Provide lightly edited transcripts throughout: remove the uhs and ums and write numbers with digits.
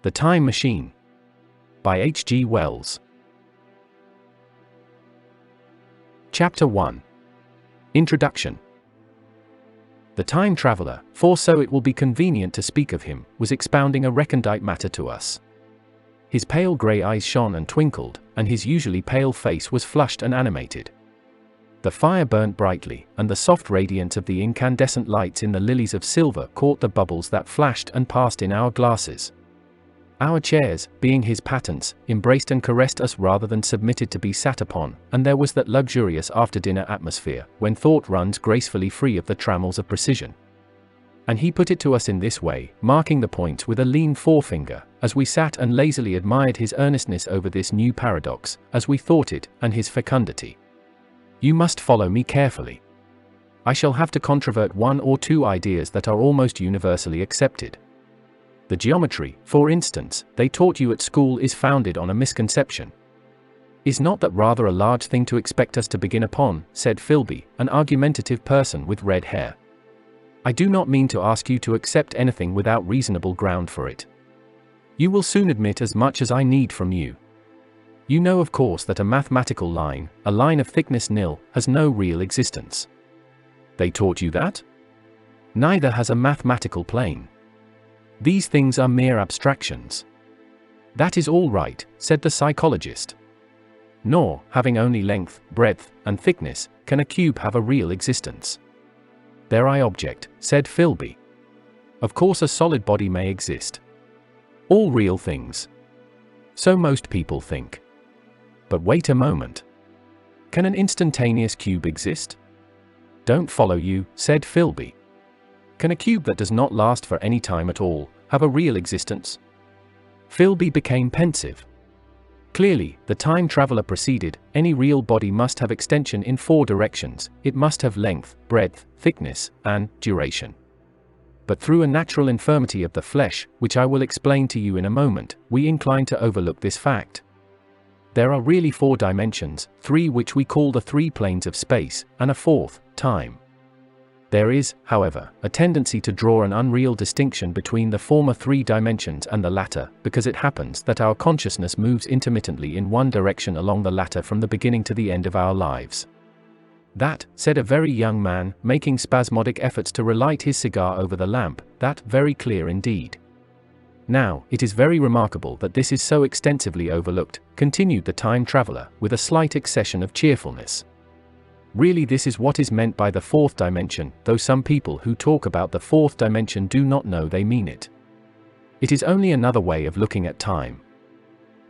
The Time Machine by H.G. Wells. Chapter 1. Introduction. The time traveler, for so it will be convenient to speak of him, was expounding a recondite matter to us. His pale grey eyes shone and twinkled, and his usually pale face was flushed and animated. The fire burnt brightly, and the soft radiance of the incandescent lights in the lilies of silver caught the bubbles that flashed and passed in our glasses. Our chairs, being his patents, embraced and caressed us rather than submitted to be sat upon, and there was that luxurious after-dinner atmosphere, when thought runs gracefully free of the trammels of precision. And he put it to us in this way, marking the points with a lean forefinger, as we sat and lazily admired his earnestness over this new paradox, as we thought it, and his fecundity. You must follow me carefully. I shall have to controvert one or two ideas that are almost universally accepted. The geometry, for instance, they taught you at school is founded on a misconception. Is not that rather a large thing to expect us to begin upon, said Philby, an argumentative person with red hair. I do not mean to ask you to accept anything without reasonable ground for it. You will soon admit as much as I need from you. You know of course that a mathematical line, a line of thickness nil, has no real existence. They taught you that? Neither has a mathematical plane. These things are mere abstractions. That is all right, said the psychologist. Nor, having only length, breadth, and thickness, can a cube have a real existence. There I object, said Philby. Of course a solid body may exist. All real things. So most people think. But wait a moment. Can an instantaneous cube exist? Don't follow you, said Philby. Can a cube that does not last for any time at all have a real existence? Philby became pensive. Clearly, the time traveler proceeded, any real body must have extension in four directions, it must have length, breadth, thickness, and duration. But through a natural infirmity of the flesh, which I will explain to you in a moment, we incline to overlook this fact. There are really four dimensions, three which we call the three planes of space, and a fourth, time. There is, however, a tendency to draw an unreal distinction between the former three dimensions and the latter, because it happens that our consciousness moves intermittently in one direction along the latter from the beginning to the end of our lives. That, said a very young man, making spasmodic efforts to relight his cigar over the lamp, that very clear indeed. Now, it is very remarkable that this is so extensively overlooked, continued the time traveler, with a slight accession of cheerfulness. Really this is what is meant by the fourth dimension, though some people who talk about the fourth dimension do not know they mean it. It is only another way of looking at time.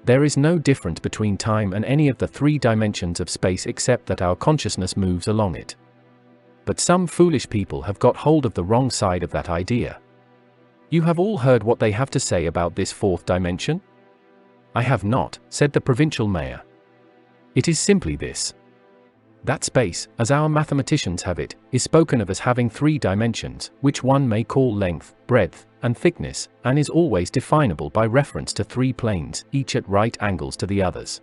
There is no difference between time and any of the three dimensions of space except that our consciousness moves along it. But some foolish people have got hold of the wrong side of that idea. You have all heard what they have to say about this fourth dimension? I have not, said the provincial mayor. It is simply this. That space, as our mathematicians have it, is spoken of as having three dimensions, which one may call length, breadth, and thickness, and is always definable by reference to three planes, each at right angles to the others.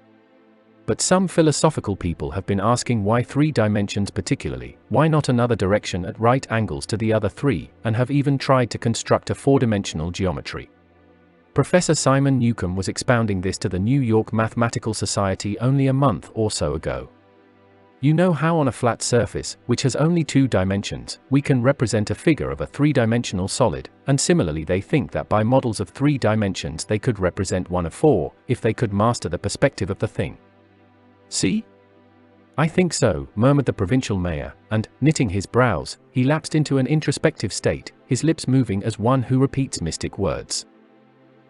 But some philosophical people have been asking why three dimensions particularly, why not another direction at right angles to the other three, and have even tried to construct a four-dimensional geometry. Professor Simon Newcomb was expounding this to the New York Mathematical Society only a month or so ago. You know how on a flat surface, which has only two dimensions, we can represent a figure of a three-dimensional solid, and similarly they think that by models of three dimensions they could represent one of four, if they could master the perspective of the thing. See? I think so, murmured the provincial mayor, and, knitting his brows, he lapsed into an introspective state, his lips moving as one who repeats mystic words.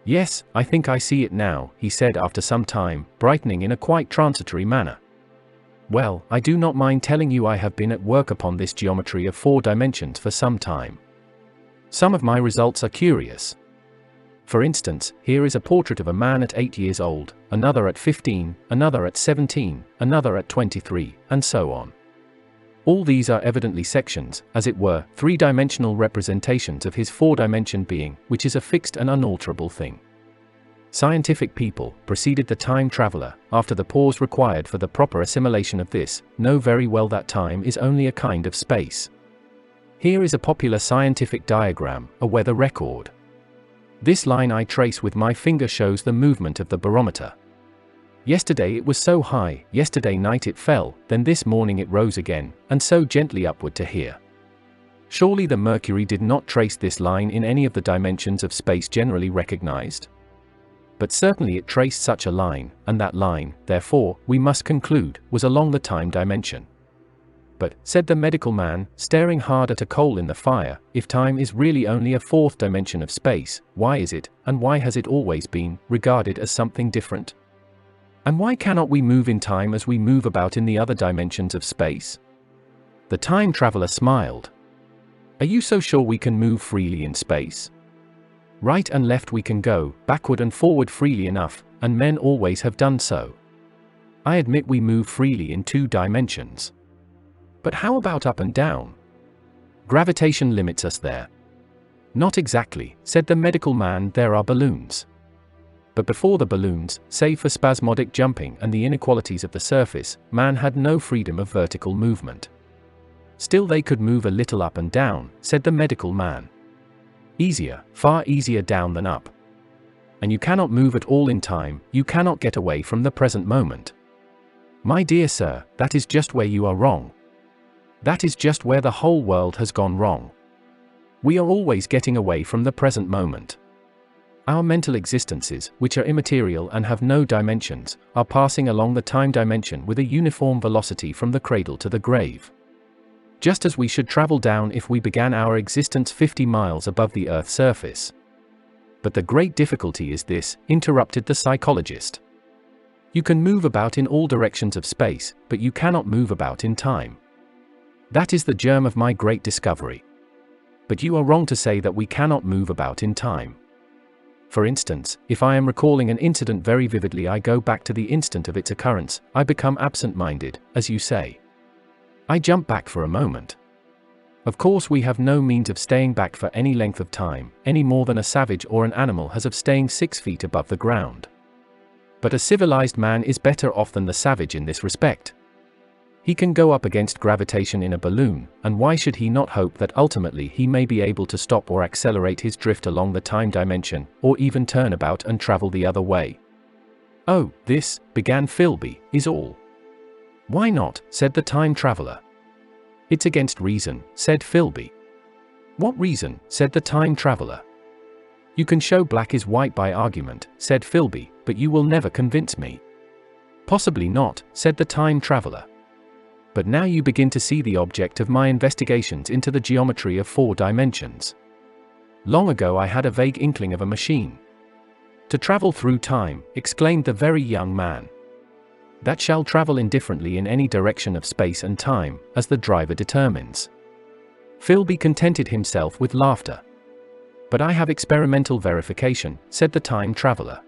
Yes, I think I see it now, he said after some time, brightening in a quite transitory manner. Well, I do not mind telling you I have been at work upon this geometry of four dimensions for some time. Some of my results are curious. For instance, here is a portrait of a man at 8 years old, another at 15, another at 17, another at 23, and so on. All these are evidently sections, as it were, three-dimensional representations of his four-dimension being, which is a fixed and unalterable thing. Scientific people, proceeded the time traveler, after the pause required for the proper assimilation of this, know very well that time is only a kind of space. Here is a popular scientific diagram, a weather record. This line I trace with my finger shows the movement of the barometer. Yesterday it was so high, yesterday night it fell, then this morning it rose again, and so gently upward to here. Surely the mercury did not trace this line in any of the dimensions of space generally recognized? But certainly it traced such a line, and that line, therefore, we must conclude, was along the time dimension. But, said the medical man, staring hard at a coal in the fire, if time is really only a fourth dimension of space, why is it, and why has it always been, regarded as something different? And why cannot we move in time as we move about in the other dimensions of space? The time traveler smiled. Are you so sure we can move freely in space? Right and left we can go, backward and forward freely enough, and men always have done so. I admit we move freely in 2 dimensions. But how about up and down? Gravitation limits us there. Not exactly, said the medical man, there are balloons. But before the balloons, save for spasmodic jumping and the inequalities of the surface, man had no freedom of vertical movement. Still they could move a little up and down, said the medical man. Easier, far easier down than up. And you cannot move at all in time, you cannot get away from the present moment. My dear sir, that is just where you are wrong. That is just where the whole world has gone wrong. We are always getting away from the present moment. Our mental existences, which are immaterial and have no dimensions, are passing along the time dimension with a uniform velocity from the cradle to the grave. Just as we should travel down if we began our existence 50 miles above the Earth's surface. But the great difficulty is this, interrupted the psychologist. You can move about in all directions of space, but you cannot move about in time. That is the germ of my great discovery. But you are wrong to say that we cannot move about in time. For instance, if I am recalling an incident very vividly, I go back to the instant of its occurrence, I become absent-minded, as you say. I jump back for a moment. Of course we have no means of staying back for any length of time, any more than a savage or an animal has of staying 6 feet above the ground. But a civilized man is better off than the savage in this respect. He can go up against gravitation in a balloon, and why should he not hope that ultimately he may be able to stop or accelerate his drift along the time dimension, or even turn about and travel the other way? Oh, this, began Philby, is all. Why not, said the time traveler. It's against reason, said Philby. What reason, said the time traveler. You can show black is white by argument, said Philby, but you will never convince me. Possibly not, said the time traveler. But now you begin to see the object of my investigations into the geometry of 4 dimensions. Long ago I had a vague inkling of a machine to travel through time, exclaimed the very young man. That shall travel indifferently in any direction of space and time, as the driver determines. Philby contented himself with laughter. But I have experimental verification, said the time traveler.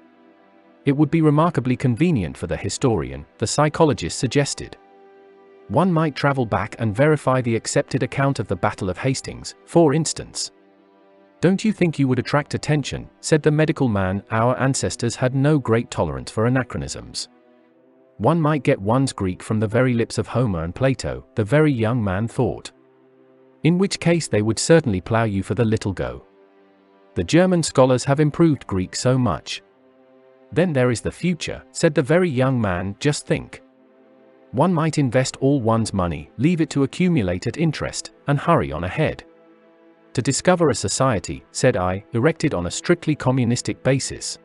It would be remarkably convenient for the historian, the psychologist suggested. One might travel back and verify the accepted account of the Battle of Hastings, for instance. Don't you think you would attract attention, said the medical man, our ancestors had no great tolerance for anachronisms. One might get one's Greek from the very lips of Homer and Plato, the very young man thought. In which case they would certainly plough you for the little go. The German scholars have improved Greek so much. Then there is the future, said the very young man, just think. One might invest all one's money, leave it to accumulate at interest, and hurry on ahead. To discover a society, said I, erected on a strictly communistic basis.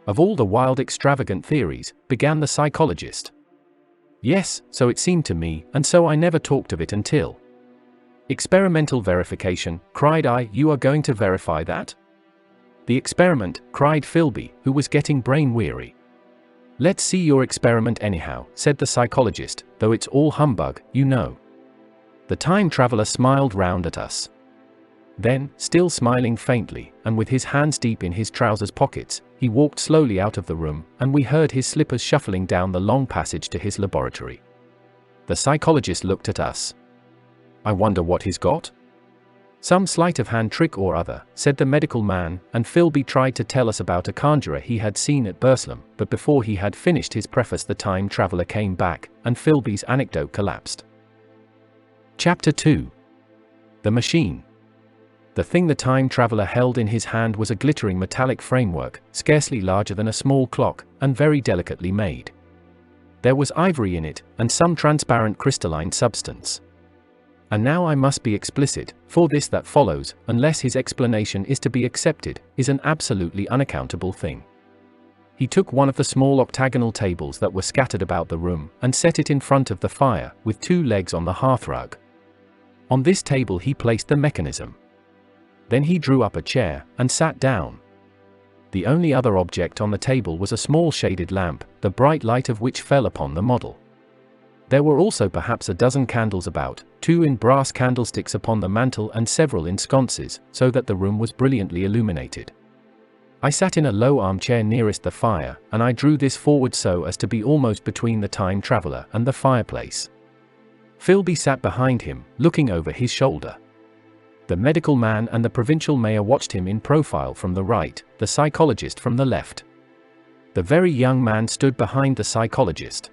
Of all the wild extravagant theories, began the psychologist. Yes, so it seemed to me, and so I never talked of it until. Experimental verification, cried I, you are going to verify that? The experiment, cried Philby, who was getting brain weary. Let's see your experiment anyhow, said the psychologist, though it's all humbug, you know. The time traveler smiled round at us. Then, still smiling faintly, and with his hands deep in his trousers pockets, he walked slowly out of the room, and we heard his slippers shuffling down the long passage to his laboratory. The psychologist looked at us. I wonder what he's got? Some sleight of hand trick or other, said the medical man, and Philby tried to tell us about a conjurer he had seen at Burslem, but before he had finished his preface the time traveler came back, and Philby's anecdote collapsed. Chapter 2. The Machine. The thing the time traveler held in his hand was a glittering metallic framework, scarcely larger than a small clock, and very delicately made. There was ivory in it, and some transparent crystalline substance. And now I must be explicit, for this that follows, unless his explanation is to be accepted, is an absolutely unaccountable thing. He took one of the small octagonal tables that were scattered about the room, and set it in front of the fire, with 2 legs on the hearthrug. On this table he placed the mechanism. Then he drew up a chair, and sat down. The only other object on the table was a small shaded lamp, the bright light of which fell upon the model. There were also perhaps a dozen candles about, 2 in brass candlesticks upon the mantel and several in sconces, so that the room was brilliantly illuminated. I sat in a low armchair nearest the fire, and I drew this forward so as to be almost between the time traveler and the fireplace. Philby sat behind him, looking over his shoulder. The medical man and the provincial mayor watched him in profile from the right, the psychologist from the left. The very young man stood behind the psychologist.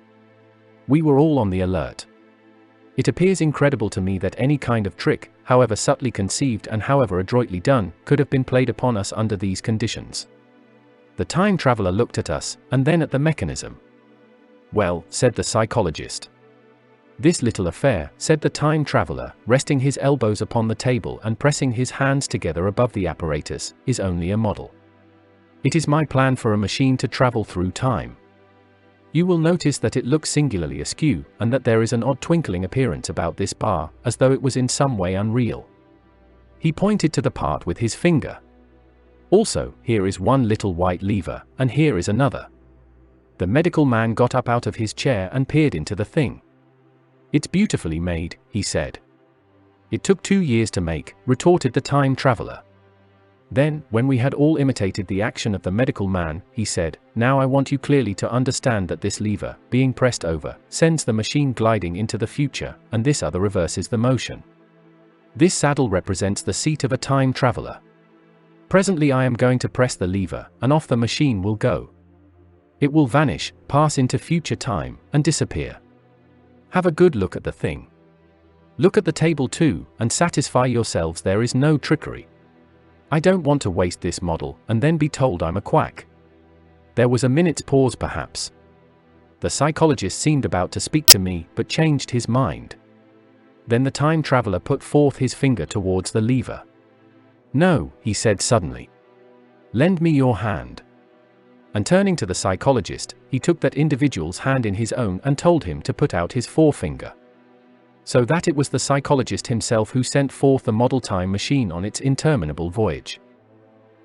We were all on the alert. It appears incredible to me that any kind of trick, however subtly conceived and however adroitly done, could have been played upon us under these conditions. The time traveler looked at us, and then at the mechanism. "Well," said the psychologist. "This little affair," said the time traveler, resting his elbows upon the table and pressing his hands together above the apparatus, "is only a model. It is my plan for a machine to travel through time. You will notice that it looks singularly askew, and that there is an odd twinkling appearance about this bar, as though it was in some way unreal." He pointed to the part with his finger. "Also, here is one little white lever, and here is another." The medical man got up out of his chair and peered into the thing. "It's beautifully made," he said. "It took 2 years to make," retorted the time traveler. Then, when we had all imitated the action of the medical man, he said, "Now I want you clearly to understand that this lever, being pressed over, sends the machine gliding into the future, and this other reverses the motion. This saddle represents the seat of a time traveler. Presently I am going to press the lever, and off the machine will go. It will vanish, pass into future time, and disappear. Have a good look at the thing. Look at the table too, and satisfy yourselves there is no trickery. I don't want to waste this model, and then be told I'm a quack." There was a minute's pause perhaps. The psychologist seemed about to speak to me, but changed his mind. Then the time traveler put forth his finger towards the lever. "No," he said suddenly. "Lend me your hand." And turning to the psychologist, he took that individual's hand in his own and told him to put out his forefinger. So that it was the psychologist himself who sent forth the model time machine on its interminable voyage.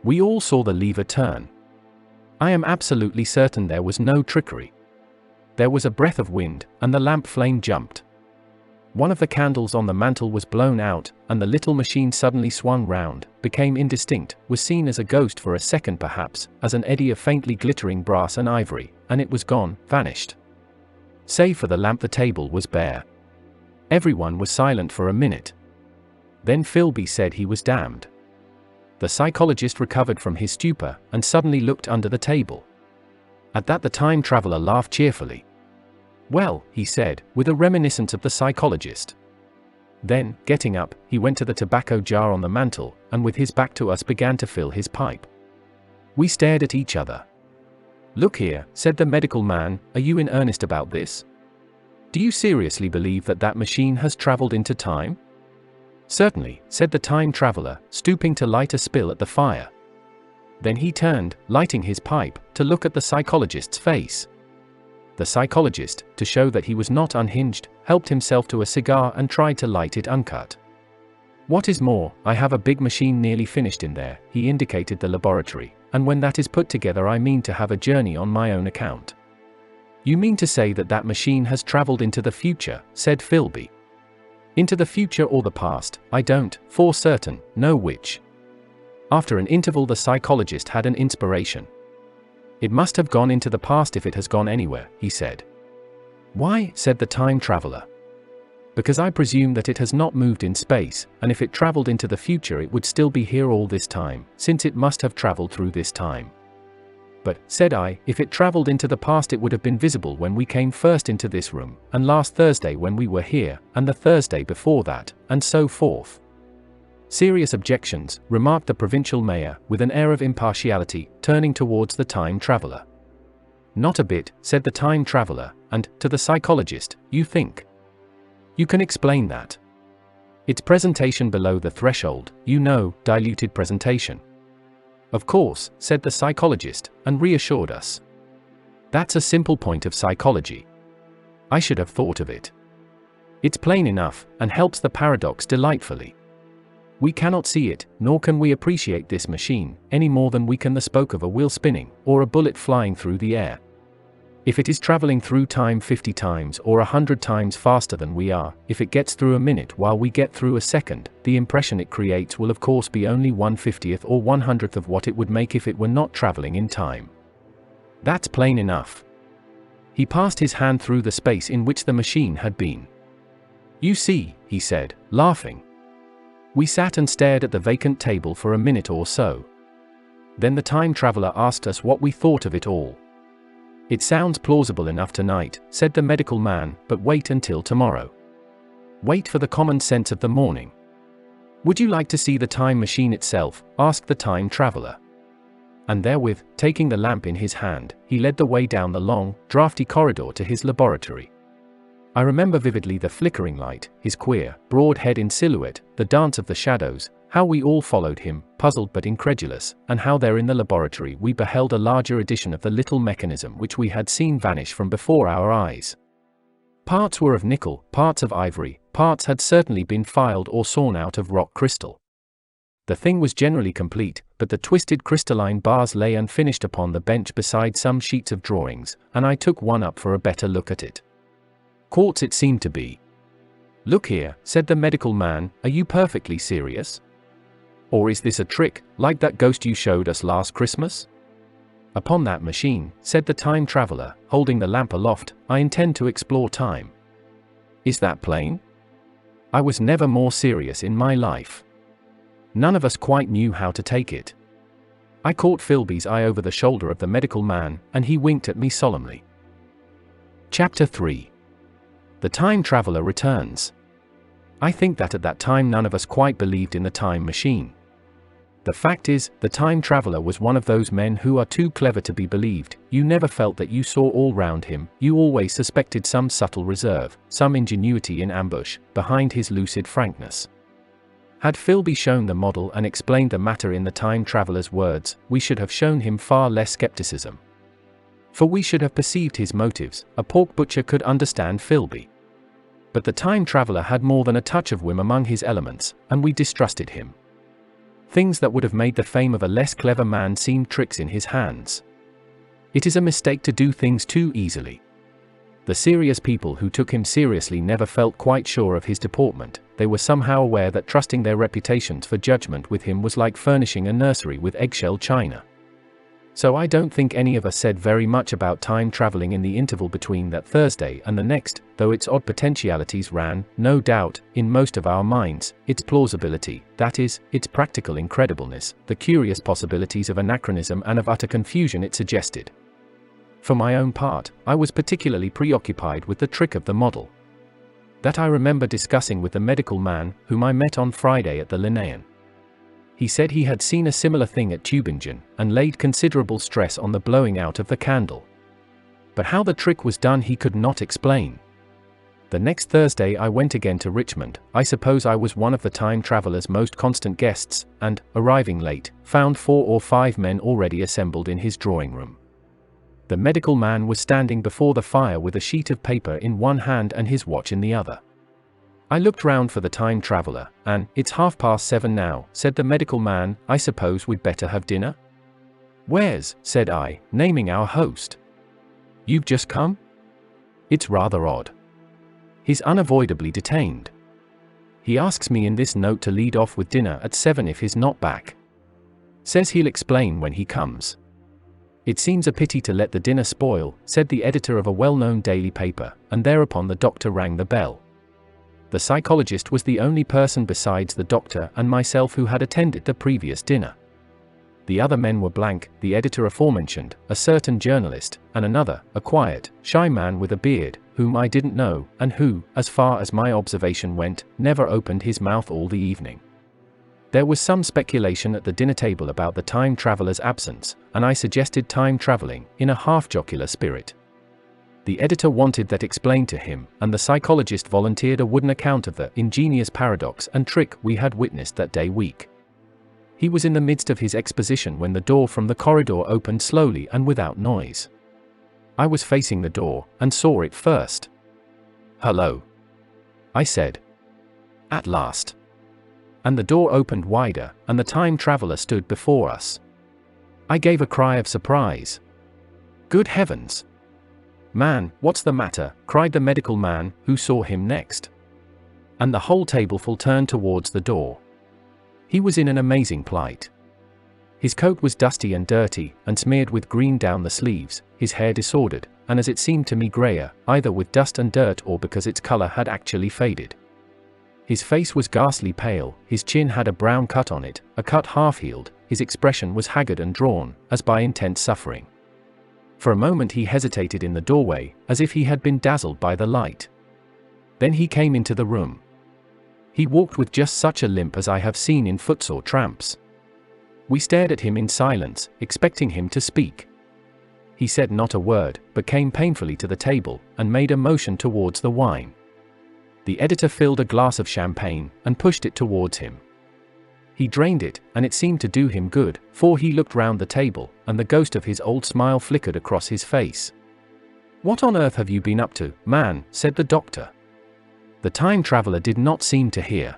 We all saw the lever turn. I am absolutely certain there was no trickery. There was a breath of wind, and the lamp flame jumped. One of the candles on the mantel was blown out, and the little machine suddenly swung round, became indistinct, was seen as a ghost for a second perhaps, as an eddy of faintly glittering brass and ivory, and it was gone, vanished. Save for the lamp, the table was bare. Everyone was silent for a minute. Then Philby said he was damned. The psychologist recovered from his stupor, and suddenly looked under the table. At that the time traveler laughed cheerfully. "Well," he said, with a reminiscence of the psychologist. Then, getting up, he went to the tobacco jar on the mantel, and with his back to us began to fill his pipe. We stared at each other. "Look here," said the medical man, "are you in earnest about this? Do you seriously believe that that machine has traveled into time?" "Certainly," said the time traveler, stooping to light a spill at the fire. Then he turned, lighting his pipe, to look at the psychologist's face. The psychologist, to show that he was not unhinged, helped himself to a cigar and tried to light it uncut. "What is more, I have a big machine nearly finished in there," he indicated the laboratory, "and when that is put together I mean to have a journey on my own account." "You mean to say that that machine has traveled into the future," said Philby. "Into the future or the past, I don't, for certain, know which." After an interval the psychologist had an inspiration. "It must have gone into the past if it has gone anywhere," he said. "Why?" said the time traveler. "Because I presume that it has not moved in space, and if it traveled into the future it would still be here all this time, since it must have traveled through this time." "But," said I, "if it traveled into the past it would have been visible when we came first into this room, and last Thursday when we were here, and the Thursday before that, and so forth." Serious objections, remarked the provincial mayor, with an air of impartiality, turning towards the time traveler. Not a bit, said the time traveler, and, to the psychologist, you think? You can explain that. It's presentation below the threshold, you know, diluted presentation. Of course, said the psychologist, and reassured us. That's a simple point of psychology. I should have thought of it. It's plain enough, and helps the paradox delightfully. We cannot see it, nor can we appreciate this machine, any more than we can the spoke of a wheel spinning, or a bullet flying through the air. If it is traveling through time 50 times or 100 times faster than we are, if it gets through a minute while we get through a second, the impression it creates will of course be only 1/50th or 100th of what it would make if it were not traveling in time. That's plain enough. He passed his hand through the space in which the machine had been. You see, he said, laughing. We sat and stared at the vacant table for a minute or so. Then the time traveler asked us what we thought of it all. It sounds plausible enough tonight, said the medical man, but wait until tomorrow. Wait for the common sense of the morning. Would you like to see the time machine itself? Asked the time traveler. And therewith, taking the lamp in his hand, he led the way down the long, drafty corridor to his laboratory. I remember vividly the flickering light, his queer, broad head in silhouette, the dance of the shadows, how we all followed him, puzzled but incredulous, and how there in the laboratory we beheld a larger edition of the little mechanism which we had seen vanish from before our eyes. Parts were of nickel, parts of ivory, parts had certainly been filed or sawn out of rock crystal. The thing was generally complete, but the twisted crystalline bars lay unfinished upon the bench beside some sheets of drawings, and I took one up for a better look at it. Quartz it seemed to be. Look here, said the medical man, are you perfectly serious? Or is this a trick, like that ghost you showed us last Christmas? Upon that machine, said the time traveler, holding the lamp aloft, I intend to explore time. Is that plain? I was never more serious in my life. None of us quite knew how to take it. I caught Philby's eye over the shoulder of the medical man, and he winked at me solemnly. Chapter 3. The time traveler returns. I think that at that time none of us quite believed in the time machine. The fact is, the time traveler was one of those men who are too clever to be believed. You never felt that you saw all round him, you always suspected some subtle reserve, some ingenuity in ambush, behind his lucid frankness. Had Philby shown the model and explained the matter in the time traveler's words, we should have shown him far less skepticism. For we should have perceived his motives. A pork butcher could understand Philby. But the time traveler had more than a touch of whim among his elements, and we distrusted him. Things that would have made the fame of a less clever man seemed tricks in his hands. It is a mistake to do things too easily. The serious people who took him seriously never felt quite sure of his deportment. They were somehow aware that trusting their reputations for judgment with him was like furnishing a nursery with eggshell china. So I don't think any of us said very much about time traveling in the interval between that Thursday and the next, though its odd potentialities ran, no doubt, in most of our minds, its plausibility, that is, its practical incredibleness, the curious possibilities of anachronism and of utter confusion it suggested. For my own part, I was particularly preoccupied with the trick of the model. That I remember discussing with the medical man, whom I met on Friday at the Linnaean. He said he had seen a similar thing at Tübingen, and laid considerable stress on the blowing out of the candle. But how the trick was done he could not explain. The next Thursday I went again to Richmond. I suppose I was one of the time traveler's most constant guests, and, arriving late, found 4 or 5 men already assembled in his drawing room. The medical man was standing before the fire with a sheet of paper in one hand and his watch in the other. I looked round for the time traveler, and, it's 7:30 now, said the medical man, I suppose we'd better have dinner? Where's, said I, naming our host. You've just come? It's rather odd. He's unavoidably detained. He asks me in this note to lead off with dinner at 7 if he's not back. Says he'll explain when he comes. It seems a pity to let the dinner spoil, said the editor of a well-known daily paper, and thereupon the doctor rang the bell. The psychologist was the only person besides the doctor and myself who had attended the previous dinner. The other men were blank, the editor aforementioned, a certain journalist, and another, a quiet, shy man with a beard, whom I didn't know, and who, as far as my observation went, never opened his mouth all the evening. There was some speculation at the dinner table about the time traveler's absence, and I suggested time traveling, in a half-jocular spirit. The editor wanted that explained to him, and the psychologist volunteered a wooden account of the ingenious paradox and trick we had witnessed that day week. He was in the midst of his exposition when the door from the corridor opened slowly and without noise. I was facing the door, and saw it first. "Hello," I said. "At last." And the door opened wider, and the time traveler stood before us. I gave a cry of surprise. "Good heavens! Man, what's the matter?" cried the medical man, who saw him next. And the whole tableful turned towards the door. He was in an amazing plight. His coat was dusty and dirty, and smeared with green down the sleeves, his hair disordered, and as it seemed to me grayer, either with dust and dirt or because its color had actually faded. His face was ghastly pale, his chin had a brown cut on it, a cut half-healed, his expression was haggard and drawn, as by intense suffering. For a moment he hesitated in the doorway, as if he had been dazzled by the light. Then he came into the room. He walked with just such a limp as I have seen in footsore tramps. We stared at him in silence, expecting him to speak. He said not a word, but came painfully to the table, and made a motion towards the wine. The editor filled a glass of champagne, and pushed it towards him. He drained it, and it seemed to do him good, for he looked round the table, and the ghost of his old smile flickered across his face. "What on earth have you been up to, man?" said the doctor. The time traveler did not seem to hear.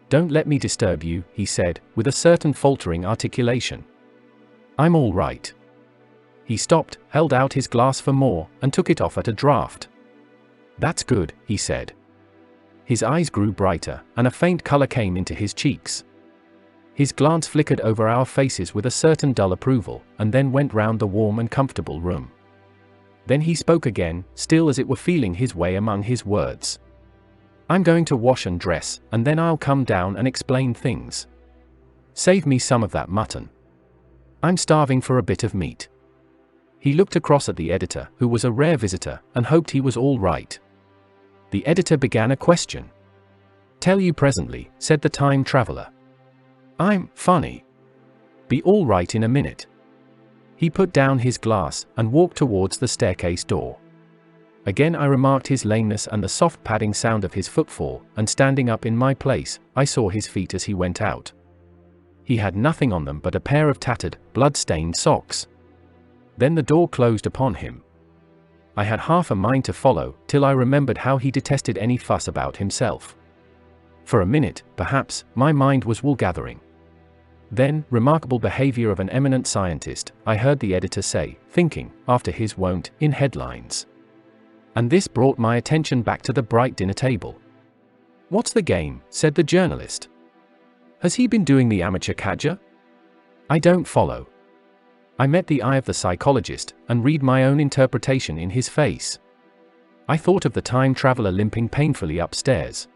"Don't let me disturb you," he said, with a certain faltering articulation. "I'm all right." He stopped, held out his glass for more, and took it off at a draught. "That's good," he said. His eyes grew brighter, and a faint color came into his cheeks. His glance flickered over our faces with a certain dull approval, and then went round the warm and comfortable room. Then he spoke again, still as it were feeling his way among his words. "I'm going to wash and dress, and then I'll come down and explain things. Save me some of that mutton. I'm starving for a bit of meat." He looked across at the editor, who was a rare visitor, and hoped he was all right. The editor began a question. "Tell you presently," said the time traveler. "I'm funny. Be all right in a minute." He put down his glass, and walked towards the staircase door. Again I remarked his lameness and the soft padding sound of his footfall, and standing up in my place, I saw his feet as he went out. He had nothing on them but a pair of tattered, blood-stained socks. Then the door closed upon him. I had half a mind to follow, till I remembered how he detested any fuss about himself. For a minute, perhaps, my mind was wool-gathering. Then, remarkable behavior of an eminent scientist, I heard the editor say, thinking, after his wont, in headlines. And this brought my attention back to the bright dinner table. "What's the game?" said the journalist. "Has he been doing the amateur cadger? I don't follow." I met the eye of the psychologist, and read my own interpretation in his face. I thought of the time traveler limping painfully upstairs.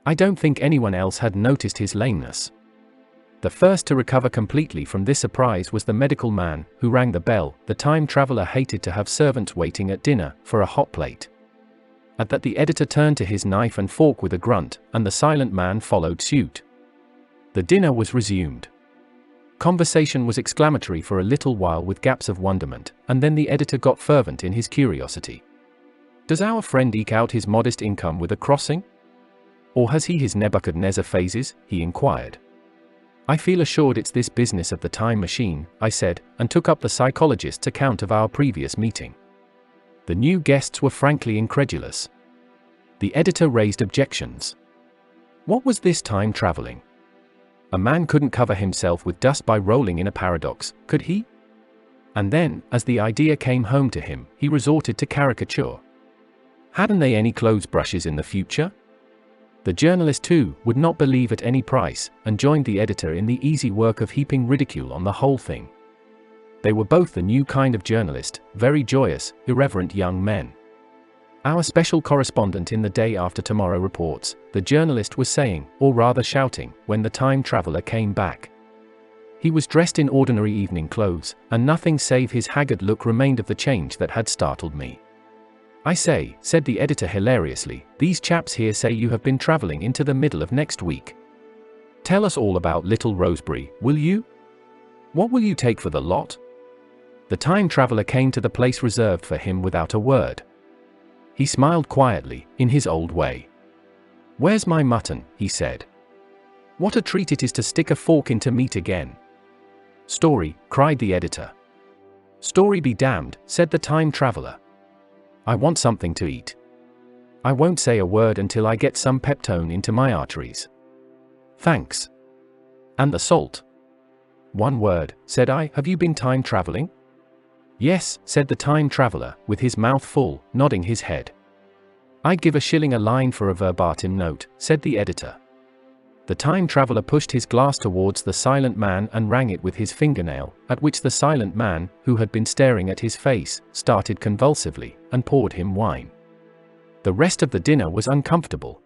I don't think anyone else had noticed his lameness. The first to recover completely from this surprise was the medical man, who rang the bell. The time traveler hated to have servants waiting at dinner, for a hot plate. At that the editor turned to his knife and fork with a grunt, and the silent man followed suit. The dinner was resumed. Conversation was exclamatory for a little while with gaps of wonderment, and then the editor got fervent in his curiosity. "Does our friend eke out his modest income with a crossing? Or has he his Nebuchadnezzar phases?" he inquired. "I feel assured it's this business of the time machine," I said, and took up the psychologist's account of our previous meeting. The new guests were frankly incredulous. The editor raised objections. What was this time traveling? A man couldn't cover himself with dust by rolling in a paradox, could he? And then, as the idea came home to him, he resorted to caricature. Hadn't they any clothes brushes in the future? The journalist too would not believe at any price, and joined the editor in the easy work of heaping ridicule on the whole thing. They were both the new kind of journalist, very joyous, irreverent young men. Our special correspondent in the Day After Tomorrow reports, the journalist was saying, or rather shouting, when the time traveler came back. He was dressed in ordinary evening clothes, and nothing save his haggard look remained of the change that had startled me. "I say," said the editor hilariously, "these chaps here say you have been traveling into the middle of next week." Tell us all about Little Rosebery, will you? What will you take for the lot? The time traveler came to the place reserved for him without a word. He smiled quietly, in his old way. Where's my mutton, he said. What a treat it is to stick a fork into meat again. Story, cried the editor. Story be damned, said the time traveler. I want something to eat. I won't say a word until I get some peptone into my arteries. Thanks. And the salt? One word, said I. Have you been time traveling? Yes, said the time traveler, with his mouth full, nodding his head. I'd give £1 a line for a verbatim note, said the editor. The time traveler pushed his glass towards the silent man and rang it with his fingernail, at which the silent man, who had been staring at his face, started convulsively, and poured him wine. The rest of the dinner was uncomfortable.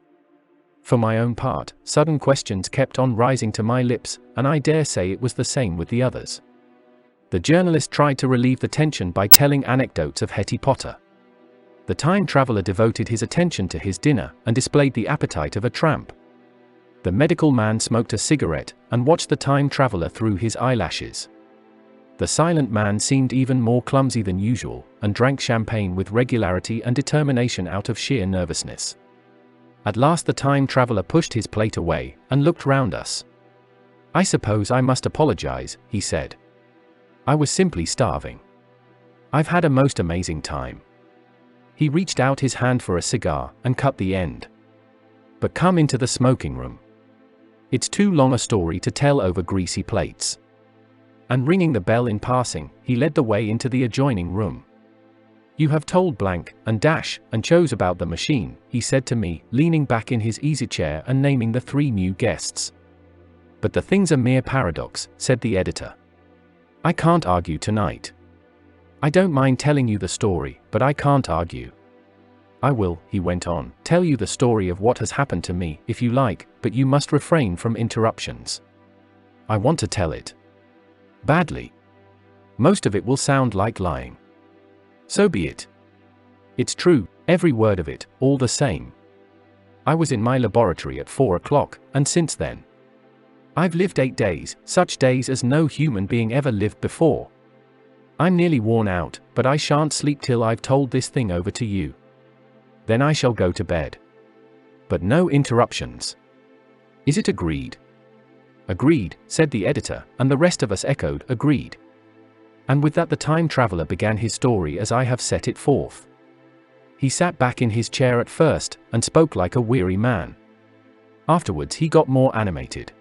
For my own part, sudden questions kept on rising to my lips, and I dare say it was the same with the others. The journalist tried to relieve the tension by telling anecdotes of Hetty Potter. The time traveler devoted his attention to his dinner, and displayed the appetite of a tramp. The medical man smoked a cigarette, and watched the time traveler through his eyelashes. The silent man seemed even more clumsy than usual, and drank champagne with regularity and determination out of sheer nervousness. At last the time traveler pushed his plate away, and looked round us. I suppose I must apologize, he said. I was simply starving. I've had a most amazing time. He reached out his hand for a cigar, and cut the end. But come into the smoking room. It's too long a story to tell over greasy plates. And ringing the bell in passing, he led the way into the adjoining room. You have told blank, and dash, and chose about the machine, he said to me, leaning back in his easy chair and naming the 3 new guests. But the thing's a mere paradox, said the editor. I can't argue tonight. I don't mind telling you the story, but I can't argue. I will, he went on, tell you the story of what has happened to me, if you like, but you must refrain from interruptions. I want to tell it. Badly. Most of it will sound like lying. So be it. It's true, every word of it, all the same. I was in my laboratory at 4 o'clock, and since then. I've lived 8 days, such days as no human being ever lived before. I'm nearly worn out, but I shan't sleep till I've told this thing over to you. Then I shall go to bed. But no interruptions. Is it agreed? Agreed, said the editor, and the rest of us echoed, agreed. And with that the time traveler began his story as I have set it forth. He sat back in his chair at first, and spoke like a weary man. Afterwards he got more animated.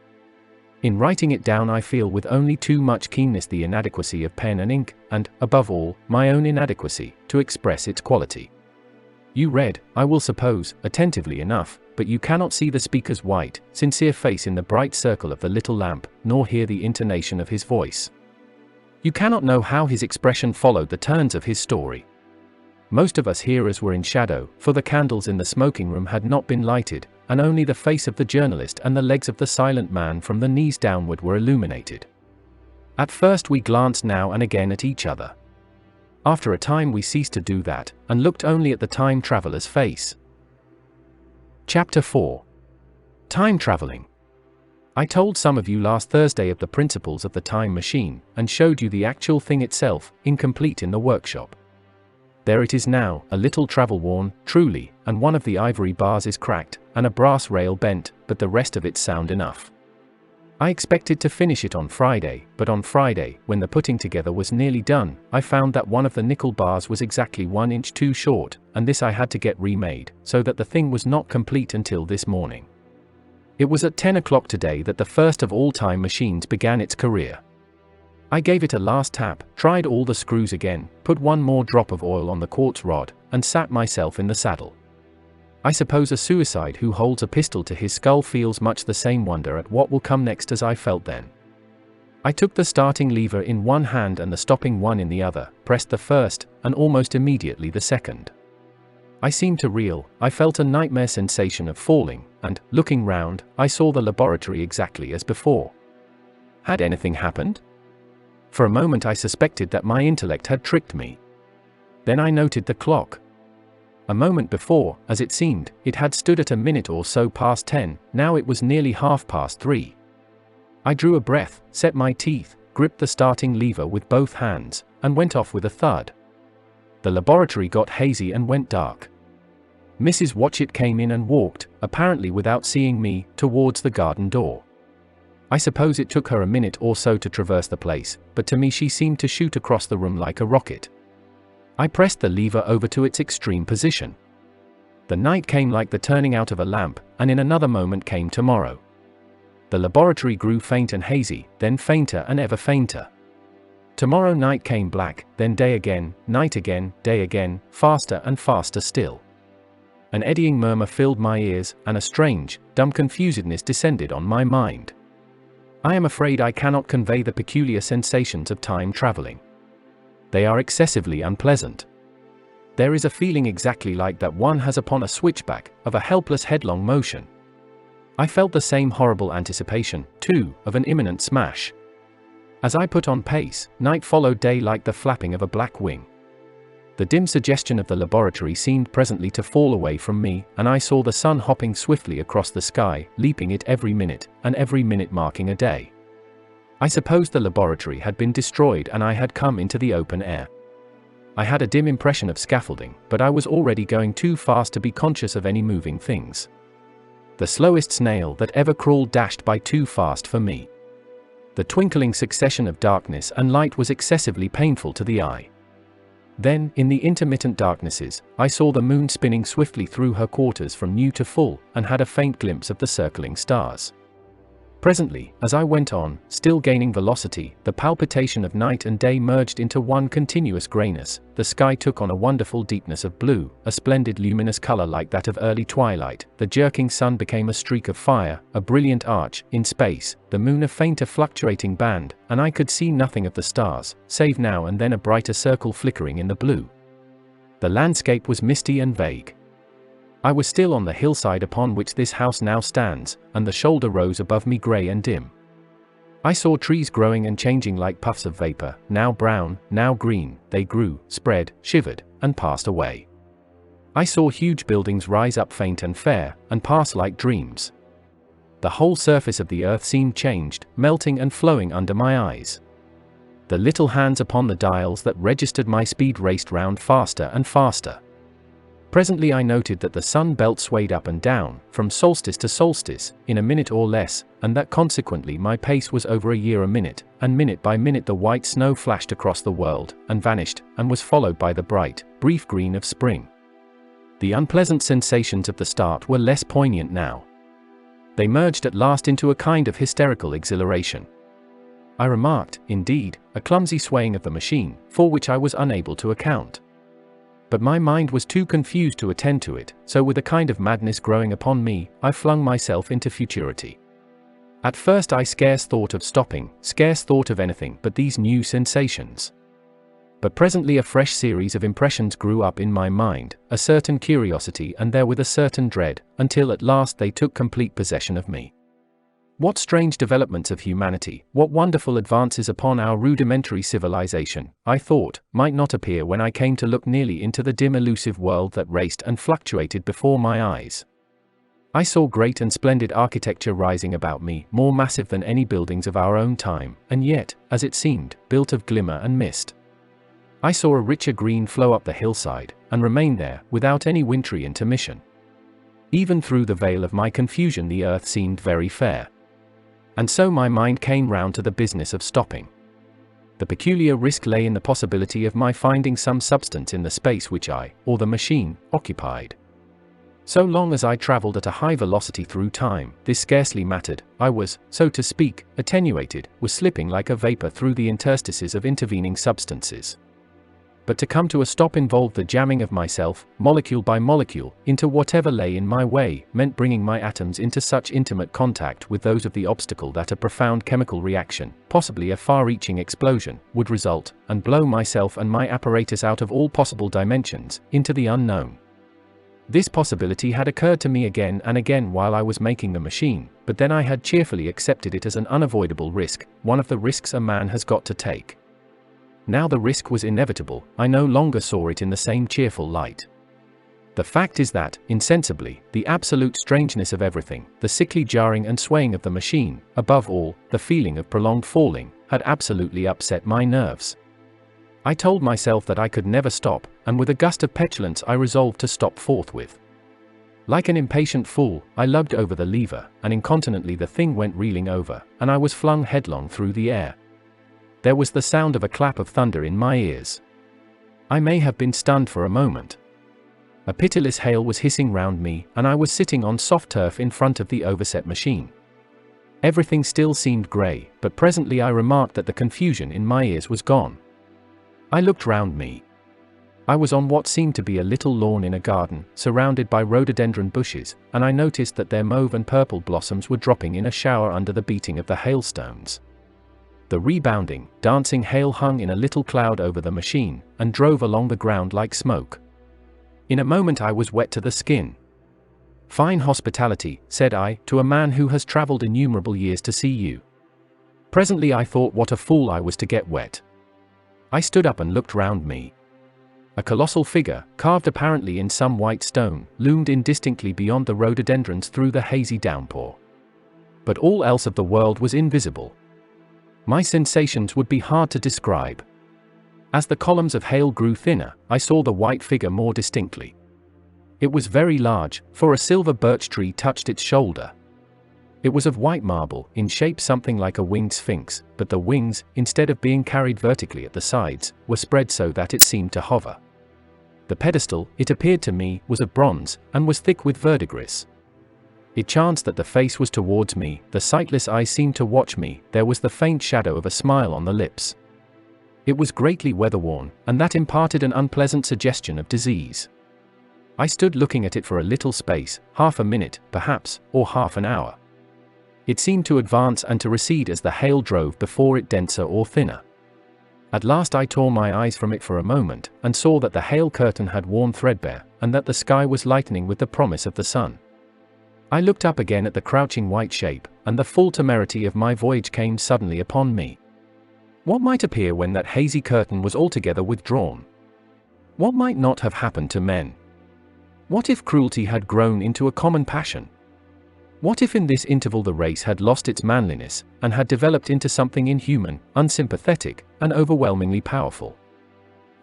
In writing it down I feel with only too much keenness the inadequacy of pen and ink, and, above all, my own inadequacy, to express its quality. You read, I will suppose, attentively enough, but you cannot see the speaker's white, sincere face in the bright circle of the little lamp, nor hear the intonation of his voice. You cannot know how his expression followed the turns of his story. Most of us hearers were in shadow, for the candles in the smoking room had not been lighted, and only the face of the journalist and the legs of the silent man from the knees downward were illuminated. At first we glanced now and again at each other. After a time we ceased to do that, and looked only at the time traveler's face. Chapter 4. Time Traveling. I told some of you last Thursday of the principles of the time machine, and showed you the actual thing itself, incomplete in the workshop. There it is now, a little travel-worn, truly, and one of the ivory bars is cracked, and a brass rail bent, but the rest of it's sound enough. I expected to finish it on Friday, but on Friday, when the putting together was nearly done, I found that one of the nickel bars was exactly 1 inch too short, and this I had to get remade, so that the thing was not complete until this morning. It was at 10 o'clock today that the first of all time machines began its career. I gave it a last tap, tried all the screws again, put one more drop of oil on the quartz rod, and sat myself in the saddle. I suppose a suicide who holds a pistol to his skull feels much the same wonder at what will come next as I felt then. I took the starting lever in one hand and the stopping one in the other, pressed the first, and almost immediately the second. I seemed to reel, I felt a nightmare sensation of falling, and, looking round, I saw the laboratory exactly as before. Had anything happened? For a moment I suspected that my intellect had tricked me. Then I noted the clock. A moment before, as it seemed, it had stood at a minute or so past 10, now it was nearly 3:30. I drew a breath, set my teeth, gripped the starting lever with both hands, and went off with a thud. The laboratory got hazy and went dark. Mrs. Watchett came in and walked, apparently without seeing me, towards the garden door. I suppose it took her a minute or so to traverse the place, but to me she seemed to shoot across the room like a rocket. I pressed the lever over to its extreme position. The night came like the turning out of a lamp, and in another moment came tomorrow. The laboratory grew faint and hazy, then fainter and ever fainter. Tomorrow night came black, then day again, night again, day again, faster and faster still. An eddying murmur filled my ears, and a strange, dumb confusedness descended on my mind. I am afraid I cannot convey the peculiar sensations of time traveling. They are excessively unpleasant. There is a feeling exactly like that one has upon a switchback, of a helpless headlong motion. I felt the same horrible anticipation, too, of an imminent smash. As I put on pace, night followed day like the flapping of a black wing. The dim suggestion of the laboratory seemed presently to fall away from me, and I saw the sun hopping swiftly across the sky, leaping it every minute, and every minute marking a day. I supposed the laboratory had been destroyed and I had come into the open air. I had a dim impression of scaffolding, but I was already going too fast to be conscious of any moving things. The slowest snail that ever crawled dashed by too fast for me. The twinkling succession of darkness and light was excessively painful to the eye. Then, in the intermittent darknesses, I saw the moon spinning swiftly through her quarters from new to full, and had a faint glimpse of the circling stars. Presently, as I went on, still gaining velocity, the palpitation of night and day merged into one continuous grayness, the sky took on a wonderful deepness of blue, a splendid luminous color like that of early twilight, the jerking sun became a streak of fire, a brilliant arch, in space, the moon a fainter fluctuating band, and I could see nothing of the stars, save now and then a brighter circle flickering in the blue. The landscape was misty and vague. I was still on the hillside upon which this house now stands, and the shoulder rose above me grey and dim. I saw trees growing and changing like puffs of vapor, now brown, now green, they grew, spread, shivered, and passed away. I saw huge buildings rise up faint and fair, and pass like dreams. The whole surface of the earth seemed changed, melting and flowing under my eyes. The little hands upon the dials that registered my speed raced round faster and faster. Presently I noted that the sun belt swayed up and down, from solstice to solstice, in a minute or less, and that consequently my pace was over a year a minute, and minute by minute the white snow flashed across the world, and vanished, and was followed by the bright, brief green of spring. The unpleasant sensations of the start were less poignant now. They merged at last into a kind of hysterical exhilaration. I remarked, indeed, a clumsy swaying of the machine, for which I was unable to account. But my mind was too confused to attend to it, so with a kind of madness growing upon me, I flung myself into futurity. At first I scarce thought of stopping, scarce thought of anything but these new sensations. But presently a fresh series of impressions grew up in my mind, a certain curiosity and therewith a certain dread, until at last they took complete possession of me. What strange developments of humanity, what wonderful advances upon our rudimentary civilization, I thought, might not appear when I came to look nearly into the dim elusive world that raced and fluctuated before my eyes. I saw great and splendid architecture rising about me, more massive than any buildings of our own time, and yet, as it seemed, built of glimmer and mist. I saw a richer green flow up the hillside, and remain there, without any wintry intermission. Even through the veil of my confusion the earth seemed very fair. And so my mind came round to the business of stopping. The peculiar risk lay in the possibility of my finding some substance in the space which I, or the machine, occupied. So long as I travelled at a high velocity through time, this scarcely mattered. I was, so to speak, attenuated, was slipping like a vapour through the interstices of intervening substances. But to come to a stop involved the jamming of myself, molecule by molecule, into whatever lay in my way, meant bringing my atoms into such intimate contact with those of the obstacle that a profound chemical reaction, possibly a far-reaching explosion, would result, and blow myself and my apparatus out of all possible dimensions, into the unknown. This possibility had occurred to me again and again while I was making the machine, but then I had cheerfully accepted it as an unavoidable risk, one of the risks a man has got to take. Now the risk was inevitable, I no longer saw it in the same cheerful light. The fact is that, insensibly, the absolute strangeness of everything, the sickly jarring and swaying of the machine, above all, the feeling of prolonged falling, had absolutely upset my nerves. I told myself that I could never stop, and with a gust of petulance I resolved to stop forthwith. Like an impatient fool, I lugged over the lever, and incontinently the thing went reeling over, and I was flung headlong through the air. There was the sound of a clap of thunder in my ears. I may have been stunned for a moment. A pitiless hail was hissing round me, and I was sitting on soft turf in front of the overset machine. Everything still seemed grey, but presently I remarked that the confusion in my ears was gone. I looked round me. I was on what seemed to be a little lawn in a garden, surrounded by rhododendron bushes, and I noticed that their mauve and purple blossoms were dropping in a shower under the beating of the hailstones. The rebounding, dancing hail hung in a little cloud over the machine, and drove along the ground like smoke. In a moment I was wet to the skin. "Fine hospitality," said I, "to a man who has travelled innumerable years to see you." Presently I thought what a fool I was to get wet. I stood up and looked round me. A colossal figure, carved apparently in some white stone, loomed indistinctly beyond the rhododendrons through the hazy downpour. But all else of the world was invisible. My sensations would be hard to describe. As the columns of hail grew thinner, I saw the white figure more distinctly. It was very large, for a silver birch tree touched its shoulder. It was of white marble, in shape something like a winged sphinx, but the wings, instead of being carried vertically at the sides, were spread so that it seemed to hover. The pedestal, it appeared to me, was of bronze, and was thick with verdigris. It chanced that the face was towards me, the sightless eyes seemed to watch me, there was the faint shadow of a smile on the lips. It was greatly weather-worn, and that imparted an unpleasant suggestion of disease. I stood looking at it for a little space, half a minute, perhaps, or half an hour. It seemed to advance and to recede as the hail drove before it denser or thinner. At last I tore my eyes from it for a moment, and saw that the hail curtain had worn threadbare, and that the sky was lightening with the promise of the sun. I looked up again at the crouching white shape, and the full temerity of my voyage came suddenly upon me. What might appear when that hazy curtain was altogether withdrawn? What might not have happened to men? What if cruelty had grown into a common passion? What if in this interval the race had lost its manliness, and had developed into something inhuman, unsympathetic, and overwhelmingly powerful?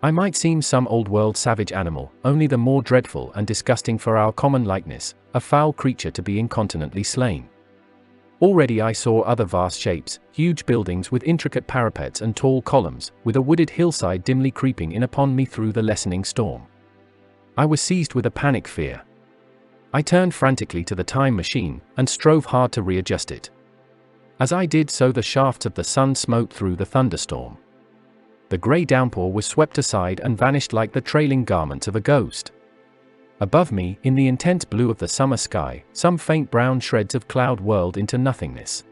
I might seem some old-world savage animal, only the more dreadful and disgusting for our common likeness, a foul creature to be incontinently slain. Already I saw other vast shapes, huge buildings with intricate parapets and tall columns, with a wooded hillside dimly creeping in upon me through the lessening storm. I was seized with a panic fear. I turned frantically to the time machine, and strove hard to readjust it. As I did so the shafts of the sun smote through the thunderstorm. The grey downpour was swept aside and vanished like the trailing garments of a ghost. Above me, in the intense blue of the summer sky, some faint brown shreds of cloud whirled into nothingness.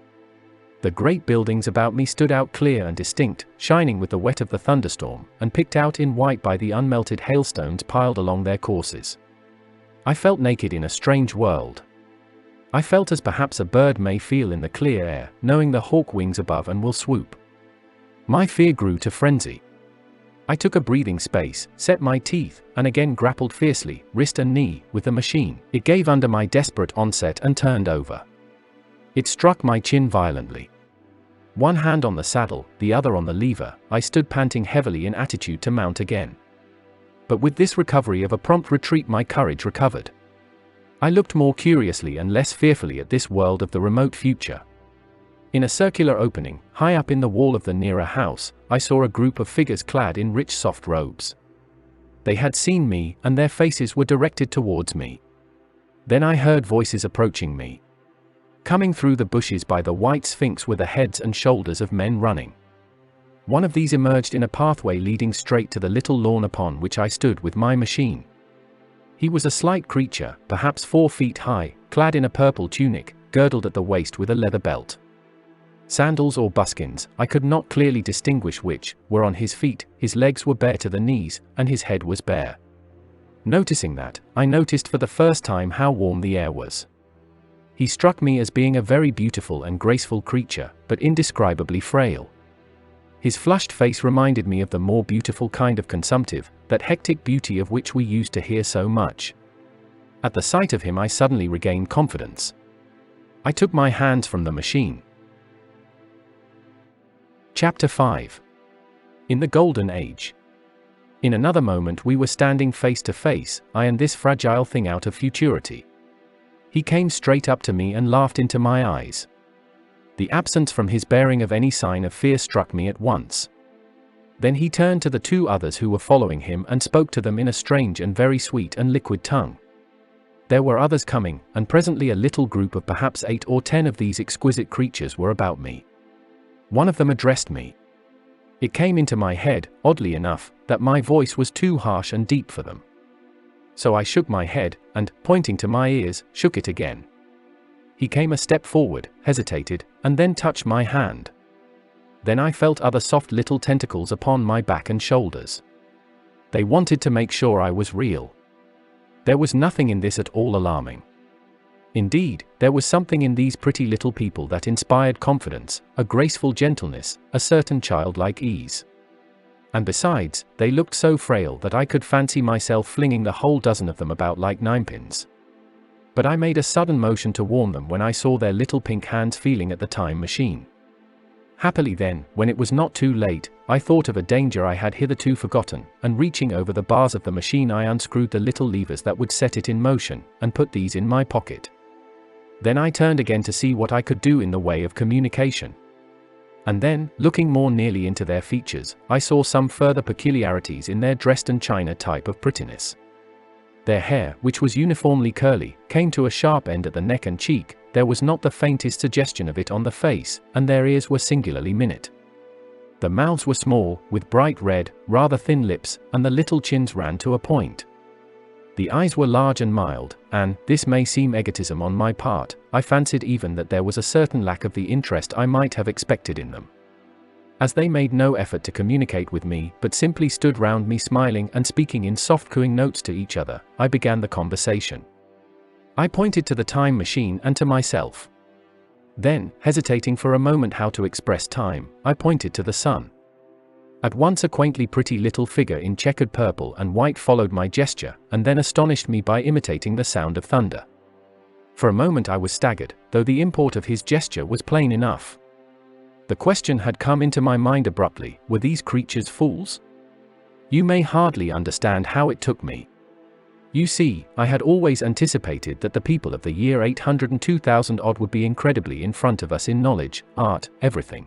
The great buildings about me stood out clear and distinct, shining with the wet of the thunderstorm, and picked out in white by the unmelted hailstones piled along their courses. I felt naked in a strange world. I felt as perhaps a bird may feel in the clear air, knowing the hawk wings above and will swoop. My fear grew to frenzy. I took a breathing space, set my teeth, and again grappled fiercely, wrist and knee, with the machine. It gave under my desperate onset and turned over. It struck my chin violently. One hand on the saddle, the other on the lever, I stood panting heavily in attitude to mount again. But with this recovery of a prompt retreat my courage recovered. I looked more curiously and less fearfully at this world of the remote future. In a circular opening, high up in the wall of the nearer house, I saw a group of figures clad in rich soft robes. They had seen me, and their faces were directed towards me. Then I heard voices approaching me. Coming through the bushes by the white Sphinx were the heads and shoulders of men running. One of these emerged in a pathway leading straight to the little lawn upon which I stood with my machine. He was a slight creature, perhaps 4 feet high, clad in a purple tunic, girdled at the waist with a leather belt. Sandals or buskins, I could not clearly distinguish which, were on his feet, his legs were bare to the knees, and his head was bare. Noticing that, I noticed for the first time how warm the air was. He struck me as being a very beautiful and graceful creature, but indescribably frail. His flushed face reminded me of the more beautiful kind of consumptive, that hectic beauty of which we used to hear so much. At the sight of him I suddenly regained confidence. I took my hands from the machine. Chapter 5. In the Golden Age. In another moment we were standing face to face, I and this fragile thing out of futurity. He came straight up to me and laughed into my eyes. The absence from his bearing of any sign of fear struck me at once. Then he turned to the two others who were following him and spoke to them in a strange and very sweet and liquid tongue. There were others coming, and presently a little group of perhaps 8 or 10 of these exquisite creatures were about me. One of them addressed me. It came into my head, oddly enough, that my voice was too harsh and deep for them. So I shook my head, and, pointing to my ears, shook it again. He came a step forward, hesitated, and then touched my hand. Then I felt other soft little tentacles upon my back and shoulders. They wanted to make sure I was real. There was nothing in this at all alarming. Indeed, there was something in these pretty little people that inspired confidence, a graceful gentleness, a certain childlike ease. And besides, they looked so frail that I could fancy myself flinging the whole dozen of them about like ninepins. But I made a sudden motion to warn them when I saw their little pink hands feeling at the time machine. Happily then, when it was not too late, I thought of a danger I had hitherto forgotten, and reaching over the bars of the machine I unscrewed the little levers that would set it in motion, and put these in my pocket. Then I turned again to see what I could do in the way of communication. And then, looking more nearly into their features, I saw some further peculiarities in their Dresden china type of prettiness. Their hair, which was uniformly curly, came to a sharp end at the neck and cheek. There was not the faintest suggestion of it on the face, and their ears were singularly minute. The mouths were small, with bright red, rather thin lips, and the little chins ran to a point. The eyes were large and mild, and, this may seem egotism on my part, I fancied even that there was a certain lack of the interest I might have expected in them. As they made no effort to communicate with me, but simply stood round me smiling and speaking in soft cooing notes to each other, I began the conversation. I pointed to the time machine and to myself. Then, hesitating for a moment how to express time, I pointed to the sun. At once a quaintly pretty little figure in checkered purple and white followed my gesture, and then astonished me by imitating the sound of thunder. For a moment I was staggered, though the import of his gesture was plain enough. The question had come into my mind abruptly: were these creatures fools? You may hardly understand how it took me. You see, I had always anticipated that the people of the year 802,000 odd would be incredibly in front of us in knowledge, art, everything.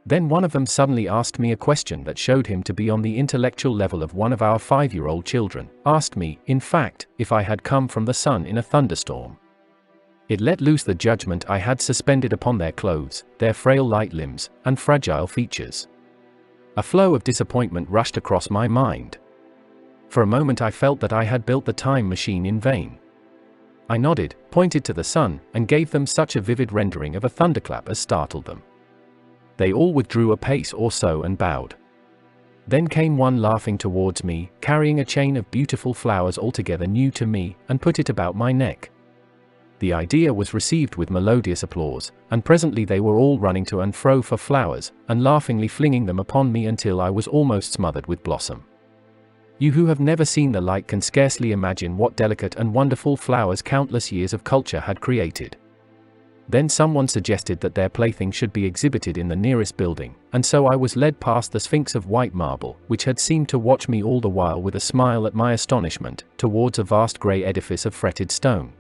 Then one of them suddenly asked me a question that showed him to be on the intellectual level of one of our 5-year-old children, asked me, in fact, if I had come from the sun in a thunderstorm. It let loose the judgment I had suspended upon their clothes, their frail light limbs, and fragile features. A flow of disappointment rushed across my mind. For a moment I felt that I had built the time machine in vain. I nodded, pointed to the sun, and gave them such a vivid rendering of a thunderclap as startled them. They all withdrew a pace or so and bowed. Then came one laughing towards me, carrying a chain of beautiful flowers altogether new to me, and put it about my neck. The idea was received with melodious applause, and presently they were all running to and fro for flowers, and laughingly flinging them upon me until I was almost smothered with blossom. You who have never seen the like can scarcely imagine what delicate and wonderful flowers countless years of culture had created. Then someone suggested that their plaything should be exhibited in the nearest building, and so I was led past the Sphinx of white marble, which had seemed to watch me all the while with a smile at my astonishment, towards a vast grey edifice of fretted stone.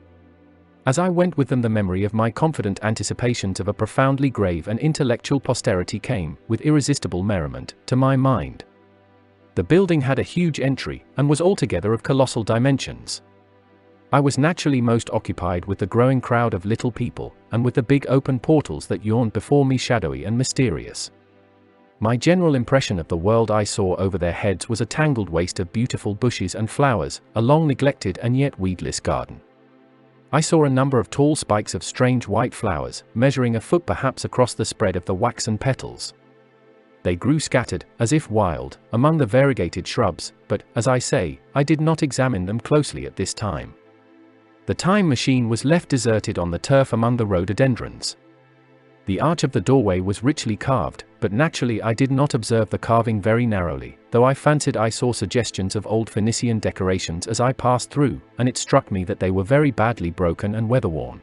As I went with them, the memory of my confident anticipations of a profoundly grave and intellectual posterity came, with irresistible merriment, to my mind. The building had a huge entry, and was altogether of colossal dimensions. I was naturally most occupied with the growing crowd of little people, and with the big open portals that yawned before me shadowy and mysterious. My general impression of the world I saw over their heads was a tangled waste of beautiful bushes and flowers, a long neglected and yet weedless garden. I saw a number of tall spikes of strange white flowers, measuring a foot perhaps across the spread of the waxen petals. They grew scattered, as if wild, among the variegated shrubs, but, as I say, I did not examine them closely at this time. The time machine was left deserted on the turf among the rhododendrons. The arch of the doorway was richly carved, but naturally I did not observe the carving very narrowly, though I fancied I saw suggestions of old Phoenician decorations as I passed through, and it struck me that they were very badly broken and weather-worn.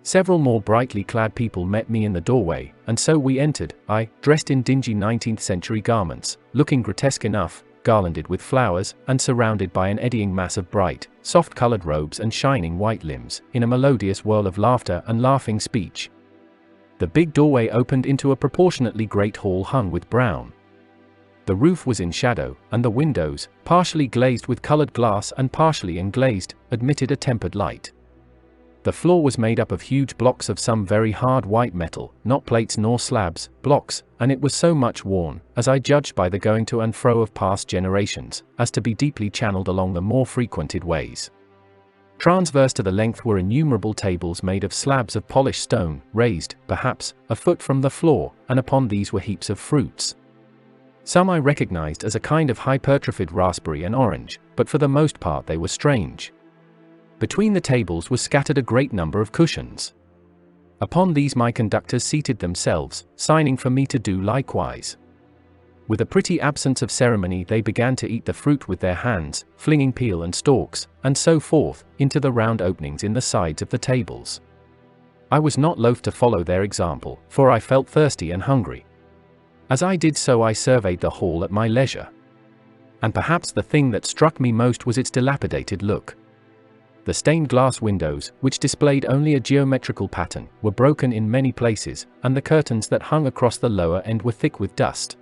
Several more brightly clad people met me in the doorway, and so we entered, I, dressed in dingy 19th century garments, looking grotesque enough, garlanded with flowers, and surrounded by an eddying mass of bright, soft-colored robes and shining white limbs, in a melodious whirl of laughter and laughing speech. The big doorway opened into a proportionately great hall hung with brown. The roof was in shadow, and the windows, partially glazed with colored glass and partially unglazed, admitted a tempered light. The floor was made up of huge blocks of some very hard white metal, not plates nor slabs, blocks, and it was so much worn, as I judged by the going to and fro of past generations, as to be deeply channeled along the more frequented ways. Transverse to the length were innumerable tables made of slabs of polished stone, raised, perhaps, a foot from the floor, and upon these were heaps of fruits. Some I recognized as a kind of hypertrophied raspberry and orange, but for the most part they were strange. Between the tables was scattered a great number of cushions. Upon these my conductors seated themselves, signing for me to do likewise. With a pretty absence of ceremony they began to eat the fruit with their hands, flinging peel and stalks, and so forth, into the round openings in the sides of the tables. I was not loath to follow their example, for I felt thirsty and hungry. As I did so I surveyed the hall at my leisure. And perhaps the thing that struck me most was its dilapidated look. The stained glass windows, which displayed only a geometrical pattern, were broken in many places, and the curtains that hung across the lower end were thick with dust.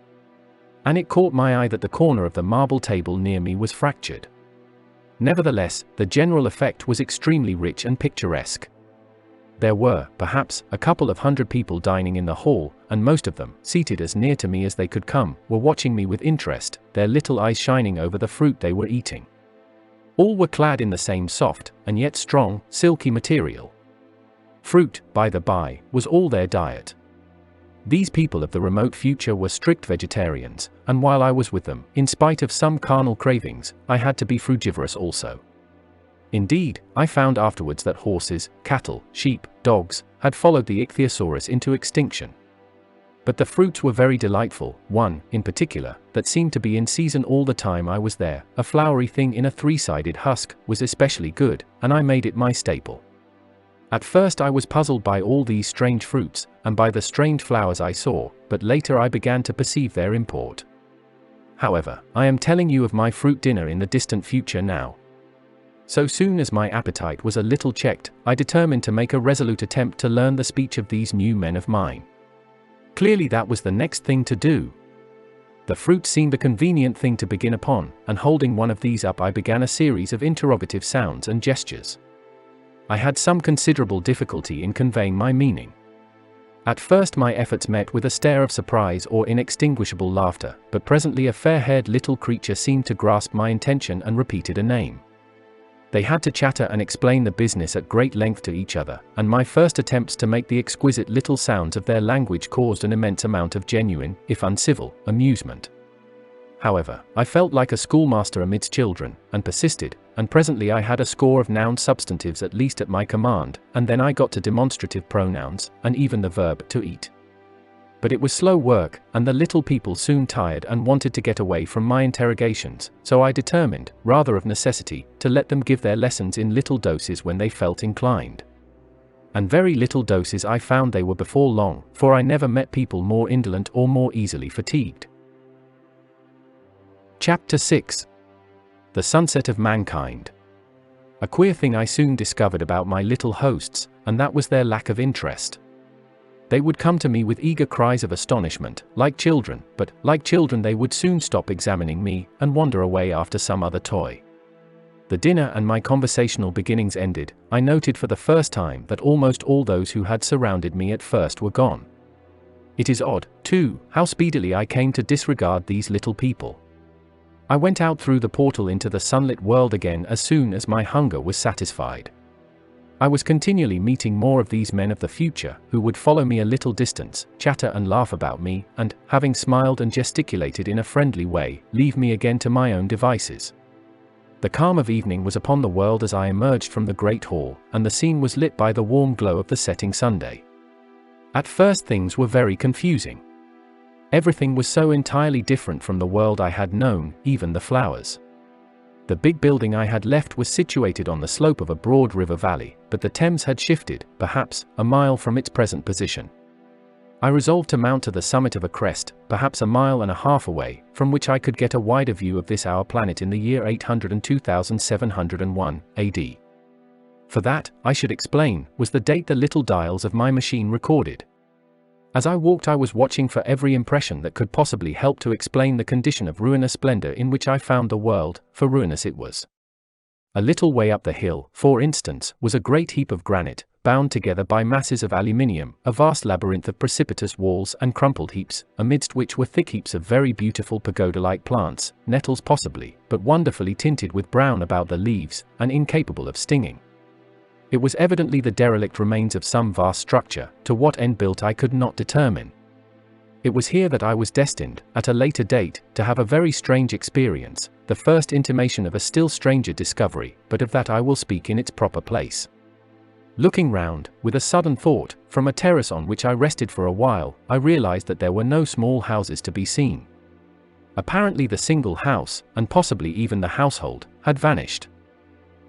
And it caught my eye that the corner of the marble table near me was fractured. Nevertheless, the general effect was extremely rich and picturesque. There were, perhaps, a couple of hundred people dining in the hall, and most of them, seated as near to me as they could come, were watching me with interest, their little eyes shining over the fruit they were eating. All were clad in the same soft, and yet strong, silky material. Fruit, by the by, was all their diet. These people of the remote future were strict vegetarians, and while I was with them, in spite of some carnal cravings, I had to be frugivorous also. Indeed, I found afterwards that horses, cattle, sheep, dogs, had followed the ichthyosaurus into extinction. But the fruits were very delightful, one, in particular, that seemed to be in season all the time I was there, a flowery thing in a three-sided husk, was especially good, and I made it my staple. At first I was puzzled by all these strange fruits, and by the strange flowers I saw, but later I began to perceive their import. However, I am telling you of my fruit dinner in the distant future now. So soon as my appetite was a little checked, I determined to make a resolute attempt to learn the speech of these new men of mine. Clearly that was the next thing to do. The fruit seemed a convenient thing to begin upon, and holding one of these up I began a series of interrogative sounds and gestures. I had some considerable difficulty in conveying my meaning. At first my efforts met with a stare of surprise or inextinguishable laughter, but presently a fair-haired little creature seemed to grasp my intention and repeated a name. They had to chatter and explain the business at great length to each other, and my first attempts to make the exquisite little sounds of their language caused an immense amount of genuine, if uncivil, amusement. However, I felt like a schoolmaster amidst children, and persisted, and presently I had a score of noun substantives at least at my command, and then I got to demonstrative pronouns, and even the verb to eat. But it was slow work, and the little people soon tired and wanted to get away from my interrogations, so I determined, rather of necessity, to let them give their lessons in little doses when they felt inclined. And very little doses I found they were before long, for I never met people more indolent or more easily fatigued. Chapter 6. The Sunset of Mankind. A queer thing I soon discovered about my little hosts, and that was their lack of interest. They would come to me with eager cries of astonishment, like children, but, like children they would soon stop examining me, and wander away after some other toy. The dinner and my conversational beginnings ended, I noted for the first time that almost all those who had surrounded me at first were gone. It is odd, too, how speedily I came to disregard these little people. I went out through the portal into the sunlit world again as soon as my hunger was satisfied. I was continually meeting more of these men of the future, who would follow me a little distance, chatter and laugh about me, and, having smiled and gesticulated in a friendly way, leave me again to my own devices. The calm of evening was upon the world as I emerged from the great hall, and the scene was lit by the warm glow of the setting Sunday. At first things were very confusing. Everything was so entirely different from the world I had known, even the flowers. The big building I had left was situated on the slope of a broad river valley, but the Thames had shifted, perhaps, a mile from its present position. I resolved to mount to the summit of a crest, perhaps a mile and a half away, from which I could get a wider view of this our planet in the year 802,701 AD. For that, I should explain, was the date the little dials of my machine recorded. As I walked, I was watching for every impression that could possibly help to explain the condition of ruinous splendor in which I found the world, for ruinous it was. A little way up the hill, for instance, was a great heap of granite, bound together by masses of aluminium, a vast labyrinth of precipitous walls and crumpled heaps, amidst which were thick heaps of very beautiful pagoda-like plants, nettles possibly, but wonderfully tinted with brown about the leaves, and incapable of stinging. It was evidently the derelict remains of some vast structure, to what end built I could not determine. It was here that I was destined, at a later date, to have a very strange experience, the first intimation of a still stranger discovery, but of that I will speak in its proper place. Looking round, with a sudden thought, from a terrace on which I rested for a while, I realized that there were no small houses to be seen. Apparently the single house, and possibly even the household, had vanished.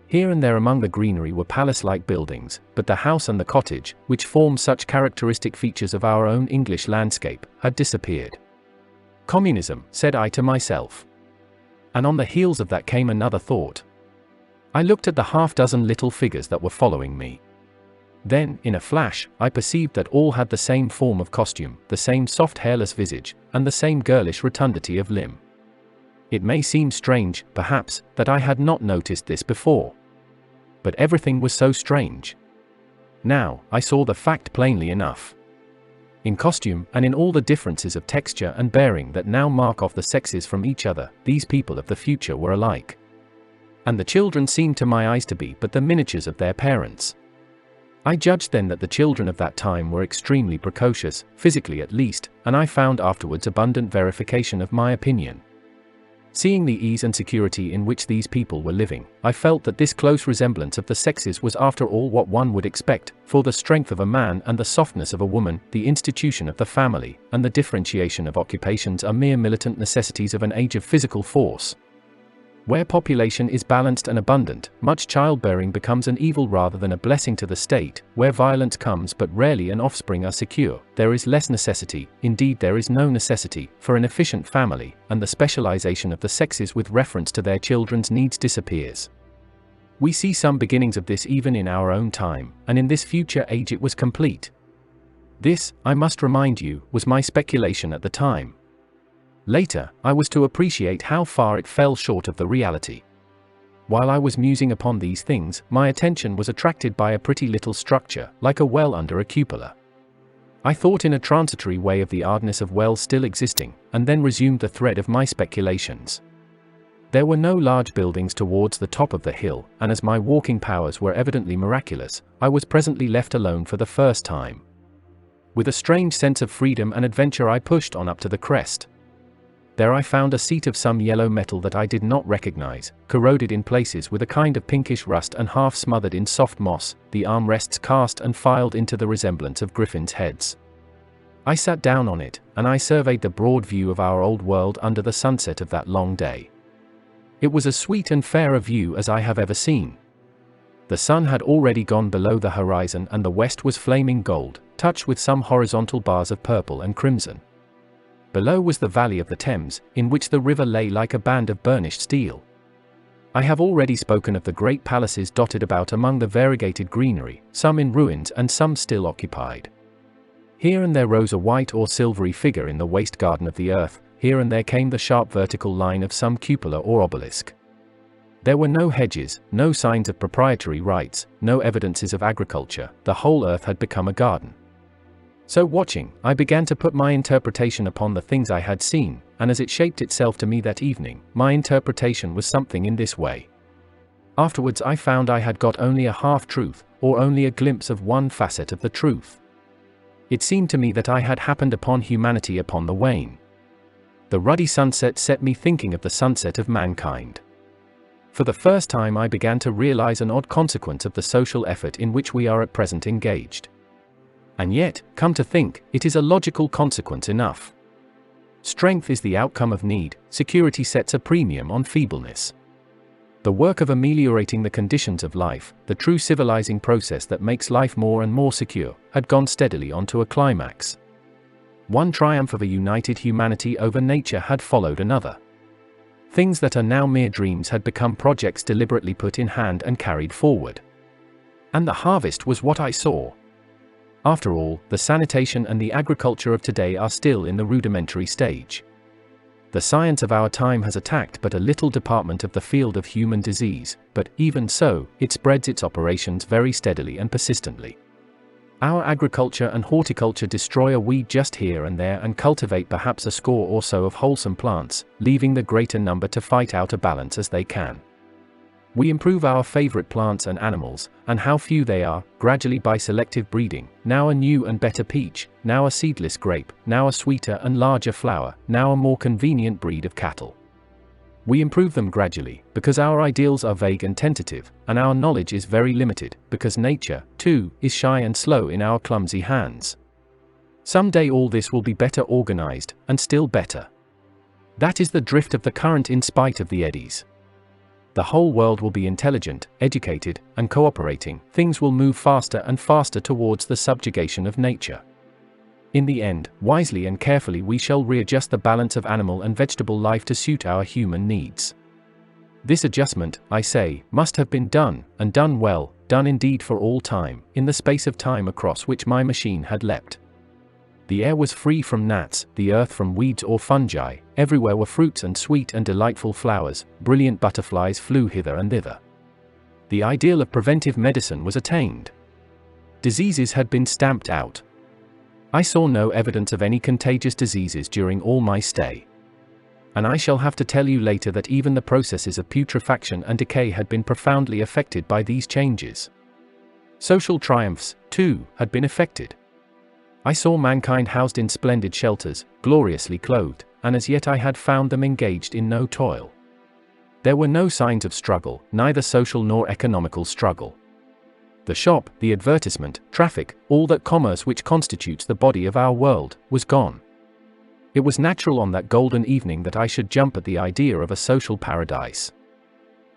Here and there among the greenery were palace-like buildings, but the house and the cottage, which form such characteristic features of our own English landscape, had disappeared. Communism, said I to myself. And on the heels of that came another thought. I looked at the half-dozen little figures that were following me. Then, in a flash, I perceived that all had the same form of costume, the same soft hairless visage, and the same girlish rotundity of limb. It may seem strange, perhaps, that I had not noticed this before. But everything was so strange. Now, I saw the fact plainly enough. In costume, and in all the differences of texture and bearing that now mark off the sexes from each other, these people of the future were alike. And the children seemed to my eyes to be but the miniatures of their parents. I judged then that the children of that time were extremely precocious, physically at least, and I found afterwards abundant verification of my opinion. Seeing the ease and security in which these people were living, I felt that this close resemblance of the sexes was after all what one would expect, for the strength of a man and the softness of a woman, the institution of the family, and the differentiation of occupations are mere militant necessities of an age of physical force. Where population is balanced and abundant, much childbearing becomes an evil rather than a blessing to the state. Where violence comes but rarely and offspring are secure, there is less necessity, indeed there is no necessity, for an efficient family, and the specialization of the sexes with reference to their children's needs disappears. We see some beginnings of this even in our own time, and in this future age it was complete. This, I must remind you, was my speculation at the time. Later, I was to appreciate how far it fell short of the reality. While I was musing upon these things, my attention was attracted by a pretty little structure, like a well under a cupola. I thought in a transitory way of the oddness of wells still existing, and then resumed the thread of my speculations. There were no large buildings towards the top of the hill, and as my walking powers were evidently miraculous, I was presently left alone for the first time. With a strange sense of freedom and adventure I pushed on up to the crest. There I found a seat of some yellow metal that I did not recognize, corroded in places with a kind of pinkish rust and half smothered in soft moss, the armrests cast and filed into the resemblance of griffins' heads. I sat down on it, and I surveyed the broad view of our old world under the sunset of that long day. It was as sweet and fair a view as I have ever seen. The sun had already gone below the horizon and the west was flaming gold, touched with some horizontal bars of purple and crimson. Below was the valley of the Thames, in which the river lay like a band of burnished steel. I have already spoken of the great palaces dotted about among the variegated greenery, some in ruins and some still occupied. Here and there rose a white or silvery figure in the waste garden of the earth, here and there came the sharp vertical line of some cupola or obelisk. There were no hedges, no signs of proprietary rights, no evidences of agriculture, the whole earth had become a garden. So watching, I began to put my interpretation upon the things I had seen, and as it shaped itself to me that evening, my interpretation was something in this way. Afterwards I found I had got only a half-truth, or only a glimpse of one facet of the truth. It seemed to me that I had happened upon humanity upon the wane. The ruddy sunset set me thinking of the sunset of mankind. For the first time I began to realize an odd consequence of the social effort in which we are at present engaged. And yet, come to think, it is a logical consequence enough. Strength is the outcome of need, security sets a premium on feebleness. The work of ameliorating the conditions of life, the true civilizing process that makes life more and more secure, had gone steadily on to a climax. One triumph of a united humanity over nature had followed another. Things that are now mere dreams had become projects deliberately put in hand and carried forward. And the harvest was what I saw. After all, the sanitation and the agriculture of today are still in the rudimentary stage. The science of our time has attacked but a little department of the field of human disease, but, even so, it spreads its operations very steadily and persistently. Our agriculture and horticulture destroy a weed just here and there and cultivate perhaps a score or so of wholesome plants, leaving the greater number to fight out a balance as they can. We improve our favorite plants and animals, and how few they are, gradually by selective breeding, now a new and better peach, now a seedless grape, now a sweeter and larger flower, now a more convenient breed of cattle. We improve them gradually, because our ideals are vague and tentative, and our knowledge is very limited, because nature, too, is shy and slow in our clumsy hands. Some day all this will be better organized, and still better. That is the drift of the current in spite of the eddies. The whole world will be intelligent, educated, and cooperating. Things will move faster and faster towards the subjugation of nature. In the end, wisely and carefully we shall readjust the balance of animal and vegetable life to suit our human needs. This adjustment, I say, must have been done, and done well, done indeed for all time, in the space of time across which my machine had leapt. The air was free from gnats, the earth from weeds or fungi, everywhere were fruits and sweet and delightful flowers, brilliant butterflies flew hither and thither. The ideal of preventive medicine was attained. Diseases had been stamped out. I saw no evidence of any contagious diseases during all my stay. And I shall have to tell you later that even the processes of putrefaction and decay had been profoundly affected by these changes. Social triumphs, too, had been effected. I saw mankind housed in splendid shelters, gloriously clothed, and as yet I had found them engaged in no toil. There were no signs of struggle, neither social nor economical struggle. The shop, the advertisement, traffic, all that commerce which constitutes the body of our world, was gone. It was natural on that golden evening that I should jump at the idea of a social paradise.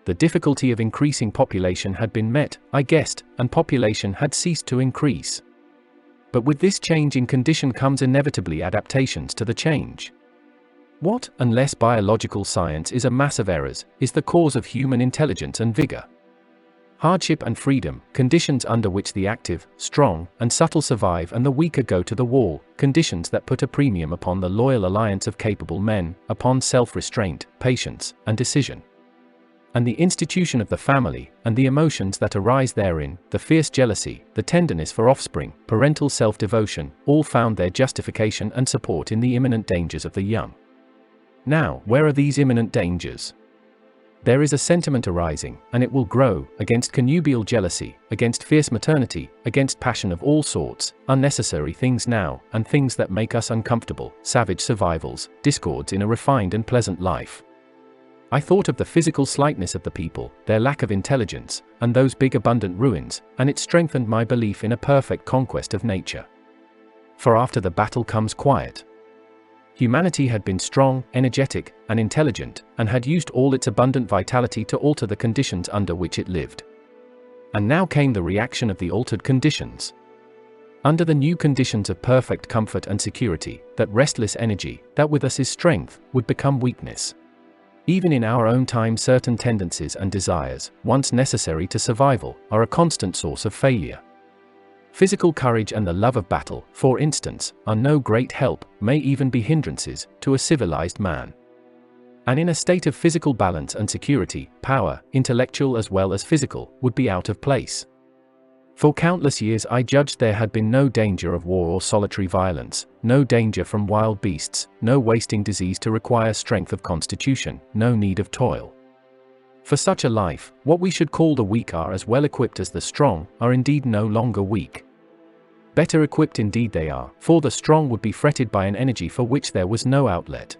The difficulty of increasing population had been met, I guessed, and population had ceased to increase. But with this change in condition comes inevitably adaptations to the change. What, unless biological science is a mass of errors, is the cause of human intelligence and vigor? Hardship and freedom, conditions under which the active, strong, and subtle survive and the weaker go to the wall, conditions that put a premium upon the loyal alliance of capable men, upon self-restraint, patience, and decision. And the institution of the family, and the emotions that arise therein, the fierce jealousy, the tenderness for offspring, parental self-devotion, all found their justification and support in the imminent dangers of the young. Now, where are these imminent dangers? There is a sentiment arising, and it will grow, against connubial jealousy, against fierce maternity, against passion of all sorts, unnecessary things now, and things that make us uncomfortable, savage survivals, discords in a refined and pleasant life. I thought of the physical slightness of the people, their lack of intelligence, and those big abundant ruins, and it strengthened my belief in a perfect conquest of nature. For after the battle comes quiet. Humanity had been strong, energetic, and intelligent, and had used all its abundant vitality to alter the conditions under which it lived. And now came the reaction of the altered conditions. Under the new conditions of perfect comfort and security, that restless energy, that with us is strength, would become weakness. Even in our own time certain tendencies and desires, once necessary to survival, are a constant source of failure. Physical courage and the love of battle, for instance, are no great help, may even be hindrances, to a civilized man. And in a state of physical balance and security, power, intellectual as well as physical, would be out of place. For countless years I judged there had been no danger of war or solitary violence, no danger from wild beasts, no wasting disease to require strength of constitution, no need of toil. For such a life, what we should call the weak are as well equipped as the strong, are indeed no longer weak. Better equipped indeed they are, for the strong would be fretted by an energy for which there was no outlet.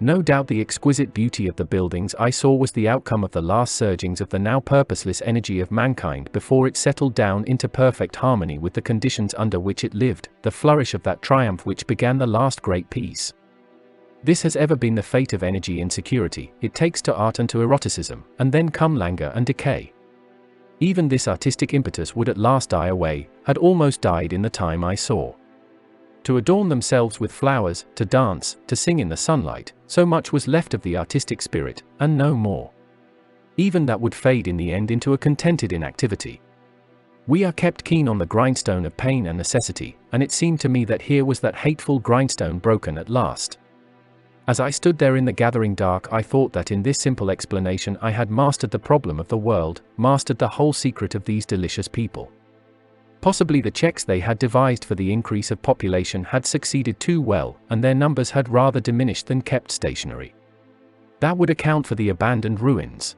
No doubt the exquisite beauty of the buildings I saw was the outcome of the last surgings of the now purposeless energy of mankind before it settled down into perfect harmony with the conditions under which it lived, the flourish of that triumph which began the last great peace. This has ever been the fate of energy in security. It takes to art and to eroticism, and then come languor and decay. Even this artistic impetus would at last die away, had almost died in the time I saw. To adorn themselves with flowers, to dance, to sing in the sunlight, so much was left of the artistic spirit, and no more. Even that would fade in the end into a contented inactivity. We are kept keen on the grindstone of pain and necessity, and it seemed to me that here was that hateful grindstone broken at last. As I stood there in the gathering dark, I thought that in this simple explanation I had mastered the problem of the world, mastered the whole secret of these delicious people. Possibly the checks they had devised for the increase of population had succeeded too well, and their numbers had rather diminished than kept stationary. That would account for the abandoned ruins.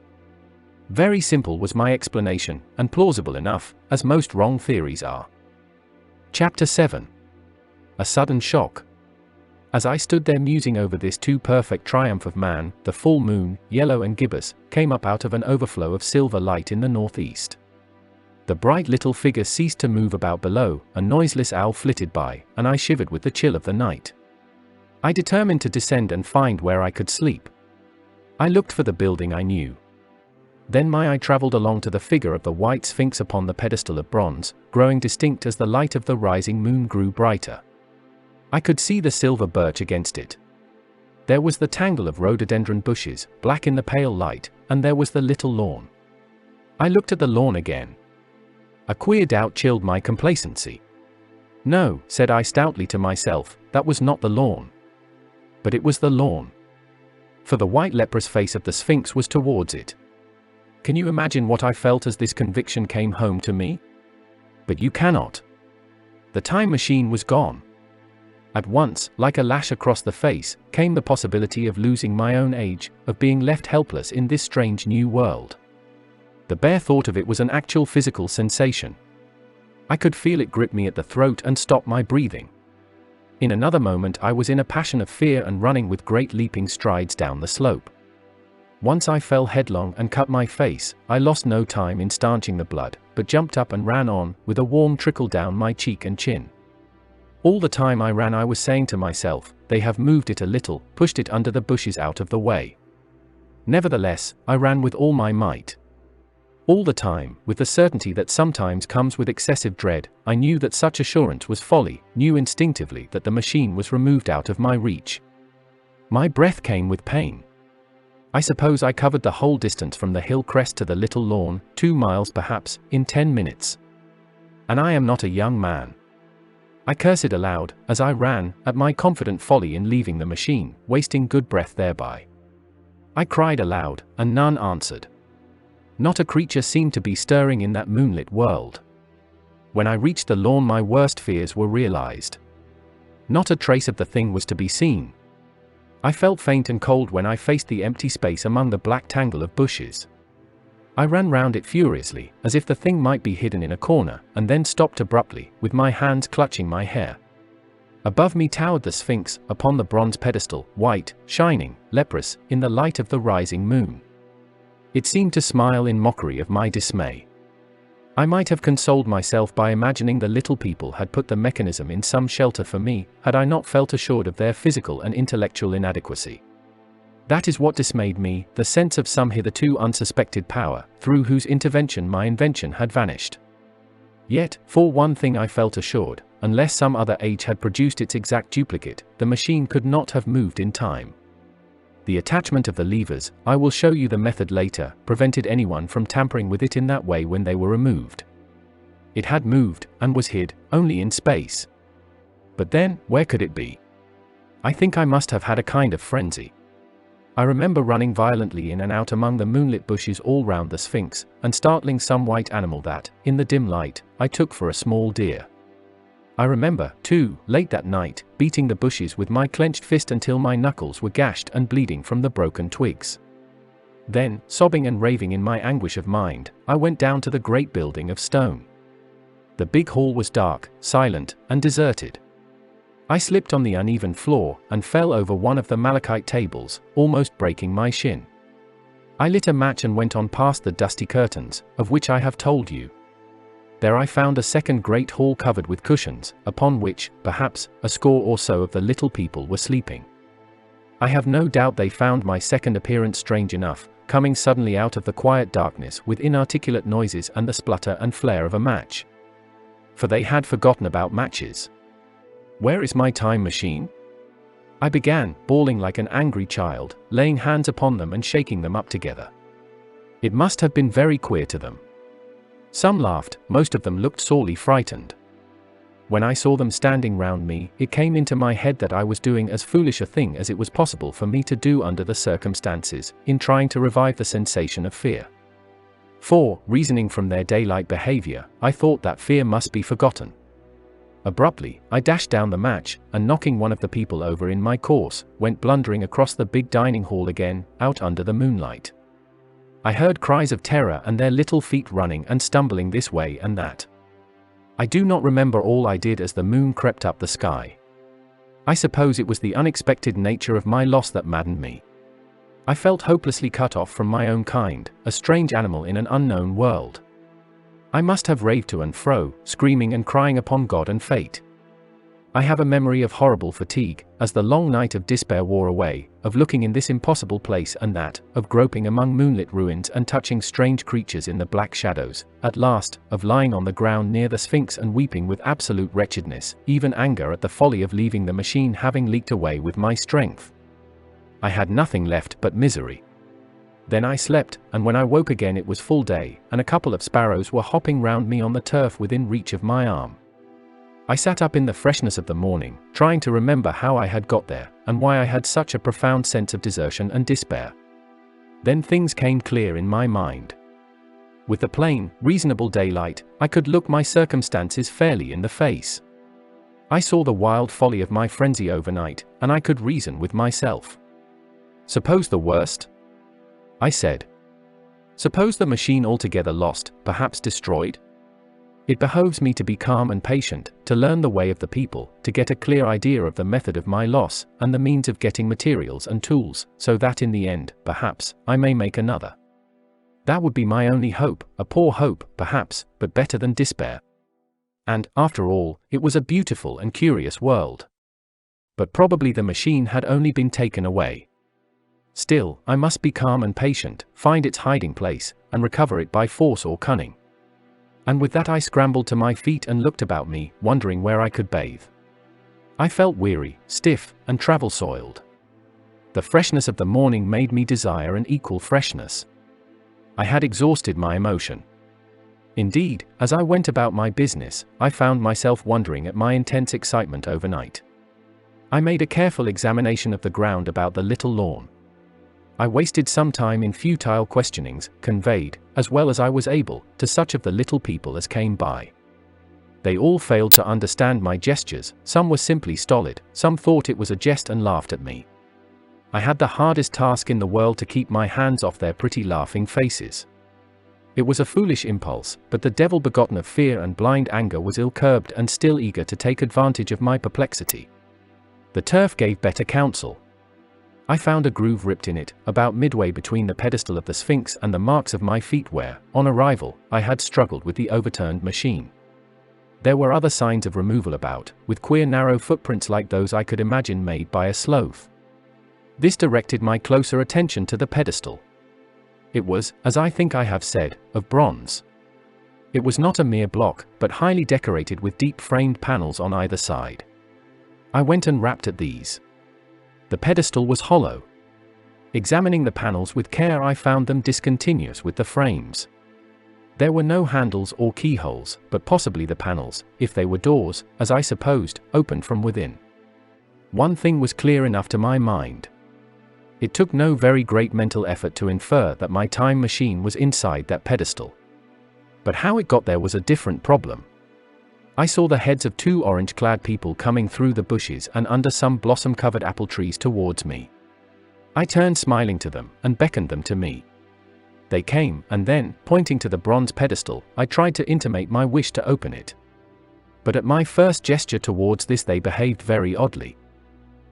Very simple was my explanation, and plausible enough, as most wrong theories are. Chapter 7. A sudden shock. As I stood there musing over this too perfect triumph of man, the full moon, yellow and gibbous, came up out of an overflow of silver light in the northeast. The bright little figure ceased to move about below, a noiseless owl flitted by, and I shivered with the chill of the night. I determined to descend and find where I could sleep. I looked for the building I knew. Then my eye traveled along to the figure of the white Sphinx upon the pedestal of bronze, growing distinct as the light of the rising moon grew brighter. I could see the silver birch against it. There was the tangle of rhododendron bushes, black in the pale light, and there was the little lawn. I looked at the lawn again. A queer doubt chilled my complacency. No, said I stoutly to myself, that was not the lawn. But it was the lawn. For the white leprous face of the Sphinx was towards it. Can you imagine what I felt as this conviction came home to me? But you cannot. The time machine was gone. At once, like a lash across the face, came the possibility of losing my own age, of being left helpless in this strange new world. The bare thought of it was an actual physical sensation. I could feel it grip me at the throat and stop my breathing. In another moment I was in a passion of fear and running with great leaping strides down the slope. Once I fell headlong and cut my face. I lost no time in stanching the blood, but jumped up and ran on, with a warm trickle down my cheek and chin. All the time I ran I was saying to myself, they have moved it a little, pushed it under the bushes out of the way. Nevertheless, I ran with all my might. All the time, with the certainty that sometimes comes with excessive dread, I knew that such assurance was folly, knew instinctively that the machine was removed out of my reach. My breath came with pain. I suppose I covered the whole distance from the hill crest to the little lawn, 2 miles perhaps, in 10 minutes. And I am not a young man. I cursed aloud, as I ran, at my confident folly in leaving the machine, wasting good breath thereby. I cried aloud, and none answered. Not a creature seemed to be stirring in that moonlit world. When I reached the lawn my worst fears were realized. Not a trace of the thing was to be seen. I felt faint and cold when I faced the empty space among the black tangle of bushes. I ran round it furiously, as if the thing might be hidden in a corner, and then stopped abruptly, with my hands clutching my hair. Above me towered the Sphinx, upon the bronze pedestal, white, shining, leprous, in the light of the rising moon. It seemed to smile in mockery of my dismay. I might have consoled myself by imagining the little people had put the mechanism in some shelter for me, had I not felt assured of their physical and intellectual inadequacy. That is what dismayed me, the sense of some hitherto unsuspected power, through whose intervention my invention had vanished. Yet, for one thing I felt assured, unless some other age had produced its exact duplicate, the machine could not have moved in time. The attachment of the levers, I will show you the method later, prevented anyone from tampering with it in that way when they were removed. It had moved, and was hid, only in space. But then, where could it be? I think I must have had a kind of frenzy. I remember running violently in and out among the moonlit bushes all round the Sphinx, and startling some white animal that, in the dim light, I took for a small deer. I remember, too, late that night, beating the bushes with my clenched fist until my knuckles were gashed and bleeding from the broken twigs. Then, sobbing and raving in my anguish of mind, I went down to the great building of stone. The big hall was dark, silent, and deserted. I slipped on the uneven floor and fell over one of the malachite tables, almost breaking my shin. I lit a match and went on past the dusty curtains, of which I have told you. There I found a second great hall covered with cushions, upon which, perhaps, a score or so of the little people were sleeping. I have no doubt they found my second appearance strange enough, coming suddenly out of the quiet darkness with inarticulate noises and the splutter and flare of a match. For they had forgotten about matches. Where is my time machine? I began, bawling like an angry child, laying hands upon them and shaking them up together. It must have been very queer to them. Some laughed, most of them looked sorely frightened. When I saw them standing round me, it came into my head that I was doing as foolish a thing as it was possible for me to do under the circumstances, in trying to revive the sensation of fear. For, reasoning from their daylight behavior, I thought that fear must be forgotten. Abruptly, I dashed down the match, and knocking one of the people over in my course, went blundering across the big dining hall again, out under the moonlight. I heard cries of terror and their little feet running and stumbling this way and that. I do not remember all I did as the moon crept up the sky. I suppose it was the unexpected nature of my loss that maddened me. I felt hopelessly cut off from my own kind, a strange animal in an unknown world. I must have raved to and fro, screaming and crying upon God and fate. I have a memory of horrible fatigue, as the long night of despair wore away, of looking in this impossible place and that, of groping among moonlit ruins and touching strange creatures in the black shadows, at last, of lying on the ground near the Sphinx and weeping with absolute wretchedness, even anger at the folly of leaving the machine having leaked away with my strength. I had nothing left but misery. Then I slept, and when I woke again it was full day, and a couple of sparrows were hopping round me on the turf within reach of my arm. I sat up in the freshness of the morning, trying to remember how I had got there, and why I had such a profound sense of desertion and despair. Then things came clear in my mind. With the plain, reasonable daylight, I could look my circumstances fairly in the face. I saw the wild folly of my frenzy overnight, and I could reason with myself. Suppose the worst? I said. Suppose the machine altogether lost, perhaps destroyed? It behoves me to be calm and patient, to learn the way of the people, to get a clear idea of the method of my loss, and the means of getting materials and tools, so that in the end, perhaps, I may make another. That would be my only hope, a poor hope, perhaps, but better than despair. And, after all, it was a beautiful and curious world. But probably the machine had only been taken away. Still, I must be calm and patient, find its hiding place, and recover it by force or cunning. And with that I scrambled to my feet and looked about me, wondering where I could bathe. I felt weary, stiff, and travel-soiled. The freshness of the morning made me desire an equal freshness. I had exhausted my emotion. Indeed, as I went about my business, I found myself wondering at my intense excitement overnight. I made a careful examination of the ground about the little lawn. I wasted some time in futile questionings, conveyed, as well as I was able, to such of the little people as came by. They all failed to understand my gestures, some were simply stolid, some thought it was a jest and laughed at me. I had the hardest task in the world to keep my hands off their pretty laughing faces. It was a foolish impulse, but the devil begotten of fear and blind anger was ill-curbed and still eager to take advantage of my perplexity. The turf gave better counsel. I found a groove ripped in it, about midway between the pedestal of the Sphinx and the marks of my feet where, on arrival, I had struggled with the overturned machine. There were other signs of removal about, with queer narrow footprints like those I could imagine made by a sloth. This directed my closer attention to the pedestal. It was, as I think I have said, of bronze. It was not a mere block, but highly decorated with deep framed panels on either side. I went and rapped at these. The pedestal was hollow. Examining the panels with care I found them discontinuous with the frames. There were no handles or keyholes, but possibly the panels, if they were doors, as I supposed, opened from within. One thing was clear enough to my mind. It took no very great mental effort to infer that my time machine was inside that pedestal. But how it got there was a different problem. I saw the heads of two orange-clad people coming through the bushes and under some blossom-covered apple trees towards me. I turned smiling to them, and beckoned them to me. They came, and then, pointing to the bronze pedestal, I tried to intimate my wish to open it. But at my first gesture towards this they behaved very oddly.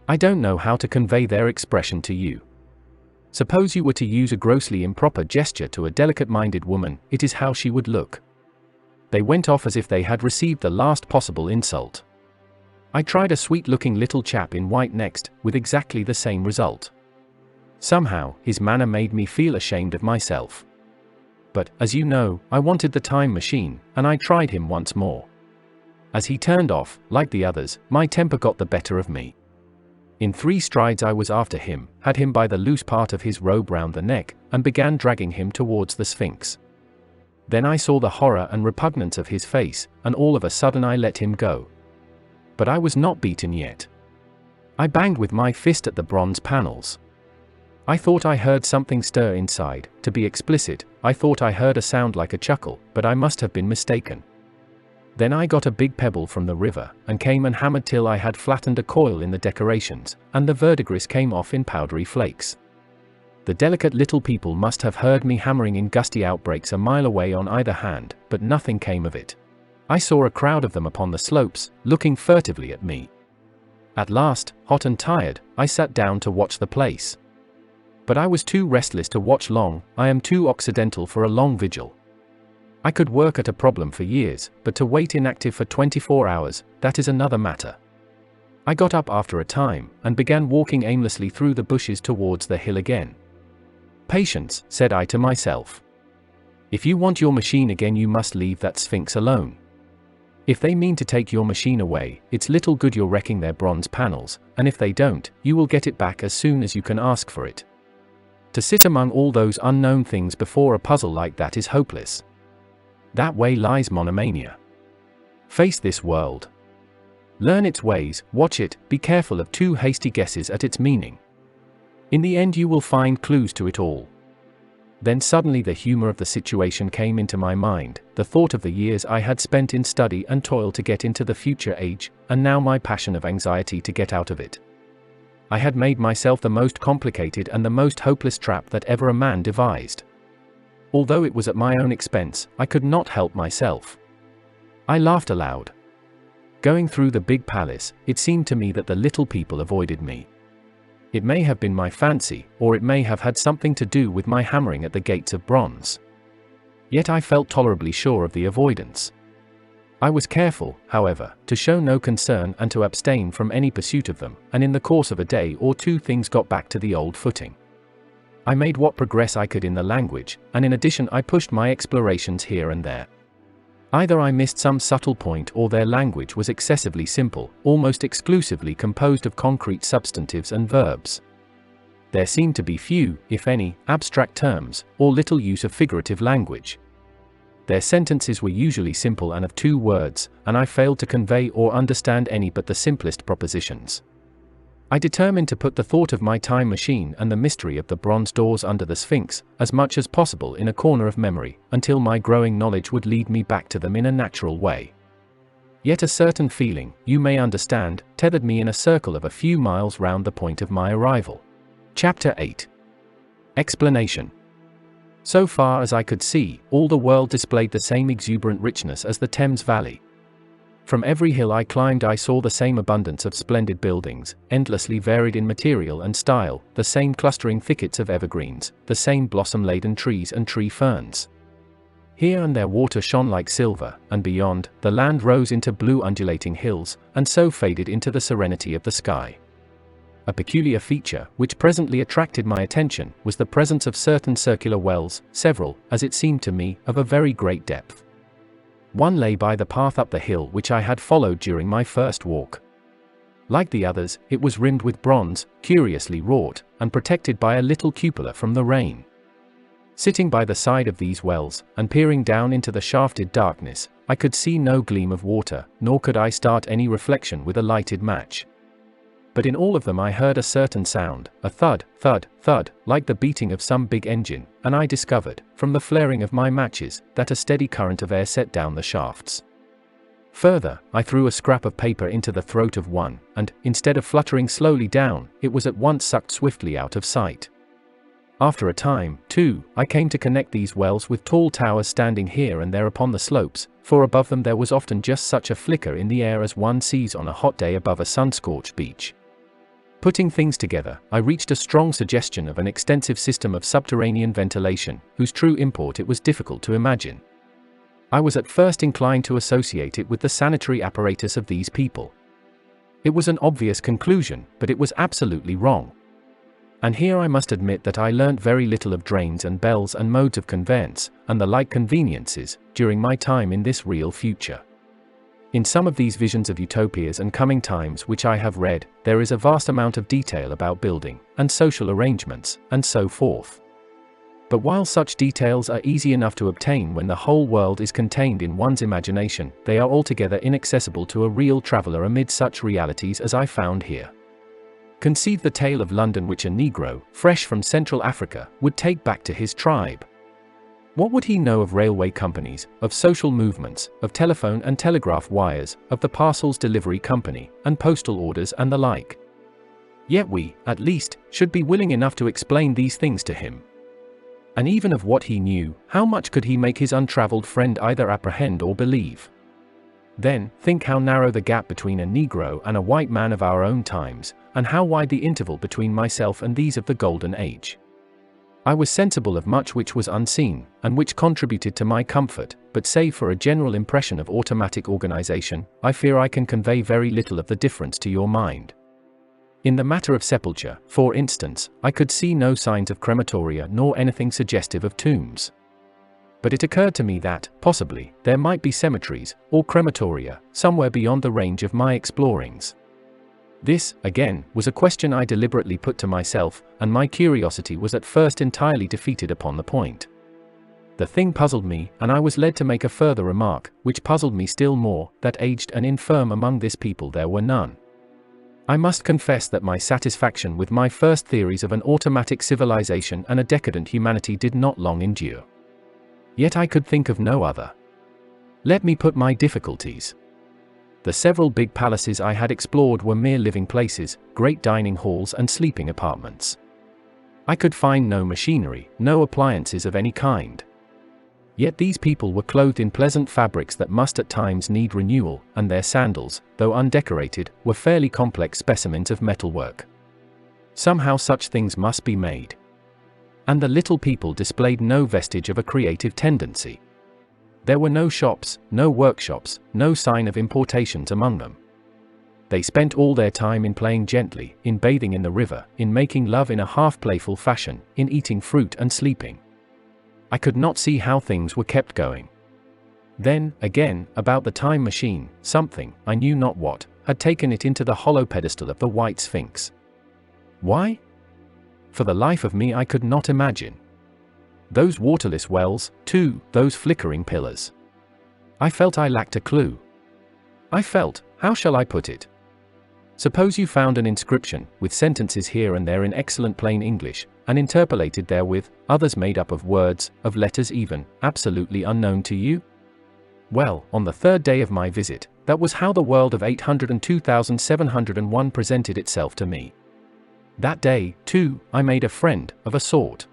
I don't know how to convey their expression to you. Suppose you were to use a grossly improper gesture to a delicate-minded woman, it is how she would look. They went off as if they had received the last possible insult. I tried a sweet-looking little chap in white next, with exactly the same result. Somehow, his manner made me feel ashamed of myself. But, as you know, I wanted the time machine, and I tried him once more. As he turned off, like the others, my temper got the better of me. In 3 strides I was after him, had him by the loose part of his robe round the neck, and began dragging him towards the Sphinx. Then I saw the horror and repugnance of his face, and all of a sudden I let him go. But I was not beaten yet. I banged with my fist at the bronze panels. I thought I heard something stir inside. To be explicit, I thought I heard a sound like a chuckle, but I must have been mistaken. Then I got a big pebble from the river, and came and hammered till I had flattened a coil in the decorations, and the verdigris came off in powdery flakes. The delicate little people must have heard me hammering in gusty outbreaks a mile away on either hand, but nothing came of it. I saw a crowd of them upon the slopes, looking furtively at me. At last, hot and tired, I sat down to watch the place. But I was too restless to watch long. I am too occidental for a long vigil. I could work at a problem for years, but to wait inactive for 24 hours, that is another matter. I got up after a time, and began walking aimlessly through the bushes towards the hill again. Patience, said I to myself. If you want your machine again, you must leave that Sphinx alone. If they mean to take your machine away, it's little good you're wrecking their bronze panels, and if they don't, you will get it back as soon as you can ask for it. To sit among all those unknown things before a puzzle like that is hopeless. That way lies monomania. Face this world. Learn its ways, watch it, be careful of too hasty guesses at its meaning. In the end you will find clues to it all. Then suddenly the humor of the situation came into my mind, the thought of the years I had spent in study and toil to get into the future age, and now my passion of anxiety to get out of it. I had made myself the most complicated and the most hopeless trap that ever a man devised. Although it was at my own expense, I could not help myself. I laughed aloud. Going through the big palace, it seemed to me that the little people avoided me. It may have been my fancy, or it may have had something to do with my hammering at the gates of bronze. Yet I felt tolerably sure of the avoidance. I was careful, however, to show no concern and to abstain from any pursuit of them, and in the course of a day or two things got back to the old footing. I made what progress I could in the language, and in addition I pushed my explorations here and there. Either I missed some subtle point or their language was excessively simple, almost exclusively composed of concrete substantives and verbs. There seemed to be few, if any, abstract terms, or little use of figurative language. Their sentences were usually simple and of 2 words, and I failed to convey or understand any but the simplest propositions. I determined to put the thought of my time machine and the mystery of the bronze doors under the Sphinx, as much as possible in a corner of memory, until my growing knowledge would lead me back to them in a natural way. Yet a certain feeling, you may understand, tethered me in a circle of a few miles round the point of my arrival. Chapter 8. Explanation. So far as I could see, all the world displayed the same exuberant richness as the Thames Valley. From every hill I climbed I saw the same abundance of splendid buildings, endlessly varied in material and style, the same clustering thickets of evergreens, the same blossom-laden trees and tree ferns. Here and there water shone like silver, and beyond, the land rose into blue undulating hills, and so faded into the serenity of the sky. A peculiar feature, which presently attracted my attention, was the presence of certain circular wells, several, as it seemed to me, of a very great depth. One lay by the path up the hill which I had followed during my first walk. Like the others, it was rimmed with bronze, curiously wrought, and protected by a little cupola from the rain. Sitting by the side of these wells, and peering down into the shafted darkness, I could see no gleam of water, nor could I start any reflection with a lighted match. But in all of them I heard a certain sound, a thud, thud, thud, like the beating of some big engine, and I discovered, from the flaring of my matches, that a steady current of air set down the shafts. Further, I threw a scrap of paper into the throat of one, and, instead of fluttering slowly down, it was at once sucked swiftly out of sight. After a time, too, I came to connect these wells with tall towers standing here and there upon the slopes, for above them there was often just such a flicker in the air as one sees on a hot day above a sun-scorched beach. Putting things together, I reached a strong suggestion of an extensive system of subterranean ventilation, whose true import it was difficult to imagine. I was at first inclined to associate it with the sanitary apparatus of these people. It was an obvious conclusion, but it was absolutely wrong. And here I must admit that I learnt very little of drains and bells and modes of conveyance, and the like conveniences, during my time in this real future. In some of these visions of utopias and coming times which I have read, there is a vast amount of detail about building, and social arrangements, and so forth. But while such details are easy enough to obtain when the whole world is contained in one's imagination, they are altogether inaccessible to a real traveller amid such realities as I found here. Conceive the tale of London which a Negro, fresh from Central Africa, would take back to his tribe. What would he know of railway companies, of social movements, of telephone and telegraph wires, of the parcels delivery company, and postal orders and the like? Yet we, at least, should be willing enough to explain these things to him. And even of what he knew, how much could he make his untravelled friend either apprehend or believe? Then, think how narrow the gap between a Negro and a white man of our own times, and how wide the interval between myself and these of the Golden Age. I was sensible of much which was unseen, and which contributed to my comfort, but save for a general impression of automatic organization, I fear I can convey very little of the difference to your mind. In the matter of sepulture, for instance, I could see no signs of crematoria nor anything suggestive of tombs. But it occurred to me that, possibly, there might be cemeteries, or crematoria, somewhere beyond the range of my explorings. This, again, was a question I deliberately put to myself, and my curiosity was at first entirely defeated upon the point. The thing puzzled me, and I was led to make a further remark, which puzzled me still more, that aged and infirm among this people there were none. I must confess that my satisfaction with my first theories of an automatic civilization and a decadent humanity did not long endure. Yet I could think of no other. Let me put my difficulties. The several big palaces I had explored were mere living places, great dining halls and sleeping apartments. I could find no machinery, no appliances of any kind. Yet these people were clothed in pleasant fabrics that must at times need renewal, and their sandals, though undecorated, were fairly complex specimens of metalwork. Somehow such things must be made. And the little people displayed no vestige of a creative tendency. There were no shops, no workshops, no sign of importations among them. They spent all their time in playing gently, in bathing in the river, in making love in a half-playful fashion, in eating fruit and sleeping. I could not see how things were kept going. Then, again, about the time machine, something, I knew not what, had taken it into the hollow pedestal of the white Sphinx. Why? For the life of me I could not imagine. Those waterless wells, too, those flickering pillars. I felt I lacked a clue. I felt, how shall I put it? Suppose you found an inscription, with sentences here and there in excellent plain English, and interpolated therewith, others made up of words, of letters even, absolutely unknown to you? Well, on the third day of my visit, that was how the world of 802,701 presented itself to me. That day, too, I made a friend, of a sort.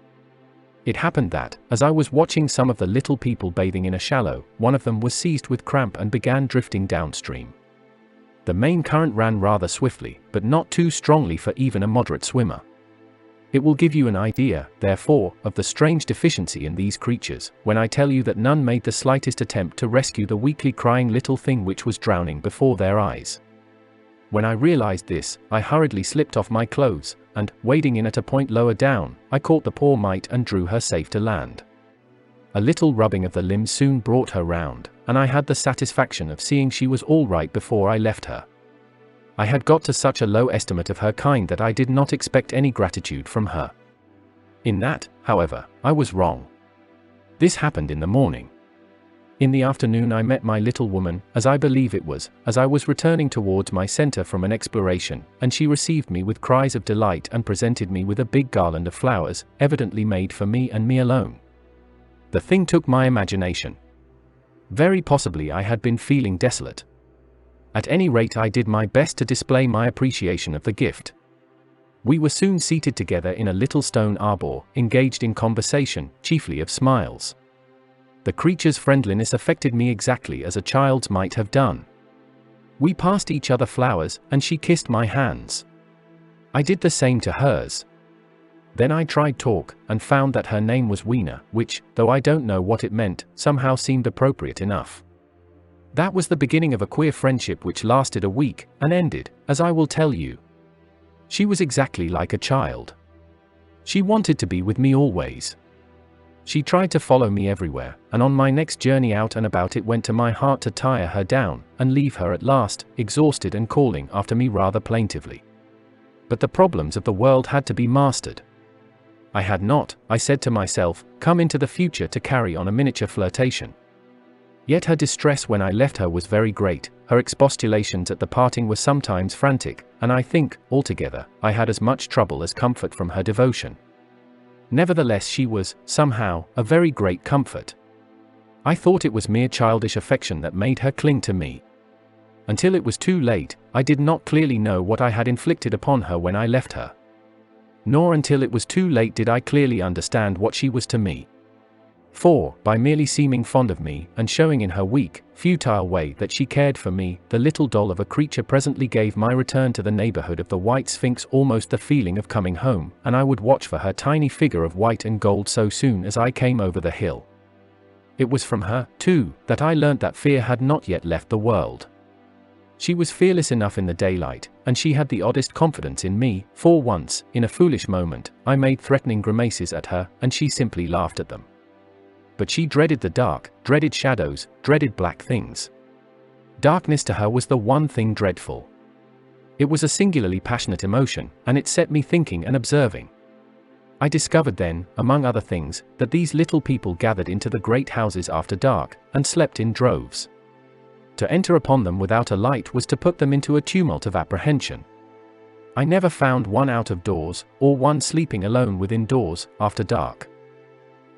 It happened that, as I was watching some of the little people bathing in a shallow, one of them was seized with cramp and began drifting downstream. The main current ran rather swiftly, but not too strongly for even a moderate swimmer. It will give you an idea, therefore, of the strange deficiency in these creatures, when I tell you that none made the slightest attempt to rescue the weakly crying little thing which was drowning before their eyes. When I realized this, I hurriedly slipped off my clothes, and, wading in at a point lower down, I caught the poor mite and drew her safe to land. A little rubbing of the limbs soon brought her round, and I had the satisfaction of seeing she was all right before I left her. I had got to such a low estimate of her kind that I did not expect any gratitude from her. In that, however, I was wrong. This happened in the morning. In the afternoon I met my little woman, as I believe it was, as I was returning towards my center from an exploration, and she received me with cries of delight and presented me with a big garland of flowers, evidently made for me and me alone. The thing took my imagination. Very possibly I had been feeling desolate. At any rate I did my best to display my appreciation of the gift. We were soon seated together in a little stone arbor, engaged in conversation, chiefly of smiles. The creature's friendliness affected me exactly as a child's might have done. We passed each other flowers, and she kissed my hands. I did the same to hers. Then I tried talk, and found that her name was Weena, which, though I don't know what it meant, somehow seemed appropriate enough. That was the beginning of a queer friendship which lasted a week, and ended, as I will tell you. She was exactly like a child. She wanted to be with me always. She tried to follow me everywhere, and on my next journey out and about it went to my heart to tire her down, and leave her at last, exhausted and calling after me rather plaintively. But the problems of the world had to be mastered. I had not, I said to myself, come into the future to carry on a miniature flirtation. Yet her distress when I left her was very great, her expostulations at the parting were sometimes frantic, and I think, altogether, I had as much trouble as comfort from her devotion. Nevertheless she was, somehow, a very great comfort. I thought it was mere childish affection that made her cling to me. Until it was too late, I did not clearly know what I had inflicted upon her when I left her. Nor until it was too late did I clearly understand what she was to me. For, by merely seeming fond of me, and showing in her weak, futile way that she cared for me, the little doll of a creature presently gave my return to the neighborhood of the white Sphinx almost the feeling of coming home, and I would watch for her tiny figure of white and gold so soon as I came over the hill. It was from her, too, that I learnt that fear had not yet left the world. She was fearless enough in the daylight, and she had the oddest confidence in me, for once, in a foolish moment, I made threatening grimaces at her, and she simply laughed at them. But she dreaded the dark, dreaded shadows, dreaded black things. Darkness to her was the one thing dreadful. It was a singularly passionate emotion, and it set me thinking and observing. I discovered then, among other things, that these little people gathered into the great houses after dark, and slept in droves. To enter upon them without a light was to put them into a tumult of apprehension. I never found one out of doors, or one sleeping alone within doors, after dark.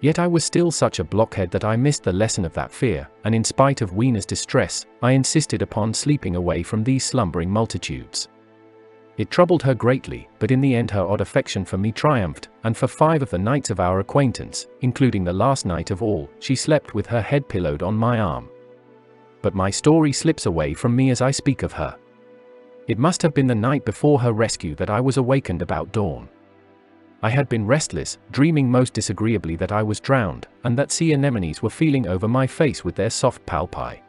Yet I was still such a blockhead that I missed the lesson of that fear, and in spite of Weena's distress, I insisted upon sleeping away from these slumbering multitudes. It troubled her greatly, but in the end her odd affection for me triumphed, and for 5 of the nights of our acquaintance, including the last night of all, she slept with her head pillowed on my arm. But my story slips away from me as I speak of her. It must have been the night before her rescue that I was awakened about dawn. I had been restless, dreaming most disagreeably that I was drowned, and that sea anemones were feeling over my face with their soft palpi.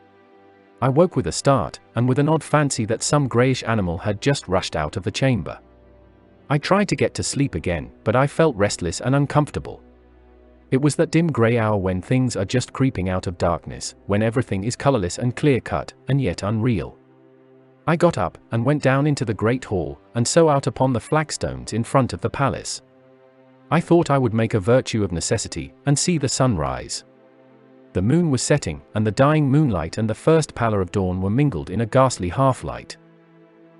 I woke with a start, and with an odd fancy that some greyish animal had just rushed out of the chamber. I tried to get to sleep again, but I felt restless and uncomfortable. It was that dim grey hour when things are just creeping out of darkness, when everything is colourless and clear-cut, and yet unreal. I got up, and went down into the great hall, and so out upon the flagstones in front of the palace. I thought I would make a virtue of necessity, and see the sun rise. The moon was setting, and the dying moonlight and the first pallor of dawn were mingled in a ghastly half-light.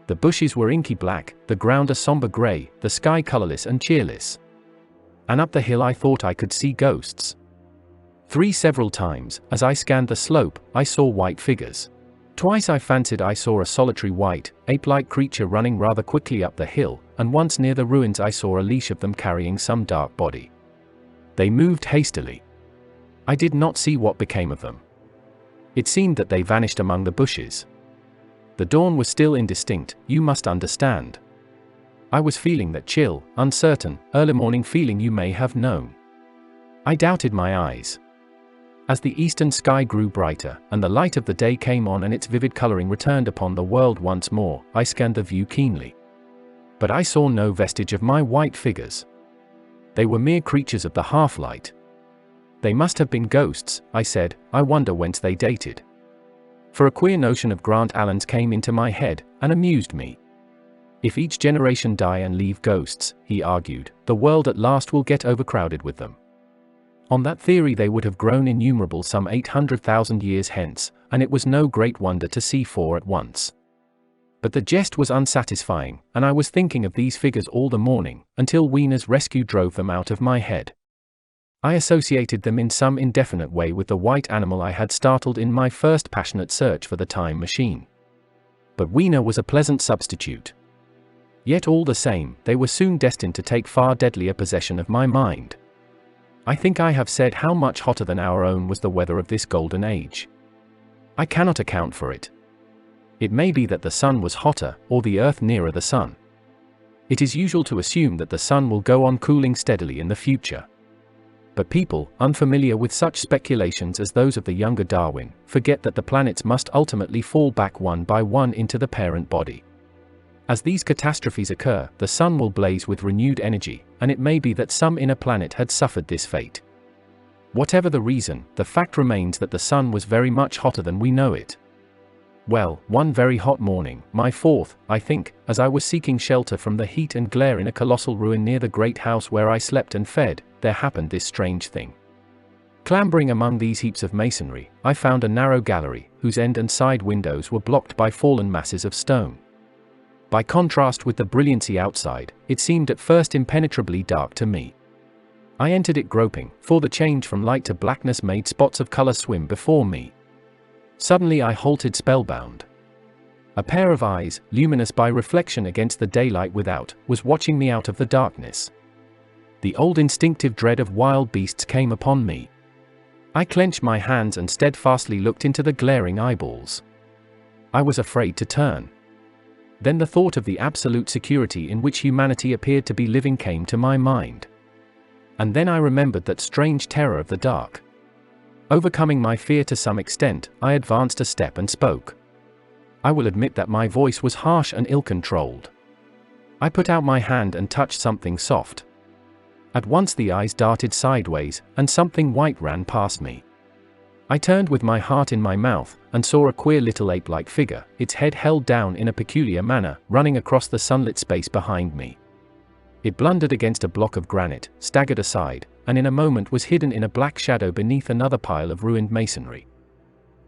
The bushes were inky black, the ground a sombre grey, the sky colourless and cheerless. And up the hill I thought I could see ghosts. 3 several times, as I scanned the slope, I saw white figures. Twice I fancied I saw a solitary white, ape-like creature running rather quickly up the hill, and once near the ruins I saw a leash of them carrying some dark body. They moved hastily. I did not see what became of them. It seemed that they vanished among the bushes. The dawn was still indistinct, you must understand. I was feeling that chill, uncertain, early morning feeling you may have known. I doubted my eyes. As the eastern sky grew brighter, and the light of the day came on and its vivid coloring returned upon the world once more, I scanned the view keenly. But I saw no vestige of my white figures. They were mere creatures of the half-light. They must have been ghosts, I said, I wonder whence they dated. For a queer notion of Grant Allen's came into my head, and amused me. If each generation die and leave ghosts, he argued, the world at last will get overcrowded with them. On that theory they would have grown innumerable some 800,000 years hence, and it was no great wonder to see 4 at once. But the jest was unsatisfying, and I was thinking of these figures all the morning, until Weena's rescue drove them out of my head. I associated them in some indefinite way with the white animal I had startled in my first passionate search for the time machine. But Weena was a pleasant substitute. Yet all the same, they were soon destined to take far deadlier possession of my mind. I think I have said how much hotter than our own was the weather of this golden age. I cannot account for it. It may be that the sun was hotter, or the earth nearer the sun. It is usual to assume that the sun will go on cooling steadily in the future. But people, unfamiliar with such speculations as those of the younger Darwin, forget that the planets must ultimately fall back one by one into the parent body. As these catastrophes occur, the sun will blaze with renewed energy, and it may be that some inner planet had suffered this fate. Whatever the reason, the fact remains that the sun was very much hotter than we know it. Well, one very hot morning, my fourth, I think, as I was seeking shelter from the heat and glare in a colossal ruin near the great house where I slept and fed, there happened this strange thing. Clambering among these heaps of masonry, I found a narrow gallery, whose end and side windows were blocked by fallen masses of stone. By contrast with the brilliancy outside, it seemed at first impenetrably dark to me. I entered it groping, for the change from light to blackness made spots of color swim before me. Suddenly I halted spellbound. A pair of eyes, luminous by reflection against the daylight without, was watching me out of the darkness. The old instinctive dread of wild beasts came upon me. I clenched my hands and steadfastly looked into the glaring eyeballs. I was afraid to turn. Then the thought of the absolute security in which humanity appeared to be living came to my mind. And then I remembered that strange terror of the dark. Overcoming my fear to some extent, I advanced a step and spoke. I will admit that my voice was harsh and ill-controlled. I put out my hand and touched something soft. At once the eyes darted sideways, and something white ran past me. I turned with my heart in my mouth, and saw a queer little ape-like figure, its head held down in a peculiar manner, running across the sunlit space behind me. It blundered against a block of granite, staggered aside, and in a moment was hidden in a black shadow beneath another pile of ruined masonry.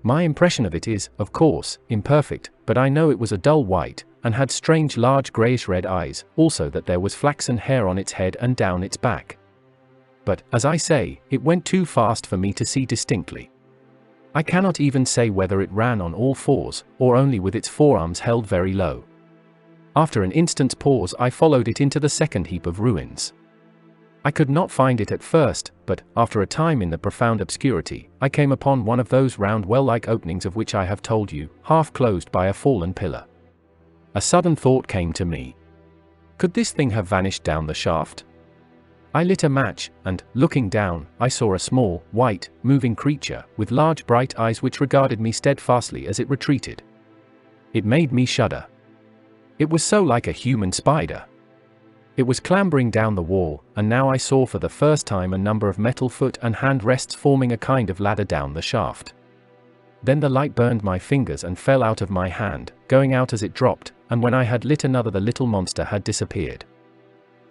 My impression of it is, of course, imperfect, but I know it was a dull white, and had strange large greyish-red eyes, also that there was flaxen hair on its head and down its back. But, as I say, it went too fast for me to see distinctly. I cannot even say whether it ran on all fours, or only with its forearms held very low. After an instant's pause I followed it into the second heap of ruins. I could not find it at first, but, after a time in the profound obscurity, I came upon one of those round well-like openings of which I have told you, half closed by a fallen pillar. A sudden thought came to me. Could this thing have vanished down the shaft? I lit a match, and, looking down, I saw a small, white, moving creature, with large bright eyes which regarded me steadfastly as it retreated. It made me shudder. It was so like a human spider. It was clambering down the wall, and now I saw for the first time a number of metal foot and hand rests forming a kind of ladder down the shaft. Then the light burned my fingers and fell out of my hand, going out as it dropped, and when I had lit another the little monster had disappeared.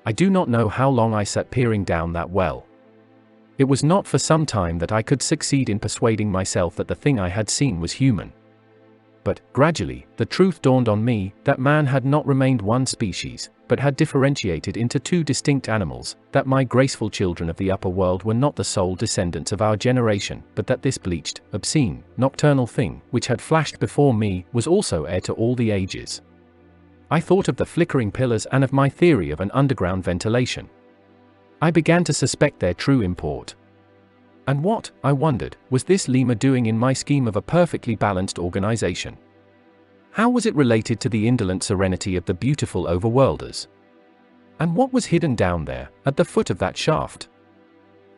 I do not know how long I sat peering down that well. It was not for some time that I could succeed in persuading myself that the thing I had seen was human. But, gradually, the truth dawned on me, that man had not remained one species, but had differentiated into two distinct animals, that my graceful children of the upper world were not the sole descendants of our generation, but that this bleached, obscene, nocturnal thing, which had flashed before me, was also heir to all the ages. I thought of the flickering pillars and of my theory of an underground ventilation. I began to suspect their true import. And what, I wondered, was this lemur doing in my scheme of a perfectly balanced organization? How was it related to the indolent serenity of the beautiful overworlders? And what was hidden down there, at the foot of that shaft?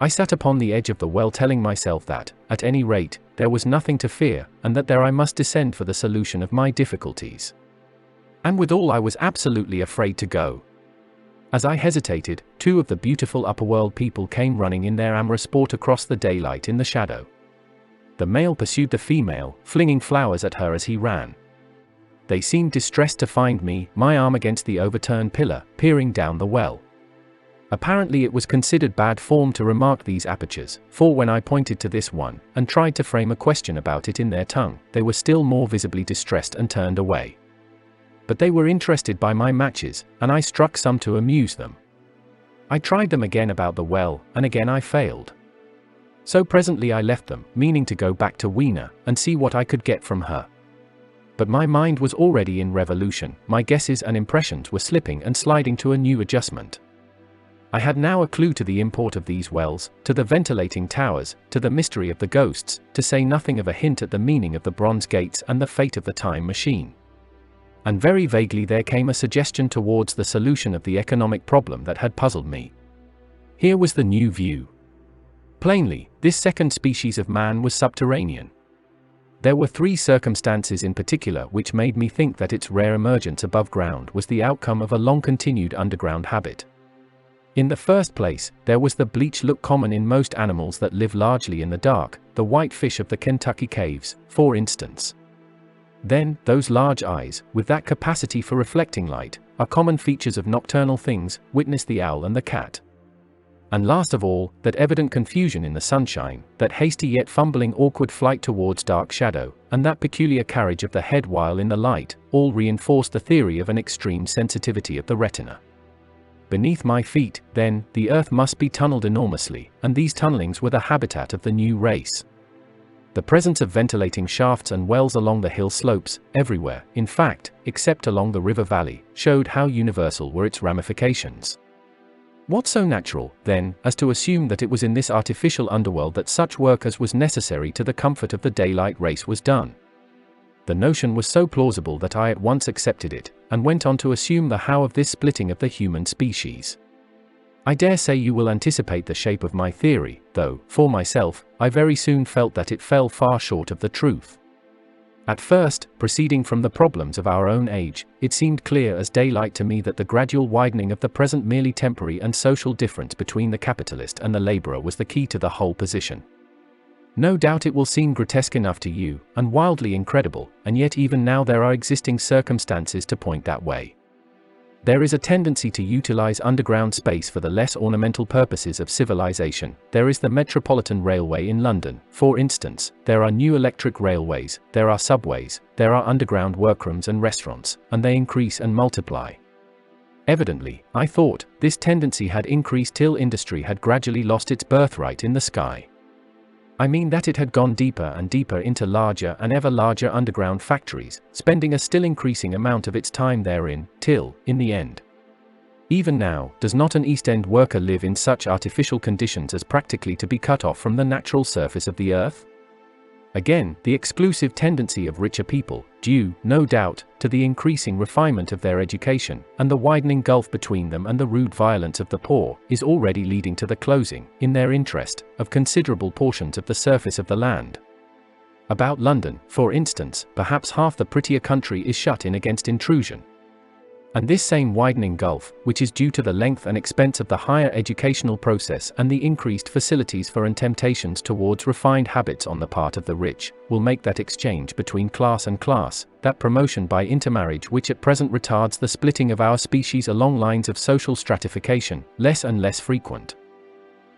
I sat upon the edge of the well telling myself that, at any rate, there was nothing to fear, and that there I must descend for the solution of my difficulties. And withal I was absolutely afraid to go. As I hesitated, two of the beautiful upperworld people came running in their amorous sport across the daylight in the shadow. The male pursued the female, flinging flowers at her as he ran. They seemed distressed to find me, my arm against the overturned pillar, peering down the well. Apparently it was considered bad form to remark these apertures, for when I pointed to this one, and tried to frame a question about it in their tongue, they were still more visibly distressed and turned away. But they were interested by my matches, and I struck some to amuse them. I tried them again about the well, and again I failed. So presently I left them, meaning to go back to Weena, and see what I could get from her. But my mind was already in revolution, my guesses and impressions were slipping and sliding to a new adjustment. I had now a clue to the import of these wells, to the ventilating towers, to the mystery of the ghosts, to say nothing of a hint at the meaning of the bronze gates and the fate of the time machine. And very vaguely there came a suggestion towards the solution of the economic problem that had puzzled me. Here was the new view. Plainly, this second species of man was subterranean. There were three circumstances in particular which made me think that its rare emergence above ground was the outcome of a long-continued underground habit. In the first place, there was the bleached look common in most animals that live largely in the dark, the white fish of the Kentucky caves, for instance. Then, those large eyes, with that capacity for reflecting light, are common features of nocturnal things, witness the owl and the cat. And last of all, that evident confusion in the sunshine, that hasty yet fumbling awkward flight towards dark shadow, and that peculiar carriage of the head while in the light, all reinforced the theory of an extreme sensitivity of the retina. Beneath my feet, then, the earth must be tunneled enormously, and these tunnelings were the habitat of the new race. The presence of ventilating shafts and wells along the hill slopes, everywhere, in fact, except along the river valley, showed how universal were its ramifications. What so natural, then, as to assume that it was in this artificial underworld that such work as was necessary to the comfort of the daylight race was done? The notion was so plausible that I at once accepted it, and went on to assume the how of this splitting of the human species. I dare say you will anticipate the shape of my theory, though, for myself, I very soon felt that it fell far short of the truth. At first, proceeding from the problems of our own age, it seemed clear as daylight to me that the gradual widening of the present merely temporary and social difference between the capitalist and the laborer was the key to the whole position. No doubt it will seem grotesque enough to you, and wildly incredible, and yet even now there are existing circumstances to point that way. There is a tendency to utilize underground space for the less ornamental purposes of civilization. There is the Metropolitan Railway in London, for instance, there are new electric railways, there are subways, there are underground workrooms and restaurants, and they increase and multiply. Evidently, I thought, this tendency had increased till industry had gradually lost its birthright in the sky. I mean that it had gone deeper and deeper into larger and ever larger underground factories, spending a still increasing amount of its time therein, till, in the end. Even now, does not an East End worker live in such artificial conditions as practically to be cut off from the natural surface of the earth? Again, the exclusive tendency of richer people, due, no doubt, to the increasing refinement of their education, and the widening gulf between them and the rude violence of the poor, is already leading to the closing, in their interest, of considerable portions of the surface of the land. About London, for instance, perhaps half the prettier country is shut in against intrusion. And this same widening gulf, which is due to the length and expense of the higher educational process and the increased facilities for and temptations towards refined habits on the part of the rich, will make that exchange between class and class, that promotion by intermarriage which at present retards the splitting of our species along lines of social stratification, less and less frequent.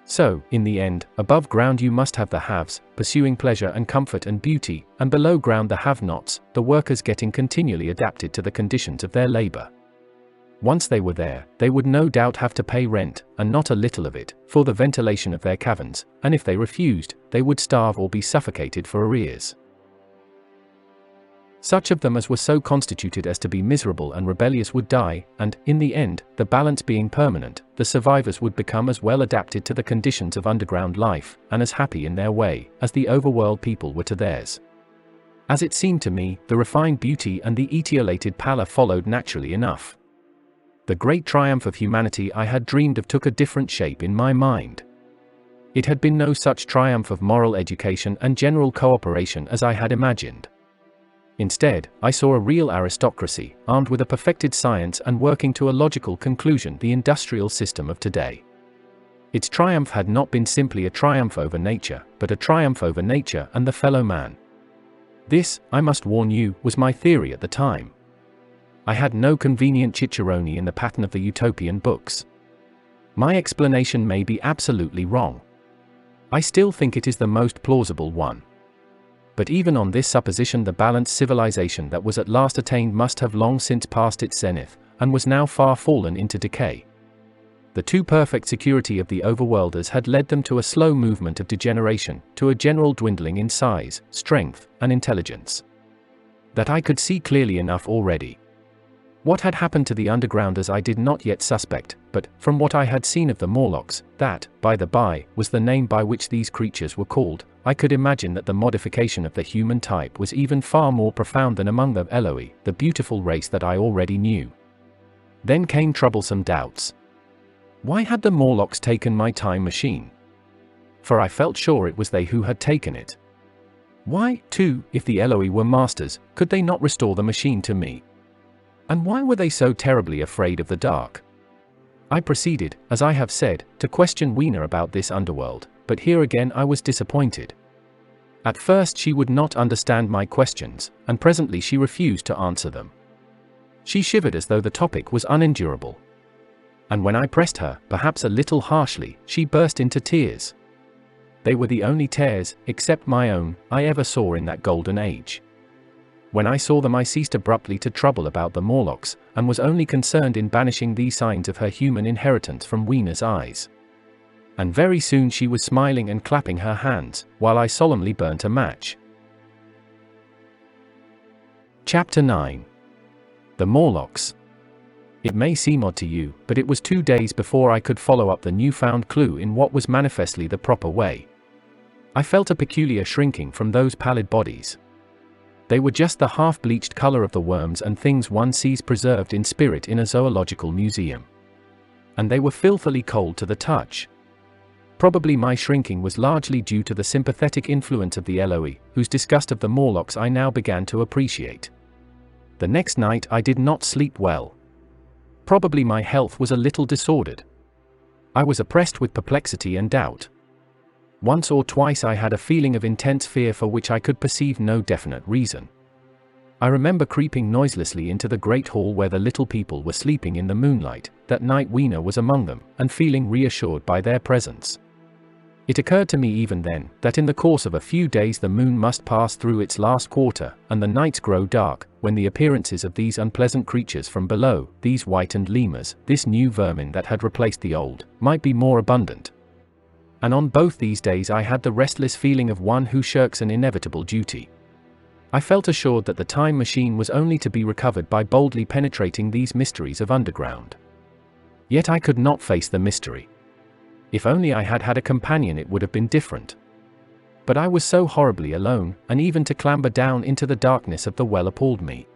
So, in the end, above ground you must have the haves, pursuing pleasure and comfort and beauty, and below ground the have-nots, the workers getting continually adapted to the conditions of their labor. Once they were there, they would no doubt have to pay rent, and not a little of it, for the ventilation of their caverns, and if they refused, they would starve or be suffocated for arrears. Such of them as were so constituted as to be miserable and rebellious would die, and, in the end, the balance being permanent, the survivors would become as well adapted to the conditions of underground life, and as happy in their way, as the overworld people were to theirs. As it seemed to me, the refined beauty and the etiolated pallor followed naturally enough. The great triumph of humanity I had dreamed of took a different shape in my mind. It had been no such triumph of moral education and general cooperation as I had imagined. Instead, I saw a real aristocracy, armed with a perfected science and working to a logical conclusion the industrial system of today. Its triumph had not been simply a triumph over nature, but a triumph over nature and the fellow man. This, I must warn you, was my theory at the time. I had no convenient cicerone in the pattern of the utopian books. My explanation may be absolutely wrong. I still think it is the most plausible one. But even on this supposition the balanced civilization that was at last attained must have long since passed its zenith, and was now far fallen into decay. The too perfect security of the overworlders had led them to a slow movement of degeneration, to a general dwindling in size, strength, and intelligence. That I could see clearly enough already. What had happened to the undergrounders I did not yet suspect, but, from what I had seen of the Morlocks, that, by the by, was the name by which these creatures were called, I could imagine that the modification of the human type was even far more profound than among the Eloi, the beautiful race that I already knew. Then came troublesome doubts. Why had the Morlocks taken my time machine? For I felt sure it was they who had taken it. Why, too, if the Eloi were masters, could they not restore the machine to me? And why were they so terribly afraid of the dark? I proceeded, as I have said, to question Weena about this underworld, but here again I was disappointed. At first she would not understand my questions, and presently she refused to answer them. She shivered as though the topic was unendurable. And when I pressed her, perhaps a little harshly, she burst into tears. They were the only tears, except my own, I ever saw in that golden age. When I saw them I ceased abruptly to trouble about the Morlocks, and was only concerned in banishing these signs of her human inheritance from Weena's eyes. And very soon she was smiling and clapping her hands, while I solemnly burnt a match. Chapter 9. The Morlocks. It may seem odd to you, but it was 2 days before I could follow up the newfound clue in what was manifestly the proper way. I felt a peculiar shrinking from those pallid bodies. They were just the half-bleached color of the worms and things one sees preserved in spirit in a zoological museum. And they were filthily cold to the touch. Probably my shrinking was largely due to the sympathetic influence of the Eloi, whose disgust of the Morlocks I now began to appreciate. The next night I did not sleep well. Probably my health was a little disordered. I was oppressed with perplexity and doubt. Once or twice I had a feeling of intense fear for which I could perceive no definite reason. I remember creeping noiselessly into the great hall where the little people were sleeping in the moonlight. That night Weena was among them, and feeling reassured by their presence. It occurred to me even then, that in the course of a few days the moon must pass through its last quarter, and the nights grow dark, when the appearances of these unpleasant creatures from below, these whitened lemurs, this new vermin that had replaced the old, might be more abundant. And on both these days I had the restless feeling of one who shirks an inevitable duty. I felt assured that the time machine was only to be recovered by boldly penetrating these mysteries of underground. Yet I could not face the mystery. If only I had had a companion it would have been different. But I was so horribly alone, and even to clamber down into the darkness of the well appalled me.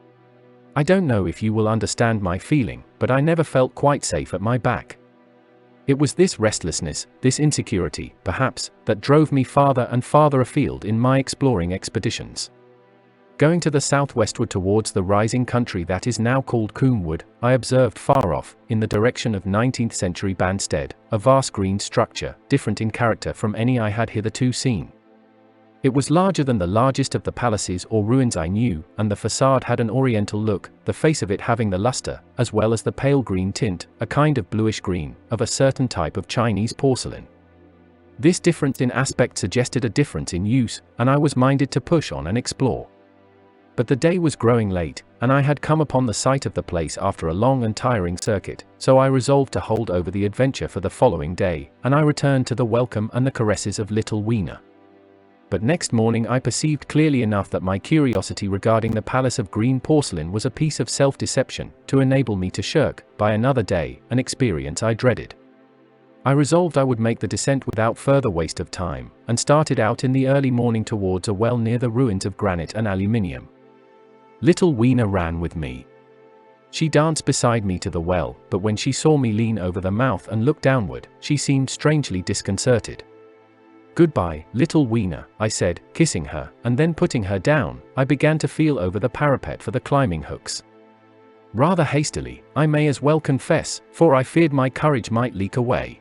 I don't know if you will understand my feeling, but I never felt quite safe at my back. It was this restlessness, this insecurity, perhaps, that drove me farther and farther afield in my exploring expeditions. Going to the southwestward towards the rising country that is now called Coomwood, I observed far off, in the direction of 19th century Banstead, a vast green structure, different in character from any I had hitherto seen. It was larger than the largest of the palaces or ruins I knew, and the facade had an oriental look, the face of it having the luster, as well as the pale green tint, a kind of bluish green, of a certain type of Chinese porcelain. This difference in aspect suggested a difference in use, and I was minded to push on and explore. But the day was growing late, and I had come upon the site of the place after a long and tiring circuit, so I resolved to hold over the adventure for the following day, and I returned to the welcome and the caresses of little Weena. But next morning I perceived clearly enough that my curiosity regarding the palace of green porcelain was a piece of self-deception, to enable me to shirk, by another day, an experience I dreaded. I resolved I would make the descent without further waste of time, and started out in the early morning towards a well near the ruins of granite and aluminium. Little Weena ran with me. She danced beside me to the well, but when she saw me lean over the mouth and look downward, she seemed strangely disconcerted. "Goodbye, little Weena," I said, kissing her, and then putting her down, I began to feel over the parapet for the climbing hooks. Rather hastily, I may as well confess, for I feared my courage might leak away.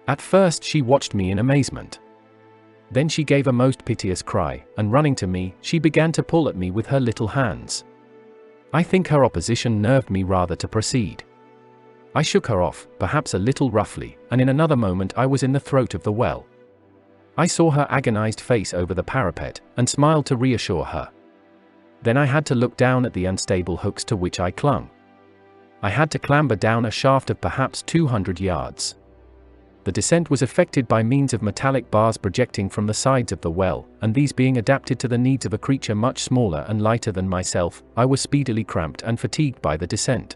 At first she watched me in amazement. Then she gave a most piteous cry, and running to me, she began to pull at me with her little hands. I think her opposition nerved me rather to proceed. I shook her off, perhaps a little roughly, and in another moment I was in the throat of the well. I saw her agonized face over the parapet, and smiled to reassure her. Then I had to look down at the unstable hooks to which I clung. I had to clamber down a shaft of perhaps 200 yards. The descent was effected by means of metallic bars projecting from the sides of the well, and these being adapted to the needs of a creature much smaller and lighter than myself, I was speedily cramped and fatigued by the descent.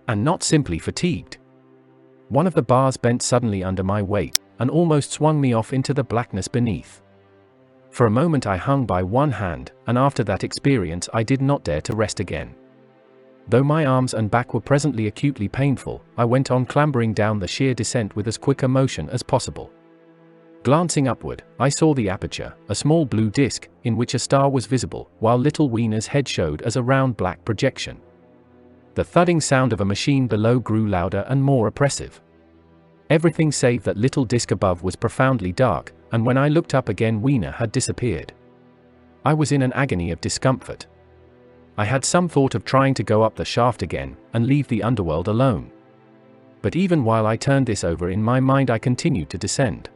And not simply fatigued. One of the bars bent suddenly under my weight, and almost swung me off into the blackness beneath. For a moment I hung by one hand, and after that experience I did not dare to rest again. Though my arms and back were presently acutely painful, I went on clambering down the sheer descent with as quick a motion as possible. Glancing upward, I saw the aperture, a small blue disc, in which a star was visible, while little Wiener's head showed as a round black projection. The thudding sound of a machine below grew louder and more oppressive. Everything save that little disc above was profoundly dark, and when I looked up again Wiener had disappeared. I was in an agony of discomfort. I had some thought of trying to go up the shaft again, and leave the underworld alone. But even while I turned this over in my mind I continued to descend.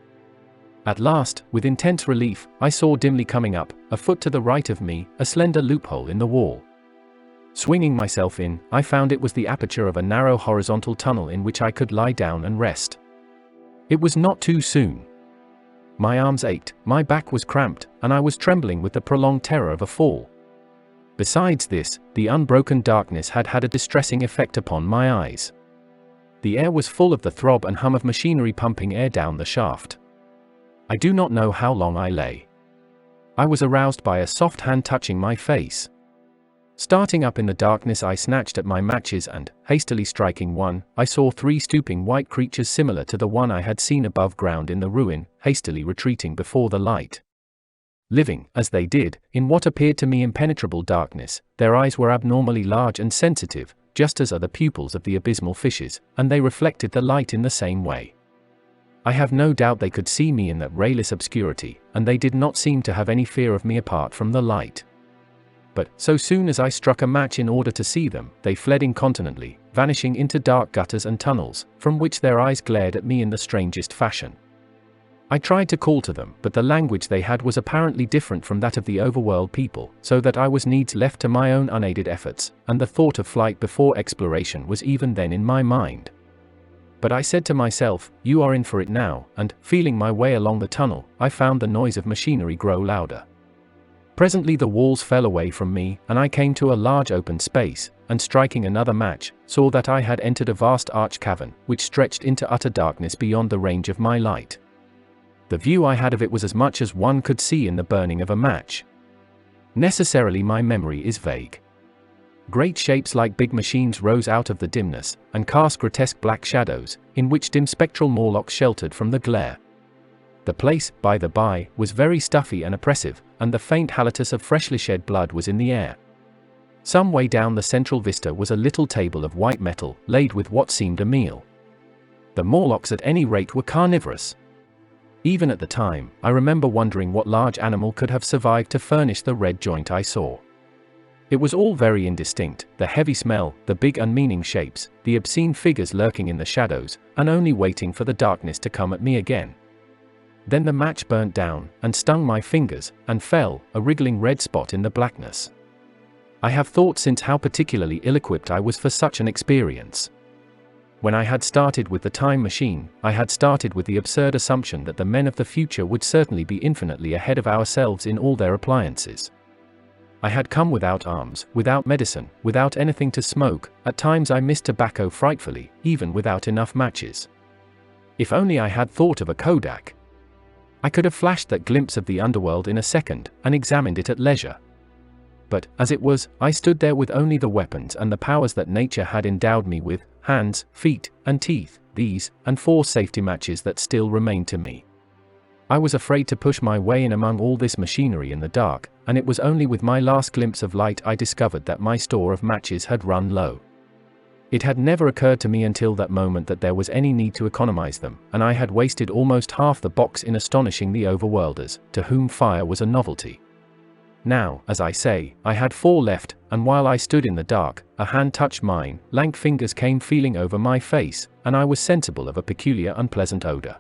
At last, with intense relief, I saw dimly coming up, a foot to the right of me, a slender loophole in the wall. Swinging myself in, I found it was the aperture of a narrow horizontal tunnel in which I could lie down and rest. It was not too soon. My arms ached, my back was cramped, and I was trembling with the prolonged terror of a fall. Besides this, the unbroken darkness had had a distressing effect upon my eyes. The air was full of the throb and hum of machinery pumping air down the shaft. I do not know how long I lay. I was aroused by a soft hand touching my face. Starting up in the darkness I snatched at my matches and, hastily striking one, I saw 3 stooping white creatures similar to the one I had seen above ground in the ruin, hastily retreating before the light. Living, as they did, in what appeared to me impenetrable darkness, their eyes were abnormally large and sensitive, just as are the pupils of the abysmal fishes, and they reflected the light in the same way. I have no doubt they could see me in that rayless obscurity, and they did not seem to have any fear of me apart from the light. But, so soon as I struck a match in order to see them, they fled incontinently, vanishing into dark gutters and tunnels, from which their eyes glared at me in the strangest fashion. I tried to call to them, but the language they had was apparently different from that of the overworld people, so that I was needs left to my own unaided efforts, and the thought of flight before exploration was even then in my mind. But I said to myself, you are in for it now, and, feeling my way along the tunnel, I found the noise of machinery grow louder. Presently the walls fell away from me, and I came to a large open space, and striking another match, saw that I had entered a vast arched cavern, which stretched into utter darkness beyond the range of my light. The view I had of it was as much as one could see in the burning of a match. Necessarily my memory is vague. Great shapes like big machines rose out of the dimness, and cast grotesque black shadows, in which dim spectral Morlocks sheltered from the glare. The place, by the by, was very stuffy and oppressive, and the faint halitus of freshly shed blood was in the air. Some way down the central vista was a little table of white metal, laid with what seemed a meal. The Morlocks at any rate were carnivorous. Even at the time, I remember wondering what large animal could have survived to furnish the red joint I saw. It was all very indistinct, the heavy smell, the big unmeaning shapes, the obscene figures lurking in the shadows, and only waiting for the darkness to come at me again. Then the match burnt down, and stung my fingers, and fell, a wriggling red spot in the blackness. I have thought since how particularly ill-equipped I was for such an experience. When I had started with the time machine, I had started with the absurd assumption that the men of the future would certainly be infinitely ahead of ourselves in all their appliances. I had come without arms, without medicine, without anything to smoke. At times I missed tobacco frightfully, even without enough matches. If only I had thought of a Kodak. I could have flashed that glimpse of the underworld in a second, and examined it at leisure. But, as it was, I stood there with only the weapons and the powers that nature had endowed me with, hands, feet, and teeth, these, and 4 safety matches that still remained to me. I was afraid to push my way in among all this machinery in the dark, and it was only with my last glimpse of light I discovered that my store of matches had run low. It had never occurred to me until that moment that there was any need to economize them, and I had wasted almost half the box in astonishing the overworlders, to whom fire was a novelty. Now, as I say, I had 4 left, and while I stood in the dark, a hand touched mine, lank fingers came feeling over my face, and I was sensible of a peculiar unpleasant odor.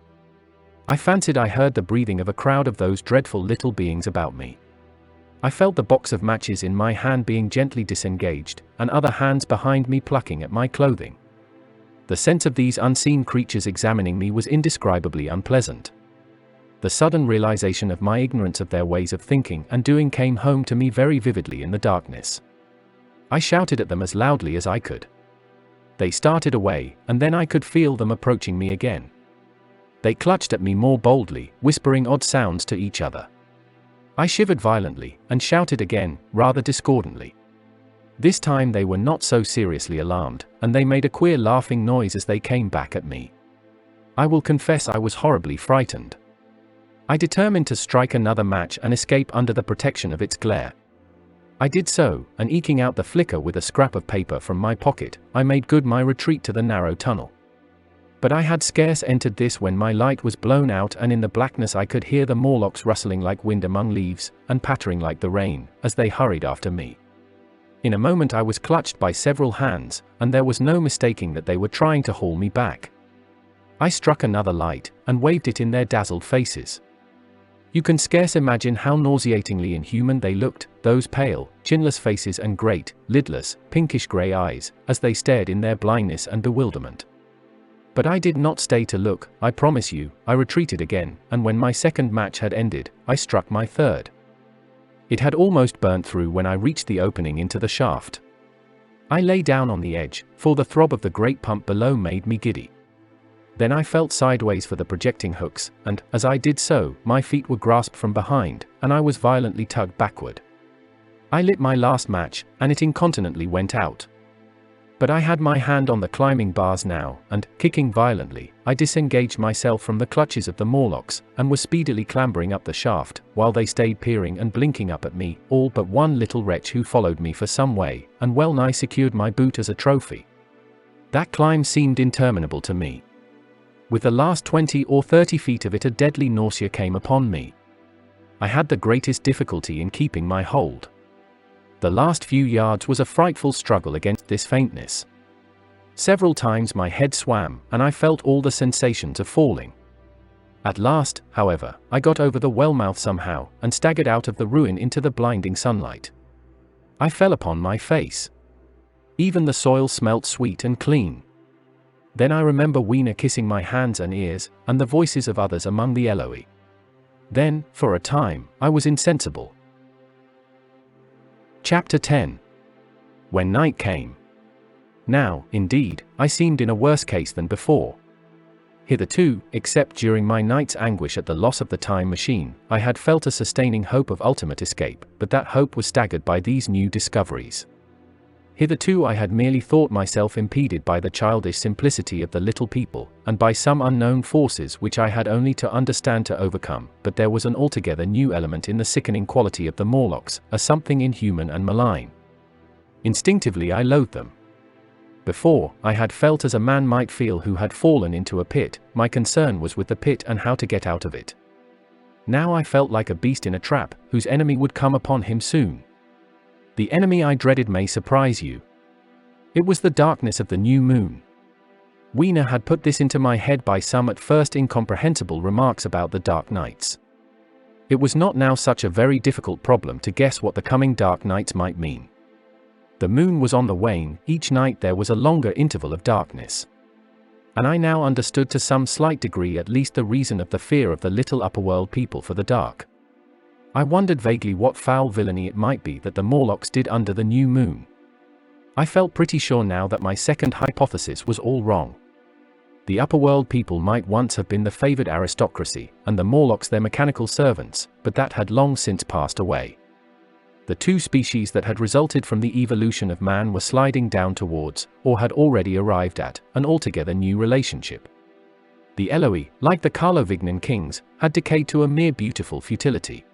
I fancied I heard the breathing of a crowd of those dreadful little beings about me. I felt the box of matches in my hand being gently disengaged, and other hands behind me plucking at my clothing. The sense of these unseen creatures examining me was indescribably unpleasant. The sudden realization of my ignorance of their ways of thinking and doing came home to me very vividly in the darkness. I shouted at them as loudly as I could. They started away, and then I could feel them approaching me again. They clutched at me more boldly, whispering odd sounds to each other. I shivered violently, and shouted again, rather discordantly. This time they were not so seriously alarmed, and they made a queer laughing noise as they came back at me. I will confess I was horribly frightened. I determined to strike another match and escape under the protection of its glare. I did so, and eking out the flicker with a scrap of paper from my pocket, I made good my retreat to the narrow tunnel. But I had scarce entered this when my light was blown out, and in the blackness I could hear the Morlocks rustling like wind among leaves, and pattering like the rain, as they hurried after me. In a moment I was clutched by several hands, and there was no mistaking that they were trying to haul me back. I struck another light, and waved it in their dazzled faces. You can scarce imagine how nauseatingly inhuman they looked, those pale, chinless faces and great, lidless, pinkish-grey eyes, as they stared in their blindness and bewilderment. But I did not stay to look, I promise you. I retreated again, and when my second match had ended, I struck my third. It had almost burnt through when I reached the opening into the shaft. I lay down on the edge, for the throb of the great pump below made me giddy. Then I felt sideways for the projecting hooks, and, as I did so, my feet were grasped from behind, and I was violently tugged backward. I lit my last match, and it incontinently went out. But I had my hand on the climbing bars now, and, kicking violently, I disengaged myself from the clutches of the Morlocks, and was speedily clambering up the shaft, while they stayed peering and blinking up at me, all but one little wretch who followed me for some way, and well nigh secured my boot as a trophy. That climb seemed interminable to me. With the last 20 or 30 feet of it a deadly nausea came upon me. I had the greatest difficulty in keeping my hold. The last few yards was a frightful struggle against this faintness. Several times my head swam, and I felt all the sensations of falling. At last, however, I got over the well-mouth somehow, and staggered out of the ruin into the blinding sunlight. I fell upon my face. Even the soil smelt sweet and clean. Then I remember Weena kissing my hands and ears, and the voices of others among the Eloi. Then, for a time, I was insensible. Chapter 10. When night came. Now, indeed, I seemed in a worse case than before. Hitherto, except during my night's anguish at the loss of the time machine, I had felt a sustaining hope of ultimate escape, but that hope was staggered by these new discoveries. Hitherto I had merely thought myself impeded by the childish simplicity of the little people, and by some unknown forces which I had only to understand to overcome, but there was an altogether new element in the sickening quality of the Morlocks, a something inhuman and malign. Instinctively I loathed them. Before, I had felt as a man might feel who had fallen into a pit. My concern was with the pit and how to get out of it. Now I felt like a beast in a trap, whose enemy would come upon him soon. The enemy I dreaded may surprise you. It was the darkness of the new moon. Weena had put this into my head by some at first incomprehensible remarks about the dark nights. It was not now such a very difficult problem to guess what the coming dark nights might mean. The moon was on the wane, each night there was a longer interval of darkness. And I now understood to some slight degree at least the reason of the fear of the little upperworld people for the dark. I wondered vaguely what foul villainy it might be that the Morlocks did under the new moon. I felt pretty sure now that my second hypothesis was all wrong. The upperworld people might once have been the favored aristocracy, and the Morlocks their mechanical servants, but that had long since passed away. The two species that had resulted from the evolution of man were sliding down towards, or had already arrived at, an altogether new relationship. The Eloi, like the Carlovignan kings, had decayed to a mere beautiful futility.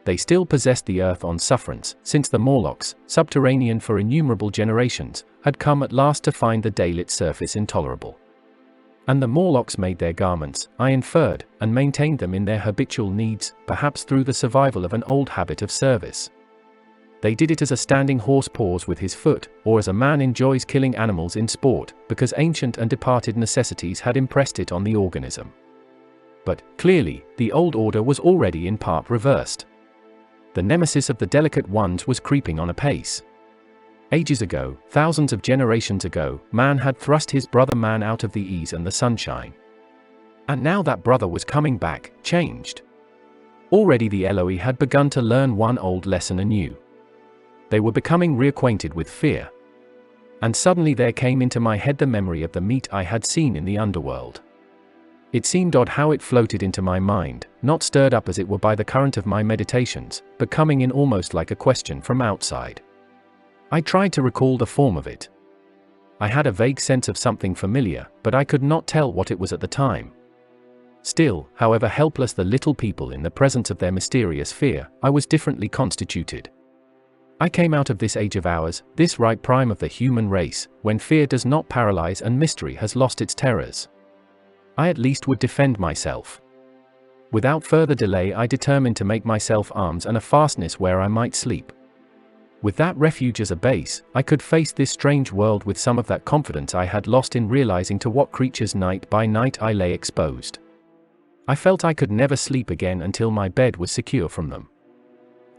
They still possessed the earth on sufferance, since the Morlocks, subterranean for innumerable generations, had come at last to find the daylit surface intolerable. And the Morlocks made their garments, I inferred, and maintained them in their habitual needs, perhaps through the survival of an old habit of service. They did it as a standing horse paws with his foot, or as a man enjoys killing animals in sport, because ancient and departed necessities had impressed it on the organism. But, clearly, the old order was already in part reversed. The nemesis of the delicate ones was creeping on apace. Ages ago, thousands of generations ago, man had thrust his brother man out of the ease and the sunshine. And now that brother was coming back, changed. Already the Eloi had begun to learn one old lesson anew. They were becoming reacquainted with fear. And suddenly there came into my head the memory of the meat I had seen in the underworld. It seemed odd how it floated into my mind, not stirred up as it were by the current of my meditations, but coming in almost like a question from outside. I tried to recall the form of it. I had a vague sense of something familiar, but I could not tell what it was at the time. Still, however helpless the little people in the presence of their mysterious fear, I was differently constituted. I came out of this age of ours, this ripe prime of the human race, when fear does not paralyze and mystery has lost its terrors. I at least would defend myself. Without further delay I determined to make myself arms and a fastness where I might sleep. With that refuge as a base, I could face this strange world with some of that confidence I had lost in realizing to what creatures night by night I lay exposed. I felt I could never sleep again until my bed was secure from them.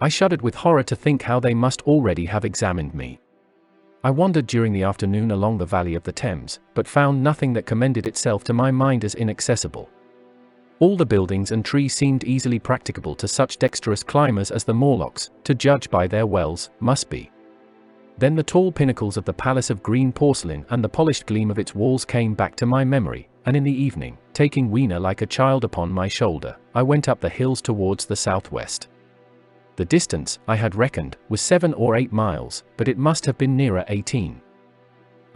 I shuddered with horror to think how they must already have examined me. I wandered during the afternoon along the valley of the Thames, but found nothing that commended itself to my mind as inaccessible. All the buildings and trees seemed easily practicable to such dexterous climbers as the Morlocks, to judge by their wells, must be. Then the tall pinnacles of the palace of green porcelain and the polished gleam of its walls came back to my memory, and in the evening, taking Weena like a child upon my shoulder, I went up the hills towards the southwest. The distance, I had reckoned, was 7 or 8 miles, but it must have been nearer 18.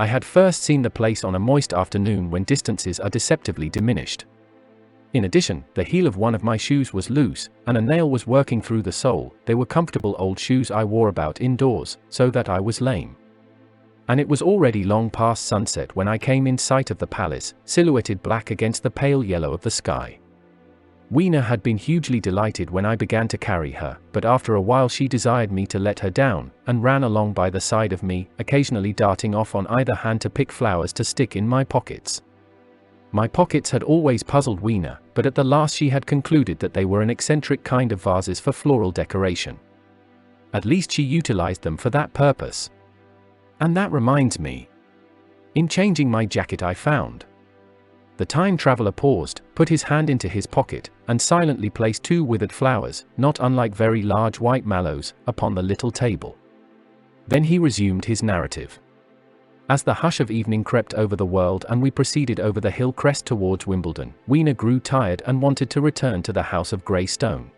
I had first seen the place on a moist afternoon when distances are deceptively diminished. In addition, the heel of one of my shoes was loose, and a nail was working through the sole. They were comfortable old shoes I wore about indoors, so that I was lame. And it was already long past sunset when I came in sight of the palace, silhouetted black against the pale yellow of the sky. Weena had been hugely delighted when I began to carry her, but after a while she desired me to let her down, and ran along by the side of me, occasionally darting off on either hand to pick flowers to stick in my pockets. My pockets had always puzzled Weena, but at the last she had concluded that they were an eccentric kind of vases for floral decoration. At least she utilized them for that purpose. And that reminds me. In changing my jacket I found. The time traveler paused, put his hand into his pocket, and silently placed 2 withered flowers, not unlike very large white mallows, upon the little table. Then he resumed his narrative. As the hush of evening crept over the world and we proceeded over the hill crest towards Wimbledon, Weena grew tired and wanted to return to the house of grey stone.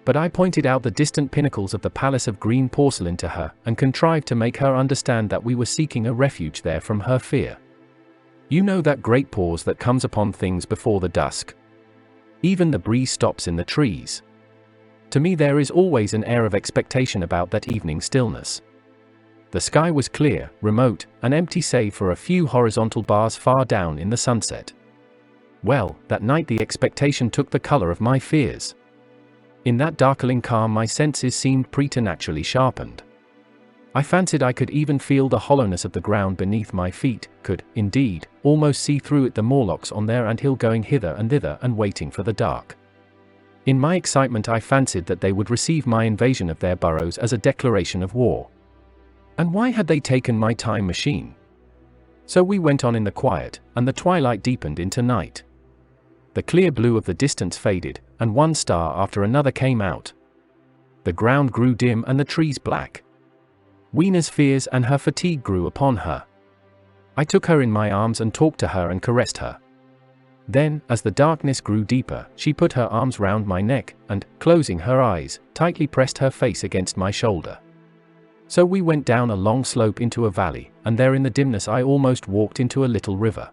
But I pointed out the distant pinnacles of the palace of green porcelain to her, and contrived to make her understand that we were seeking a refuge there from her fear. You know that great pause that comes upon things before the dusk. Even the breeze stops in the trees. To me there is always an air of expectation about that evening stillness. The sky was clear, remote, and empty save for a few horizontal bars far down in the sunset. Well, that night the expectation took the color of my fears. In that darkling calm my senses seemed preternaturally sharpened. I fancied I could even feel the hollowness of the ground beneath my feet, could, indeed, almost see through it the Morlocks on their anthill going hither and thither and waiting for the dark. In my excitement I fancied that they would receive my invasion of their burrows as a declaration of war. And why had they taken my time machine? So we went on in the quiet, and the twilight deepened into night. The clear blue of the distance faded, and one star after another came out. The ground grew dim and the trees black. Weena's fears and her fatigue grew upon her. I took her in my arms and talked to her and caressed her. Then, as the darkness grew deeper, she put her arms round my neck, and, closing her eyes, tightly pressed her face against my shoulder. So we went down a long slope into a valley, and there in the dimness I almost walked into a little river.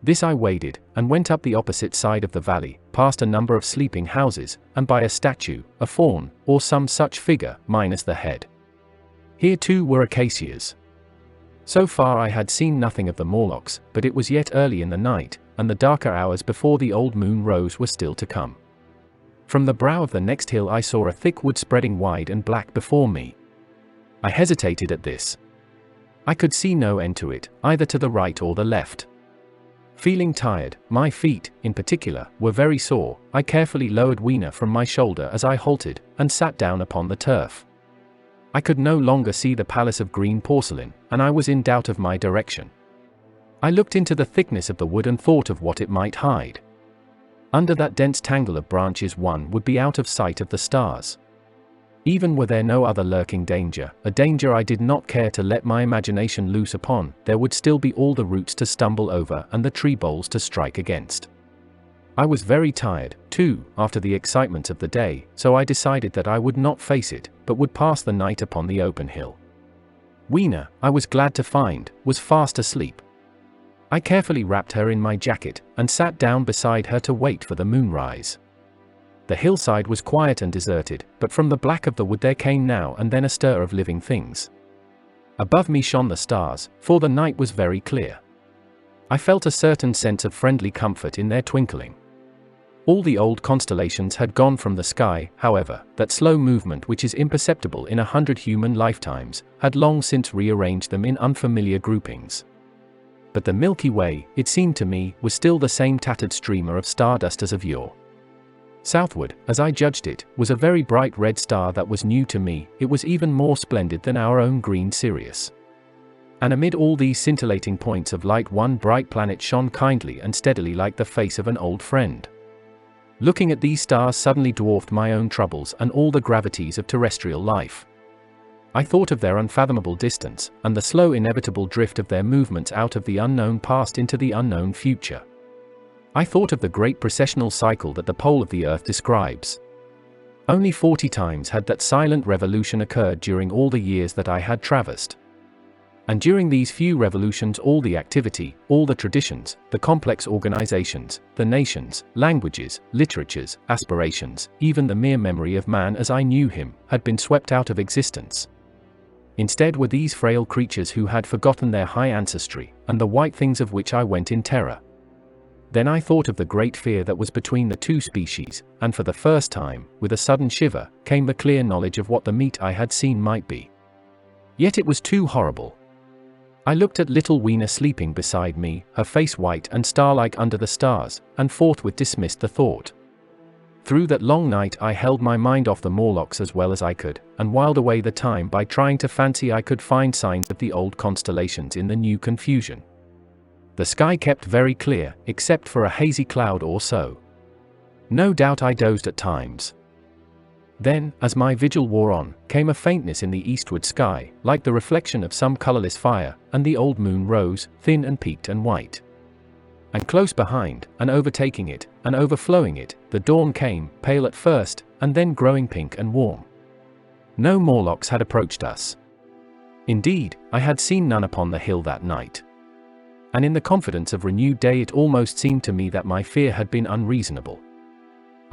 This I waded, and went up the opposite side of the valley, past a number of sleeping houses, and by a statue, a faun, or some such figure, minus the head. Here too were acacias. So far I had seen nothing of the Morlocks, but it was yet early in the night, and the darker hours before the old moon rose were still to come. From the brow of the next hill I saw a thick wood spreading wide and black before me. I hesitated at this. I could see no end to it, either to the right or the left. Feeling tired, my feet, in particular, were very sore, I carefully lowered Weena from my shoulder as I halted, and sat down upon the turf. I could no longer see the palace of green porcelain, and I was in doubt of my direction. I looked into the thickness of the wood and thought of what it might hide. Under that dense tangle of branches one would be out of sight of the stars. Even were there no other lurking danger, a danger I did not care to let my imagination loose upon, there would still be all the roots to stumble over and the tree boles to strike against. I was very tired, too, after the excitement of the day, so I decided that I would not face it, but would pass the night upon the open hill. Weena, I was glad to find, was fast asleep. I carefully wrapped her in my jacket, and sat down beside her to wait for the moonrise. The hillside was quiet and deserted, but from the black of the wood there came now and then a stir of living things. Above me shone the stars, for the night was very clear. I felt a certain sense of friendly comfort in their twinkling. All the old constellations had gone from the sky, however, that slow movement which is imperceptible in 100 human lifetimes, had long since rearranged them in unfamiliar groupings. But the Milky Way, it seemed to me, was still the same tattered streamer of stardust as of yore. Southward, as I judged it, was a very bright red star that was new to me. It was even more splendid than our own green Sirius. And amid all these scintillating points of light one bright planet shone kindly and steadily like the face of an old friend. Looking at these stars suddenly dwarfed my own troubles and all the gravities of terrestrial life. I thought of their unfathomable distance, and the slow inevitable drift of their movements out of the unknown past into the unknown future. I thought of the great precessional cycle that the pole of the Earth describes. Only 40 times had that silent revolution occurred during all the years that I had traversed. And during these few revolutions all the activity, all the traditions, the complex organizations, the nations, languages, literatures, aspirations, even the mere memory of man as I knew him, had been swept out of existence. Instead were these frail creatures who had forgotten their high ancestry, and the white things of which I went in terror. Then I thought of the great fear that was between the two species, and for the first time, with a sudden shiver, came the clear knowledge of what the meat I had seen might be. Yet it was too horrible. I looked at little Weena sleeping beside me, her face white and star-like under the stars, and forthwith dismissed the thought. Through that long night I held my mind off the Morlocks as well as I could, and whiled away the time by trying to fancy I could find signs of the old constellations in the new confusion. The sky kept very clear, except for a hazy cloud or so. No doubt I dozed at times. Then, as my vigil wore on, came a faintness in the eastward sky, like the reflection of some colorless fire, and the old moon rose, thin and peaked and white. And close behind, and overtaking it, and overflowing it, the dawn came, pale at first, and then growing pink and warm. No Morlocks had approached us. Indeed, I had seen none upon the hill that night. And in the confidence of renewed day it almost seemed to me that my fear had been unreasonable.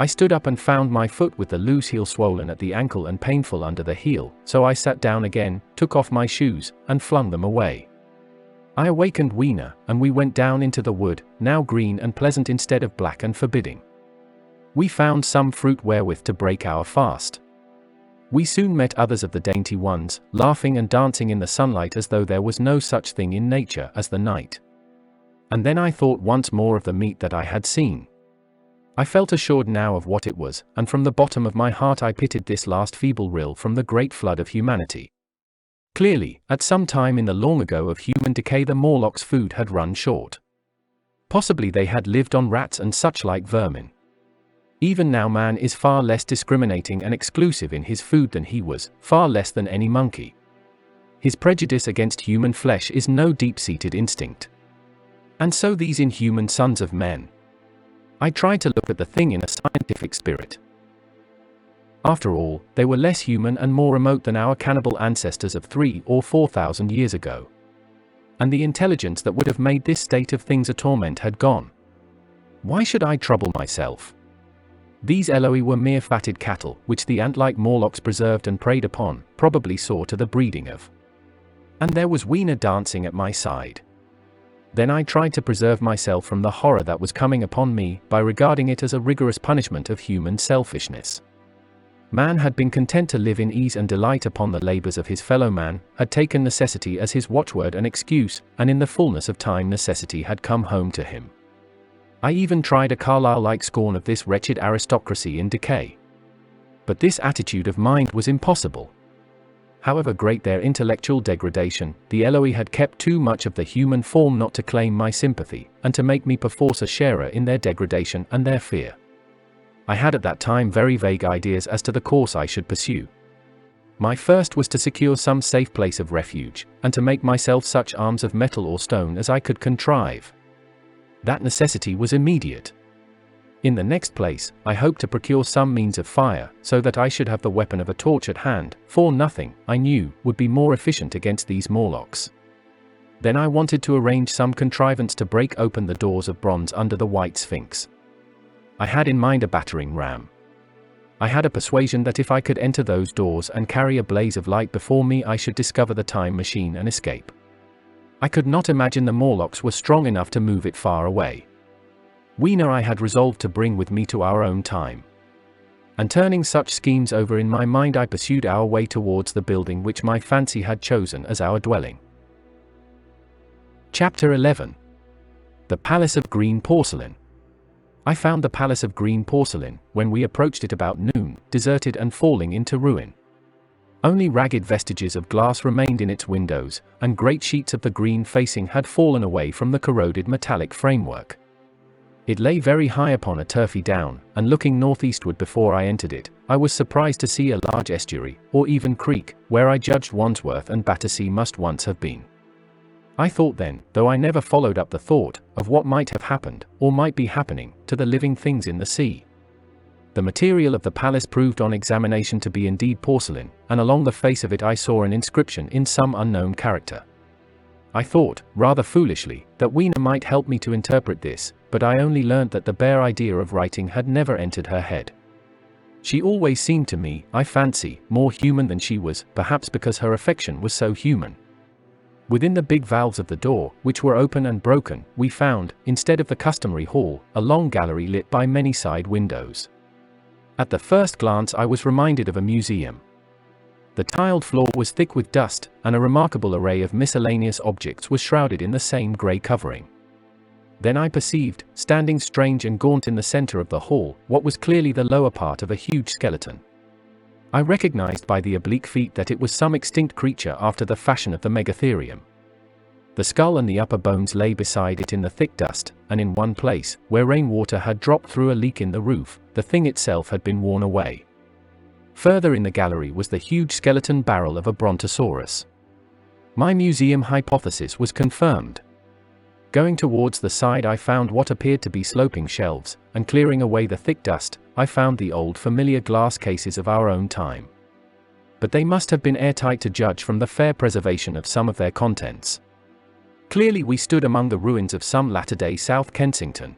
I stood up and found my foot with the loose heel swollen at the ankle and painful under the heel, so I sat down again, took off my shoes, and flung them away. I awakened Weena, and we went down into the wood, now green and pleasant instead of black and forbidding. We found some fruit wherewith to break our fast. We soon met others of the dainty ones, laughing and dancing in the sunlight as though there was no such thing in nature as the night. And then I thought once more of the meat that I had seen. I felt assured now of what it was, and from the bottom of my heart I pitied this last feeble rill from the great flood of humanity. Clearly, at some time in the long ago of human decay the Morlocks' food had run short. Possibly they had lived on rats and such like vermin. Even now man is far less discriminating and exclusive in his food than he was, far less than any monkey. His prejudice against human flesh is no deep-seated instinct. And so these inhuman sons of men. I tried to look at the thing in a scientific spirit. After all, they were less human and more remote than our cannibal ancestors of 3,000 or 4,000 years ago. And the intelligence that would have made this state of things a torment had gone. Why should I trouble myself? These Eloi were mere fatted cattle, which the ant-like Morlocks preserved and preyed upon, probably saw to the breeding of. And there was Weena dancing at my side. Then I tried to preserve myself from the horror that was coming upon me, by regarding it as a rigorous punishment of human selfishness. Man had been content to live in ease and delight upon the labors of his fellow man, had taken necessity as his watchword and excuse, and in the fullness of time necessity had come home to him. I even tried a Carlyle-like scorn of this wretched aristocracy in decay. But this attitude of mind was impossible. However great their intellectual degradation, the Eloi had kept too much of the human form not to claim my sympathy, and to make me perforce a sharer in their degradation and their fear. I had at that time very vague ideas as to the course I should pursue. My first was to secure some safe place of refuge, and to make myself such arms of metal or stone as I could contrive. That necessity was immediate. In the next place, I hoped to procure some means of fire, so that I should have the weapon of a torch at hand, for nothing, I knew, would be more efficient against these Morlocks. Then I wanted to arrange some contrivance to break open the doors of bronze under the white Sphinx. I had in mind a battering ram. I had a persuasion that if I could enter those doors and carry a blaze of light before me, I should discover the time machine and escape. I could not imagine the Morlocks were strong enough to move it far away. Weena I had resolved to bring with me to our own time. And turning such schemes over in my mind, I pursued our way towards the building which my fancy had chosen as our dwelling. Chapter 11. The Palace of Green Porcelain. I found the Palace of Green Porcelain, when we approached it about noon, deserted and falling into ruin. Only ragged vestiges of glass remained in its windows, and great sheets of the green facing had fallen away from the corroded metallic framework. It lay very high upon a turfy down, and looking northeastward before I entered it, I was surprised to see a large estuary, or even creek, where I judged Wandsworth and Battersea must once have been. I thought then, though I never followed up the thought, of what might have happened, or might be happening, to the living things in the sea. The material of the palace proved on examination to be indeed porcelain, and along the face of it I saw an inscription in some unknown character. I thought, rather foolishly, that Weena might help me to interpret this, but I only learnt that the bare idea of writing had never entered her head. She always seemed to me, I fancy, more human than she was, perhaps because her affection was so human. Within the big valves of the door, which were open and broken, we found, instead of the customary hall, a long gallery lit by many side windows. At the first glance I was reminded of a museum. The tiled floor was thick with dust, and a remarkable array of miscellaneous objects was shrouded in the same grey covering. Then I perceived, standing strange and gaunt in the center of the hall, what was clearly the lower part of a huge skeleton. I recognized by the oblique feet that it was some extinct creature after the fashion of the Megatherium. The skull and the upper bones lay beside it in the thick dust, and in one place, where rainwater had dropped through a leak in the roof, the thing itself had been worn away. Further in the gallery was the huge skeleton barrel of a brontosaurus. My museum hypothesis was confirmed. Going towards the side I found what appeared to be sloping shelves, and clearing away the thick dust, I found the old familiar glass cases of our own time. But they must have been airtight to judge from the fair preservation of some of their contents. Clearly we stood among the ruins of some latter-day South Kensington.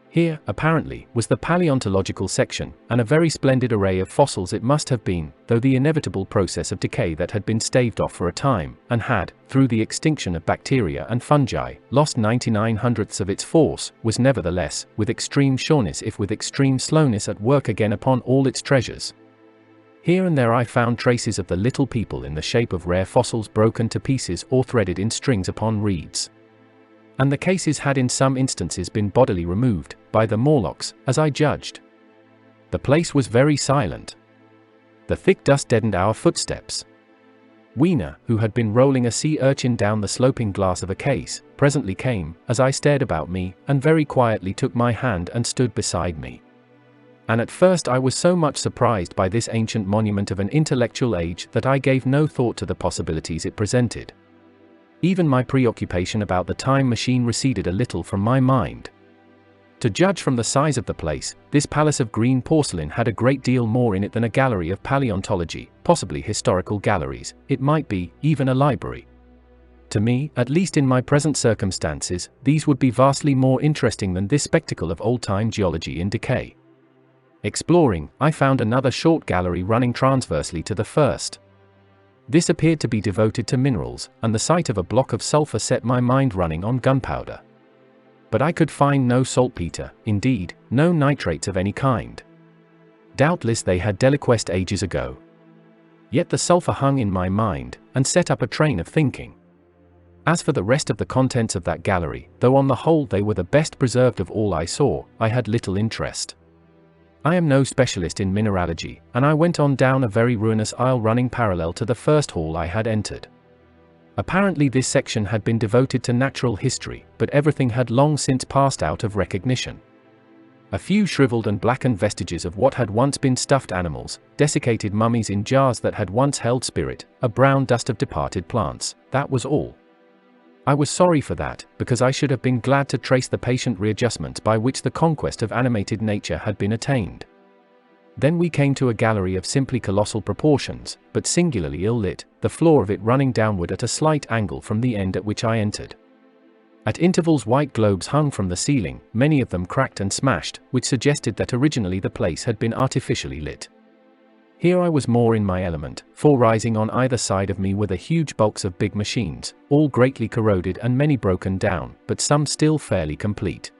Here, apparently, was the paleontological section, and a very splendid array of fossils it must have been, though the inevitable process of decay that had been staved off for a time, and had, through the extinction of bacteria and fungi, lost 99/100ths of its force, was nevertheless, with extreme sureness if with extreme slowness at work again upon all its treasures. Here and there I found traces of the little people in the shape of rare fossils broken to pieces or threaded in strings upon reeds. And the cases had in some instances been bodily removed, by the Morlocks, as I judged. The place was very silent. The thick dust deadened our footsteps. Weena, who had been rolling a sea urchin down the sloping glass of a case, presently came, as I stared about me, and very quietly took my hand and stood beside me. And at first I was so much surprised by this ancient monument of an intellectual age that I gave no thought to the possibilities it presented. Even my preoccupation about the time machine receded a little from my mind. To judge from the size of the place, this palace of green porcelain had a great deal more in it than a gallery of paleontology, possibly historical galleries, it might be, even a library. To me, at least in my present circumstances, these would be vastly more interesting than this spectacle of old-time geology in decay. Exploring, I found another short gallery running transversely to the first. This appeared to be devoted to minerals, and the sight of a block of sulfur set my mind running on gunpowder. But I could find no saltpeter, indeed, no nitrates of any kind. Doubtless they had deliquesced ages ago. Yet the sulfur hung in my mind, and set up a train of thinking. As for the rest of the contents of that gallery, though on the whole they were the best preserved of all I saw, I had little interest. I am no specialist in mineralogy, and I went on down a very ruinous aisle running parallel to the first hall I had entered. Apparently this section had been devoted to natural history, but everything had long since passed out of recognition. A few shriveled and blackened vestiges of what had once been stuffed animals, desiccated mummies in jars that had once held spirit, a brown dust of departed plants, that was all. I was sorry for that, because I should have been glad to trace the patient readjustments by which the conquest of animated nature had been attained. Then we came to a gallery of simply colossal proportions, but singularly ill-lit, the floor of it running downward at a slight angle from the end at which I entered. At intervals white globes hung from the ceiling, many of them cracked and smashed, which suggested that originally the place had been artificially lit. Here I was more in my element, for rising on either side of me were the huge bulks of big machines, all greatly corroded and many broken down, but some still fairly complete.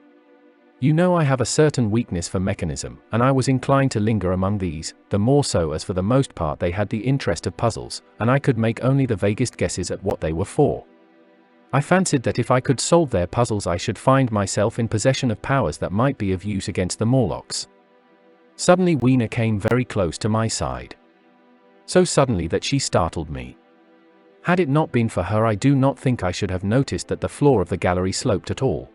You know I have a certain weakness for mechanism, and I was inclined to linger among these, the more so as for the most part they had the interest of puzzles, and I could make only the vaguest guesses at what they were for. I fancied that if I could solve their puzzles I should find myself in possession of powers that might be of use against the Morlocks. Suddenly Weena came very close to my side. So suddenly that she startled me. Had it not been for her I do not think I should have noticed that the floor of the gallery sloped at all.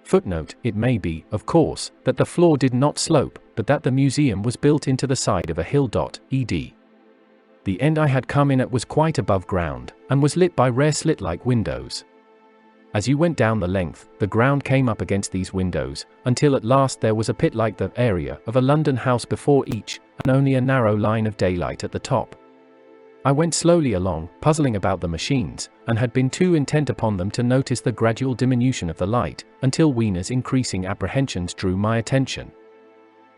Footnote, it may be, of course, that the floor did not slope, but that the museum was built into the side of a hill. Ed. The end I had come in at was quite above ground, and was lit by rare slit-like windows. As you went down the length, the ground came up against these windows, until at last there was a pit like the area of a London house before each, and only a narrow line of daylight at the top. I went slowly along, puzzling about the machines, and had been too intent upon them to notice the gradual diminution of the light, until Weena's increasing apprehensions drew my attention.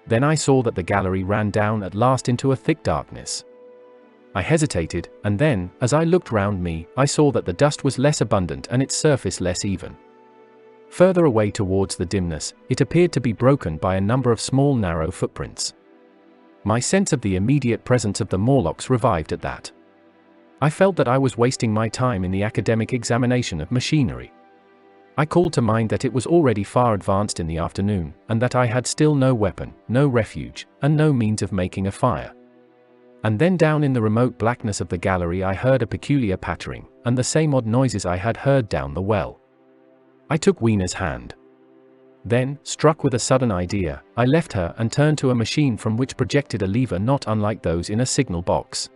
Then I saw that the gallery ran down at last into a thick darkness. I hesitated, and then, as I looked round me, I saw that the dust was less abundant and its surface less even. Further away towards the dimness, it appeared to be broken by a number of small narrow footprints. My sense of the immediate presence of the Morlocks revived at that. I felt that I was wasting my time in the academic examination of machinery. I called to mind that it was already far advanced in the afternoon, and that I had still no weapon, no refuge, and no means of making a fire. And then down in the remote blackness of the gallery I heard a peculiar pattering, and the same odd noises I had heard down the well. I took Weena's hand. Then, struck with a sudden idea, I left her and turned to a machine from which projected a lever not unlike those in a signal box.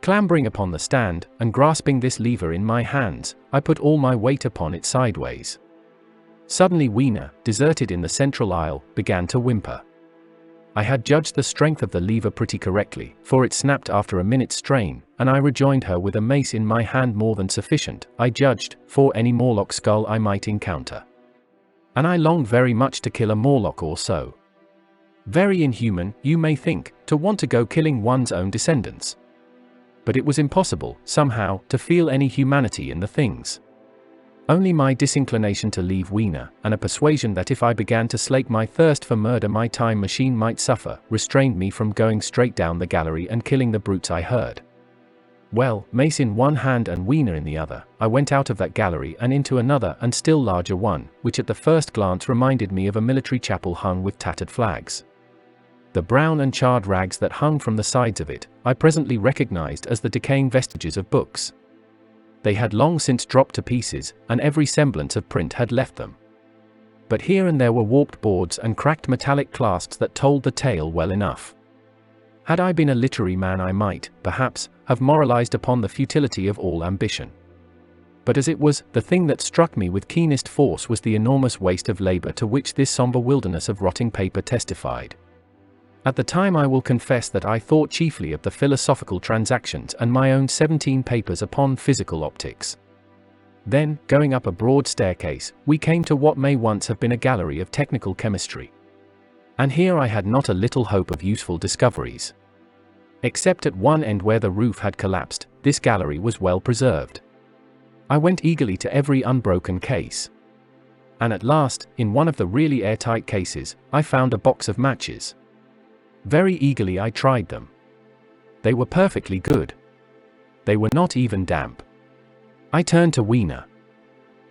Clambering upon the stand, and grasping this lever in my hands, I put all my weight upon it sideways. Suddenly Weena, deserted in the central aisle, began to whimper. I had judged the strength of the lever pretty correctly, for it snapped after a minute's strain, and I rejoined her with a mace in my hand more than sufficient, I judged, for any Morlock skull I might encounter. And I longed very much to kill a Morlock or so. Very inhuman, you may think, to want to go killing one's own descendants. But it was impossible, somehow, to feel any humanity in the things. Only my disinclination to leave Weena, and a persuasion that if I began to slake my thirst for murder my time machine might suffer, restrained me from going straight down the gallery and killing the brutes I heard. Well, mace in one hand and Weena in the other, I went out of that gallery and into another and still larger one, which at the first glance reminded me of a military chapel hung with tattered flags. The brown and charred rags that hung from the sides of it, I presently recognized as the decaying vestiges of books. They had long since dropped to pieces, and every semblance of print had left them. But here and there were warped boards and cracked metallic clasps that told the tale well enough. Had I been a literary man I might, perhaps, have moralized upon the futility of all ambition. But as it was, the thing that struck me with keenest force was the enormous waste of labor to which this somber wilderness of rotting paper testified. At the time I will confess that I thought chiefly of the philosophical transactions and my own 17 papers upon physical optics. Then, going up a broad staircase, we came to what may once have been a gallery of technical chemistry. And here I had not a little hope of useful discoveries. Except at one end where the roof had collapsed, this gallery was well preserved. I went eagerly to every unbroken case. And at last, in one of the really airtight cases, I found a box of matches. Very eagerly I tried them. They were perfectly good. They were not even damp. I turned to Weena.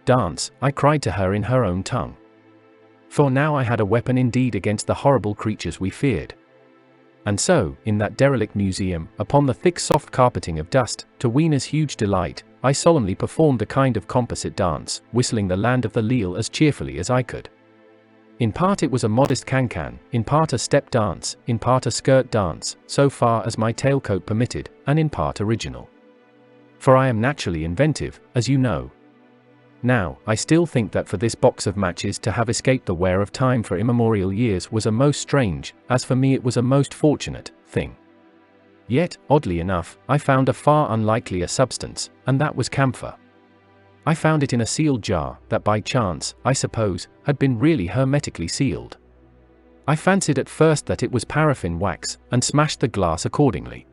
"Dance," I cried to her in her own tongue. For now I had a weapon indeed against the horrible creatures we feared. And so, in that derelict museum, upon the thick soft carpeting of dust, to Wiener's huge delight, I solemnly performed a kind of composite dance, whistling the Land of the Leal as cheerfully as I could. In part it was a modest can-can, in part a step dance, in part a skirt dance, so far as my tailcoat permitted, and in part original. For I am naturally inventive, as you know. Now, I still think that for this box of matches to have escaped the wear of time for immemorial years was a most strange, as for me it was a most fortunate, thing. Yet, oddly enough, I found a far unlikelier substance, and that was camphor. I found it in a sealed jar, that by chance, I suppose, had been really hermetically sealed. I fancied at first that it was paraffin wax, and smashed the glass accordingly.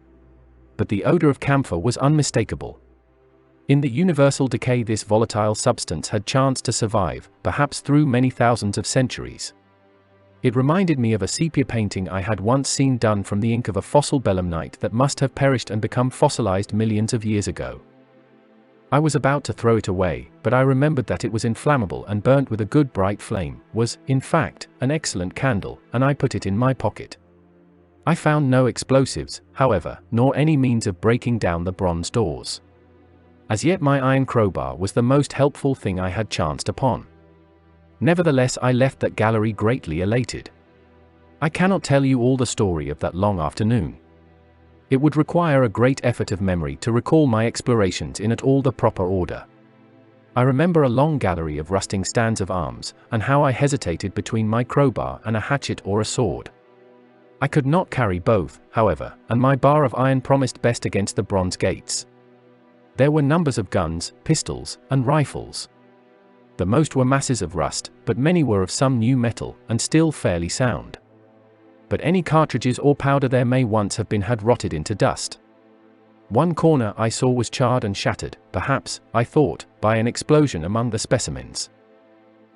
But the odor of camphor was unmistakable. In the universal decay this volatile substance had chanced to survive, perhaps through many thousands of centuries. It reminded me of a sepia painting I had once seen done from the ink of a fossil belemnite that must have perished and become fossilized millions of years ago. I was about to throw it away, but I remembered that it was inflammable and burnt with a good bright flame, was, in fact, an excellent candle, and I put it in my pocket. I found no explosives, however, nor any means of breaking down the bronze doors. As yet my iron crowbar was the most helpful thing I had chanced upon. Nevertheless I left that gallery greatly elated. I cannot tell you all the story of that long afternoon. It would require a great effort of memory to recall my explorations in at all the proper order. I remember a long gallery of rusting stands of arms, and how I hesitated between my crowbar and a hatchet or a sword. I could not carry both, however, and my bar of iron promised best against the bronze gates. There were numbers of guns, pistols, and rifles. The most were masses of rust, but many were of some new metal, and still fairly sound. But any cartridges or powder there may once have been had rotted into dust. One corner I saw was charred and shattered, perhaps, I thought, by an explosion among the specimens.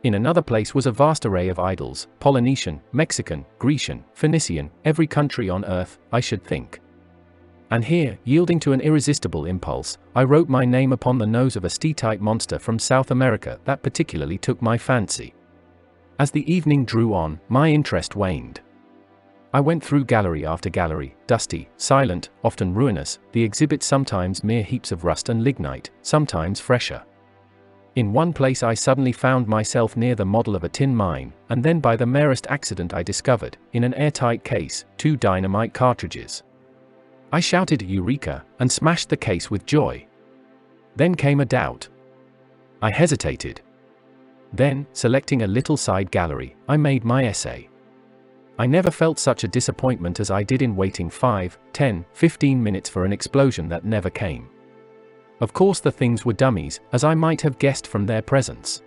In another place was a vast array of idols, Polynesian, Mexican, Grecian, Phoenician, every country on earth, I should think. And here, yielding to an irresistible impulse, I wrote my name upon the nose of a steatite monster from South America that particularly took my fancy. As the evening drew on, my interest waned. I went through gallery after gallery, dusty, silent, often ruinous, the exhibits sometimes mere heaps of rust and lignite, sometimes fresher. In one place I suddenly found myself near the model of a tin mine, and then by the merest accident I discovered, in an airtight case, 2 dynamite cartridges. I shouted Eureka, and smashed the case with joy. Then came a doubt. I hesitated. Then, selecting a little side gallery, I made my essay. I never felt such a disappointment as I did in waiting 5, 10, 15 minutes for an explosion that never came. Of course the things were dummies, as I might have guessed from their presence.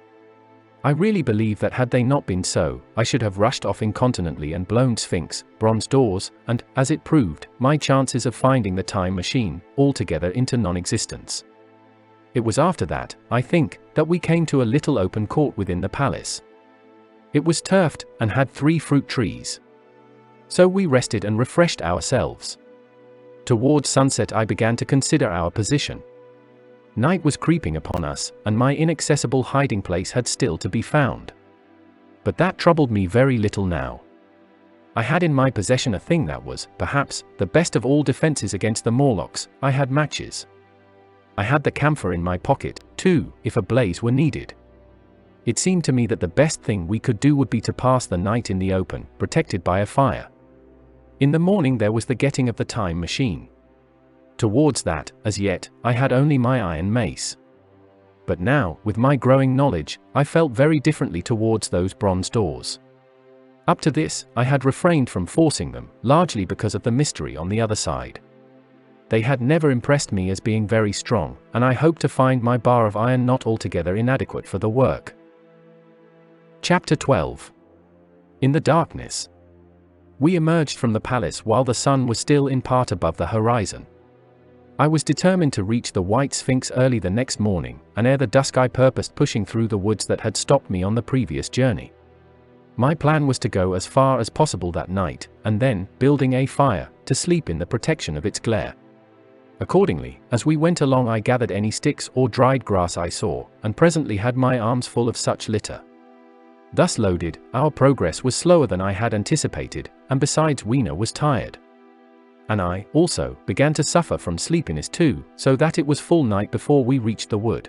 I really believe that had they not been so, I should have rushed off incontinently and blown Sphinx, bronze doors, and, as it proved, my chances of finding the time machine, altogether into non-existence. It was after that, I think, that we came to a little open court within the palace. It was turfed, and had 3 fruit trees. So we rested and refreshed ourselves. Towards sunset I began to consider our position. Night was creeping upon us, and my inaccessible hiding place had still to be found. But that troubled me very little now. I had in my possession a thing that was, perhaps, the best of all defenses against the Morlocks. I had matches. I had the camphor in my pocket, too, if a blaze were needed. It seemed to me that the best thing we could do would be to pass the night in the open, protected by a fire. In the morning there was the getting of the time machine. Towards that, as yet, I had only my iron mace. But now, with my growing knowledge, I felt very differently towards those bronze doors. Up to this, I had refrained from forcing them, largely because of the mystery on the other side. They had never impressed me as being very strong, and I hoped to find my bar of iron not altogether inadequate for the work. Chapter 12. In the darkness. We emerged from the palace while the sun was still in part above the horizon. I was determined to reach the White Sphinx early the next morning, and ere the dusk I purposed pushing through the woods that had stopped me on the previous journey. My plan was to go as far as possible that night, and then, building a fire, to sleep in the protection of its glare. Accordingly, as we went along I gathered any sticks or dried grass I saw, and presently had my arms full of such litter. Thus loaded, our progress was slower than I had anticipated, and besides Weena was tired. And I, also, began to suffer from sleepiness too, so that it was full night before we reached the wood.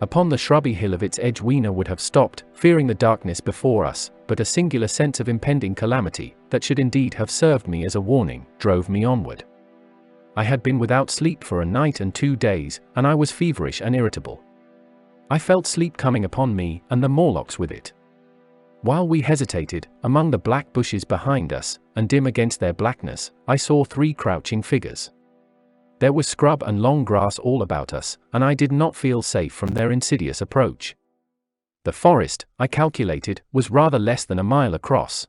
Upon the shrubby hill of its edge Weena would have stopped, fearing the darkness before us, but a singular sense of impending calamity, that should indeed have served me as a warning, drove me onward. I had been without sleep for a night and 2 days, and I was feverish and irritable. I felt sleep coming upon me, and the Morlocks with it. While we hesitated, among the black bushes behind us, and dim against their blackness, I saw 3 crouching figures. There was scrub and long grass all about us, and I did not feel safe from their insidious approach. The forest, I calculated, was rather less than a mile across.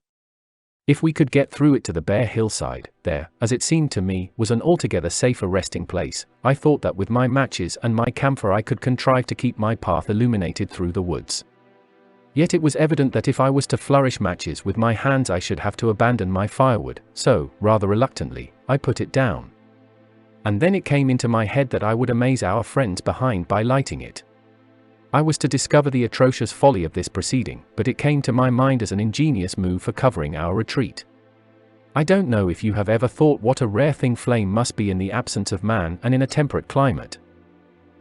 If we could get through it to the bare hillside, there, as it seemed to me, was an altogether safer resting place. I thought that with my matches and my camphor I could contrive to keep my path illuminated through the woods. Yet it was evident that if I was to flourish matches with my hands I should have to abandon my firewood, so, rather reluctantly, I put it down. And then it came into my head that I would amaze our friends behind by lighting it. I was to discover the atrocious folly of this proceeding, but it came to my mind as an ingenious move for covering our retreat. I don't know if you have ever thought what a rare thing flame must be in the absence of man and in a temperate climate.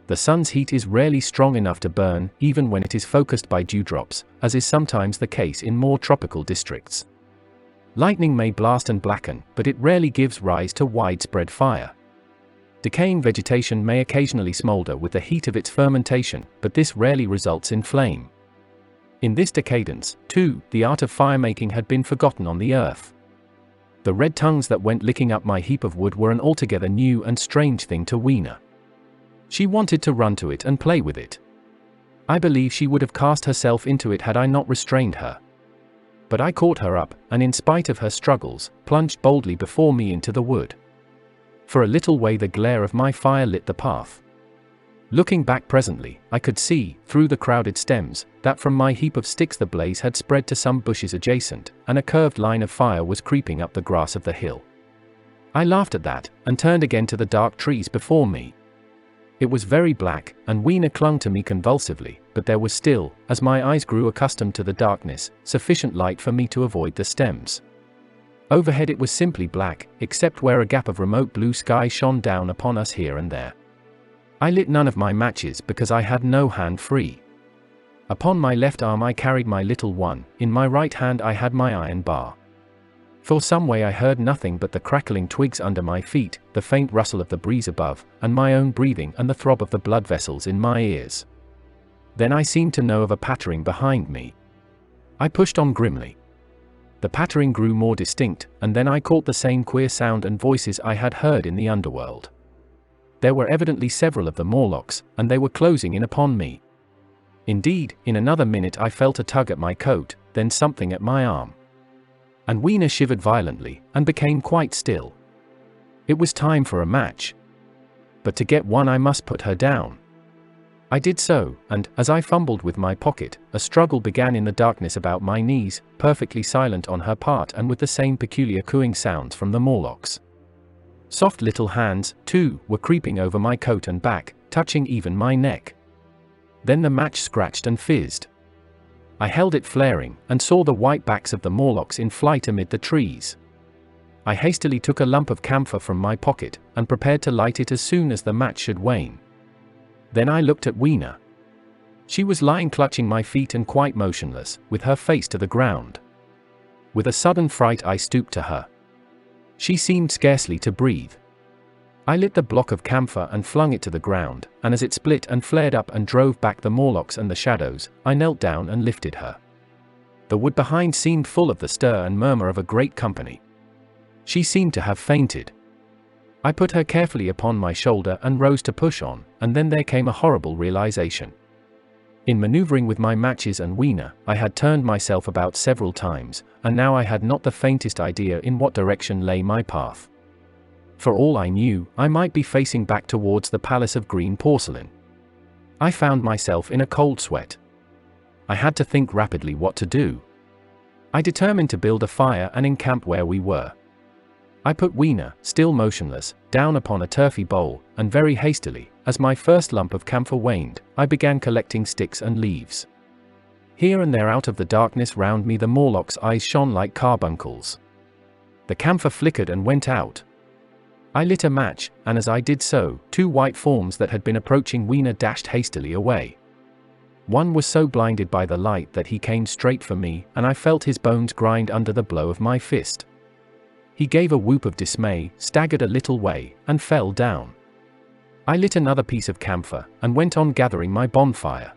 The sun's heat is rarely strong enough to burn, even when it is focused by dewdrops, as is sometimes the case in more tropical districts. Lightning may blast and blacken, but it rarely gives rise to widespread fire. Decaying vegetation may occasionally smolder with the heat of its fermentation, but this rarely results in flame. In this decadence, too, the art of firemaking had been forgotten on the earth. The red tongues that went licking up my heap of wood were an altogether new and strange thing to Weena. She wanted to run to it and play with it. I believe she would have cast herself into it had I not restrained her. But I caught her up, and in spite of her struggles, plunged boldly before me into the wood. For a little way the glare of my fire lit the path. Looking back presently, I could see, through the crowded stems, that from my heap of sticks the blaze had spread to some bushes adjacent, and a curved line of fire was creeping up the grass of the hill. I laughed at that, and turned again to the dark trees before me. It was very black, and Weena clung to me convulsively, but there was still, as my eyes grew accustomed to the darkness, sufficient light for me to avoid the stems. Overhead it was simply black, except where a gap of remote blue sky shone down upon us here and there. I lit none of my matches because I had no hand free. Upon my left arm I carried my little one, in my right hand I had my iron bar. For some way I heard nothing but the crackling twigs under my feet, the faint rustle of the breeze above, and my own breathing and the throb of the blood vessels in my ears. Then I seemed to know of a pattering behind me. I pushed on grimly. The pattering grew more distinct, and then I caught the same queer sound and voices I had heard in the underworld. There were evidently several of the Morlocks, and they were closing in upon me. Indeed, in another minute I felt a tug at my coat, then something at my arm. And Weena shivered violently, and became quite still. It was time for a match. But to get one I must put her down. I did so, and, as I fumbled with my pocket, a struggle began in the darkness about my knees, perfectly silent on her part and with the same peculiar cooing sounds from the Morlocks. Soft little hands, too, were creeping over my coat and back, touching even my neck. Then the match scratched and fizzed. I held it flaring, and saw the white backs of the Morlocks in flight amid the trees. I hastily took a lump of camphor from my pocket, and prepared to light it as soon as the match should wane. Then I looked at Weena. She was lying clutching my feet and quite motionless, with her face to the ground. With a sudden fright I stooped to her. She seemed scarcely to breathe. I lit the block of camphor and flung it to the ground, and as it split and flared up and drove back the Morlocks and the shadows, I knelt down and lifted her. The wood behind seemed full of the stir and murmur of a great company. She seemed to have fainted. I put her carefully upon my shoulder and rose to push on, and then there came a horrible realization. In maneuvering with my matches and Weena, I had turned myself about several times, and now I had not the faintest idea in what direction lay my path. For all I knew, I might be facing back towards the palace of green porcelain. I found myself in a cold sweat. I had to think rapidly what to do. I determined to build a fire and encamp where we were. I put Weena, still motionless, down upon a turfy bowl, and very hastily, as my first lump of camphor waned, I began collecting sticks and leaves. Here and there out of the darkness round me the Morlock's eyes shone like carbuncles. The camphor flickered and went out. I lit a match, and as I did so, two white forms that had been approaching Weena dashed hastily away. One was so blinded by the light that he came straight for me, and I felt his bones grind under the blow of my fist. He gave a whoop of dismay, staggered a little way, and fell down. I lit another piece of camphor, and went on gathering my bonfire.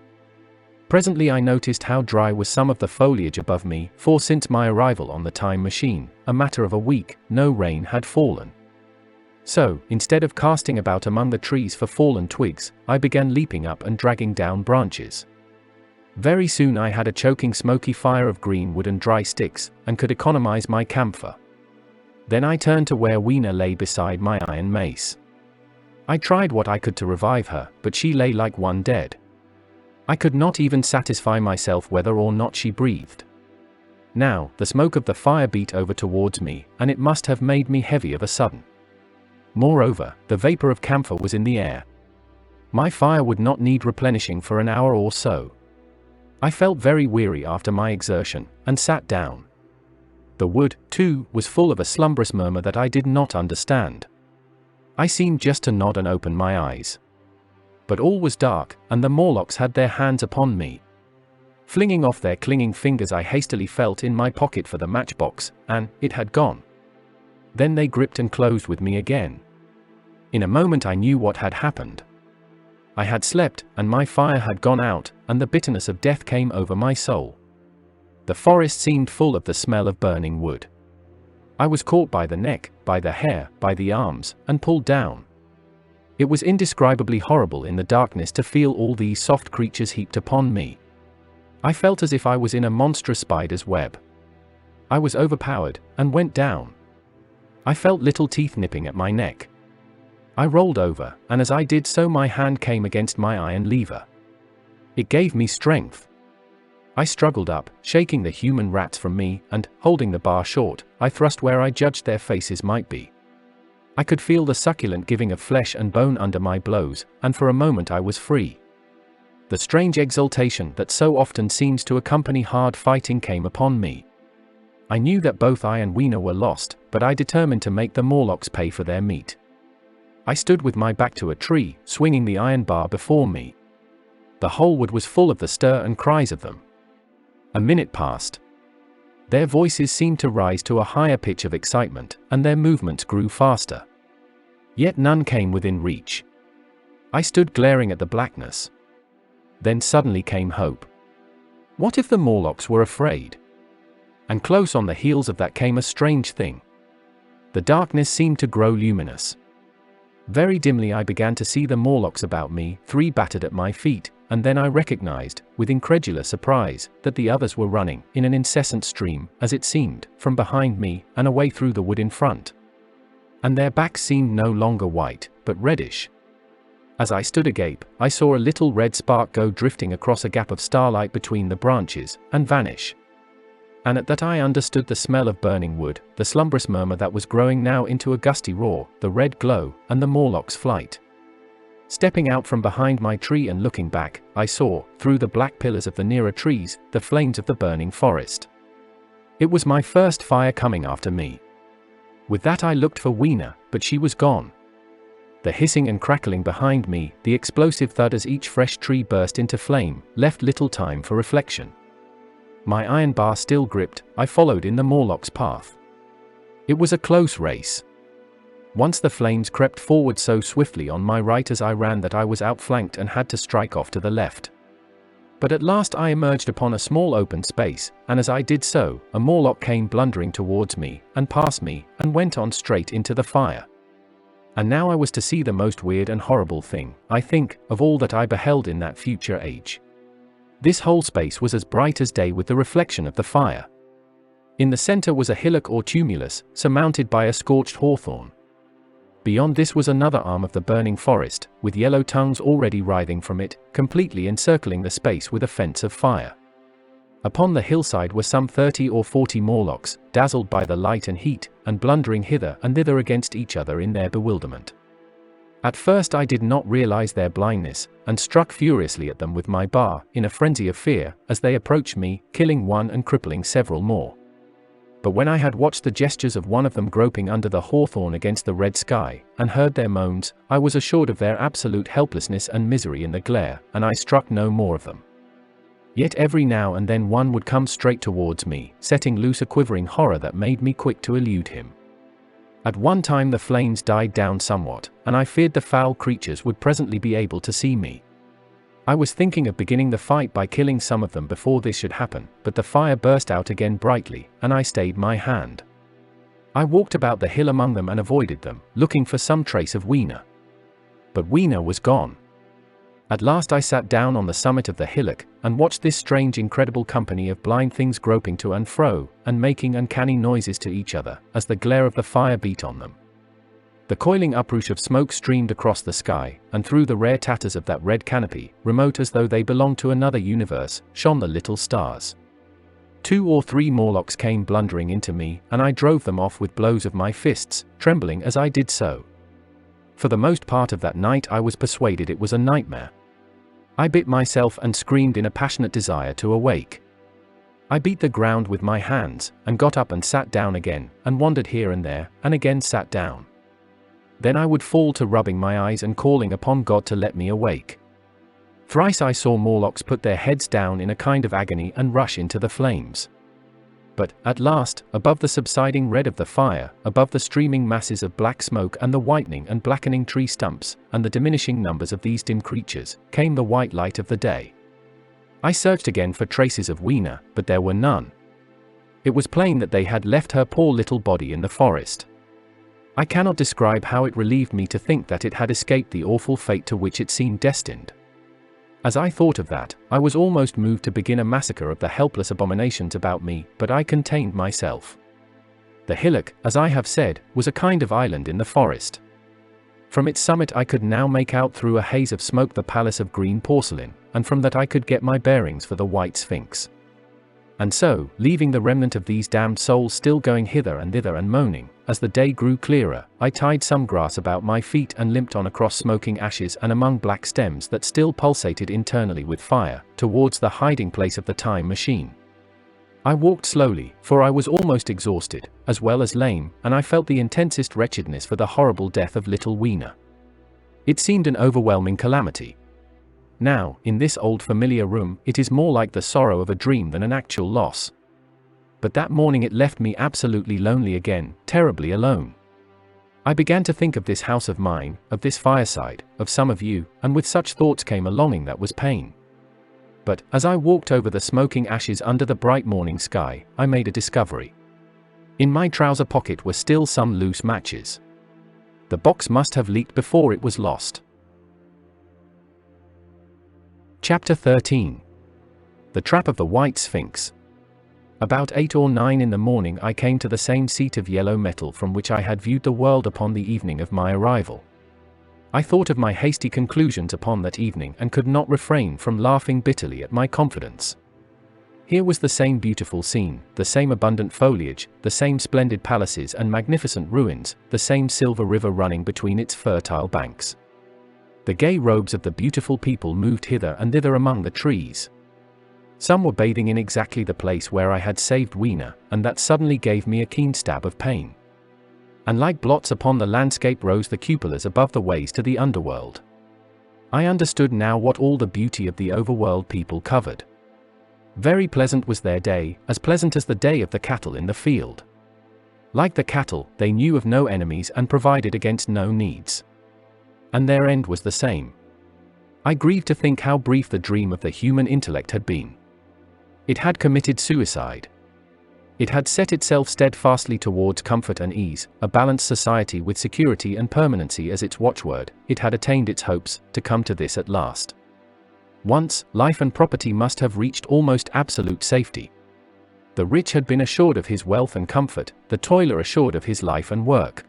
Presently I noticed how dry was some of the foliage above me, for since my arrival on the time machine, a matter of a week, no rain had fallen. So, instead of casting about among the trees for fallen twigs, I began leaping up and dragging down branches. Very soon I had a choking smoky fire of green wood and dry sticks, and could economize my camphor. Then I turned to where Weena lay beside my iron mace. I tried what I could to revive her, but she lay like one dead. I could not even satisfy myself whether or not she breathed. Now, the smoke of the fire beat over towards me, and it must have made me heavy of a sudden. Moreover, the vapor of camphor was in the air. My fire would not need replenishing for an hour or so. I felt very weary after my exertion, and sat down. The wood, too, was full of a slumberous murmur that I did not understand. I seemed just to nod and open my eyes. But all was dark, and the Morlocks had their hands upon me. Flinging off their clinging fingers I hastily felt in my pocket for the matchbox, and it had gone. Then they gripped and closed with me again. In a moment I knew what had happened. I had slept, and my fire had gone out, and the bitterness of death came over my soul. The forest seemed full of the smell of burning wood. I was caught by the neck, by the hair, by the arms, and pulled down. It was indescribably horrible in the darkness to feel all these soft creatures heaped upon me. I felt as if I was in a monstrous spider's web. I was overpowered, and went down. I felt little teeth nipping at my neck. I rolled over, and as I did so my hand came against my iron lever. It gave me strength. I struggled up, shaking the human rats from me, and, holding the bar short, I thrust where I judged their faces might be. I could feel the succulent giving of flesh and bone under my blows, and for a moment I was free. The strange exultation that so often seems to accompany hard fighting came upon me. I knew that both I and Weena were lost, but I determined to make the Morlocks pay for their meat. I stood with my back to a tree, swinging the iron bar before me. The whole wood was full of the stir and cries of them. A minute passed. Their voices seemed to rise to a higher pitch of excitement, and their movements grew faster. Yet none came within reach. I stood glaring at the blackness. Then suddenly came hope. What if the Morlocks were afraid? And close on the heels of that came a strange thing. The darkness seemed to grow luminous. Very dimly I began to see the Morlocks about me, 3 battered at my feet, and then I recognized, with incredulous surprise, that the others were running, in an incessant stream, as it seemed, from behind me, and away through the wood in front. And their backs seemed no longer white, but reddish. As I stood agape, I saw a little red spark go drifting across a gap of starlight between the branches, and vanish. And at that I understood the smell of burning wood, the slumberous murmur that was growing now into a gusty roar, the red glow, and the Morlock's flight. Stepping out from behind my tree and looking back, I saw, through the black pillars of the nearer trees, the flames of the burning forest. It was my first fire coming after me. With that I looked for Weena, but she was gone. The hissing and crackling behind me, the explosive thud as each fresh tree burst into flame, left little time for reflection. My iron bar still gripped, I followed in the Morlock's path. It was a close race. Once the flames crept forward so swiftly on my right as I ran that I was outflanked and had to strike off to the left. But at last I emerged upon a small open space, and as I did so, a Morlock came blundering towards me, and past me, and went on straight into the fire. And now I was to see the most weird and horrible thing, I think, of all that I beheld in that future age. This whole space was as bright as day with the reflection of the fire. In the center was a hillock or tumulus, surmounted by a scorched hawthorn. Beyond this was another arm of the burning forest, with yellow tongues already writhing from it, completely encircling the space with a fence of fire. Upon the hillside were some 30 or 40 Morlocks, dazzled by the light and heat, and blundering hither and thither against each other in their bewilderment. At first I did not realize their blindness, and struck furiously at them with my bar, in a frenzy of fear, as they approached me, killing one and crippling several more. But when I had watched the gestures of one of them groping under the hawthorn against the red sky, and heard their moans, I was assured of their absolute helplessness and misery in the glare, and I struck no more of them. Yet every now and then one would come straight towards me, setting loose a quivering horror that made me quick to elude him. At one time the flames died down somewhat, and I feared the foul creatures would presently be able to see me. I was thinking of beginning the fight by killing some of them before this should happen, but the fire burst out again brightly, and I stayed my hand. I walked about the hill among them and avoided them, looking for some trace of Weena. But Weena was gone. At last I sat down on the summit of the hillock, and watched this strange incredible company of blind things groping to and fro, and making uncanny noises to each other, as the glare of the fire beat on them. The coiling uprush of smoke streamed across the sky, and through the rare tatters of that red canopy, remote as though they belonged to another universe, shone the little stars. 2 or 3 Morlocks came blundering into me, and I drove them off with blows of my fists, trembling as I did so. For the most part of that night I was persuaded it was a nightmare. I bit myself and screamed in a passionate desire to awake. I beat the ground with my hands, and got up and sat down again, and wandered here and there, and again sat down. Then I would fall to rubbing my eyes and calling upon God to let me awake. Thrice I saw Morlocks put their heads down in a kind of agony and rush into the flames. But, at last, above the subsiding red of the fire, above the streaming masses of black smoke and the whitening and blackening tree stumps, and the diminishing numbers of these dim creatures, came the white light of the day. I searched again for traces of Weena, but there were none. It was plain that they had left her poor little body in the forest. I cannot describe how it relieved me to think that it had escaped the awful fate to which it seemed destined. As I thought of that, I was almost moved to begin a massacre of the helpless abominations about me, but I contained myself. The hillock, as I have said, was a kind of island in the forest. From its summit I could now make out through a haze of smoke the palace of green porcelain, and from that I could get my bearings for the white Sphinx. And so, leaving the remnant of these damned souls still going hither and thither and moaning, as the day grew clearer, I tied some grass about my feet and limped on across smoking ashes and among black stems that still pulsated internally with fire, towards the hiding place of the time machine. I walked slowly, for I was almost exhausted, as well as lame, and I felt the intensest wretchedness for the horrible death of little Weena. It seemed an overwhelming calamity. Now, in this old familiar room, it is more like the sorrow of a dream than an actual loss. But that morning it left me absolutely lonely again, terribly alone. I began to think of this house of mine, of this fireside, of some of you, and with such thoughts came a longing that was pain. But, as I walked over the smoking ashes under the bright morning sky, I made a discovery. In my trouser pocket were still some loose matches. The box must have leaked before it was lost. Chapter 13. The Trap of the White Sphinx. About 8 or 9 in the morning I came to the same seat of yellow metal from which I had viewed the world upon the evening of my arrival. I thought of my hasty conclusions upon that evening and could not refrain from laughing bitterly at my confidence. Here was the same beautiful scene, the same abundant foliage, the same splendid palaces and magnificent ruins, the same silver river running between its fertile banks. The gay robes of the beautiful people moved hither and thither among the trees. Some were bathing in exactly the place where I had saved Weena, and that suddenly gave me a keen stab of pain. And like blots upon the landscape rose the cupolas above the ways to the underworld. I understood now what all the beauty of the overworld people covered. Very pleasant was their day, as pleasant as the day of the cattle in the field. Like the cattle, they knew of no enemies and provided against no needs. And their end was the same. I grieved to think how brief the dream of the human intellect had been. It had committed suicide. It had set itself steadfastly towards comfort and ease, a balanced society with security and permanency as its watchword. It had attained its hopes, to come to this at last. Once, life and property must have reached almost absolute safety. The rich had been assured of his wealth and comfort, the toiler assured of his life and work.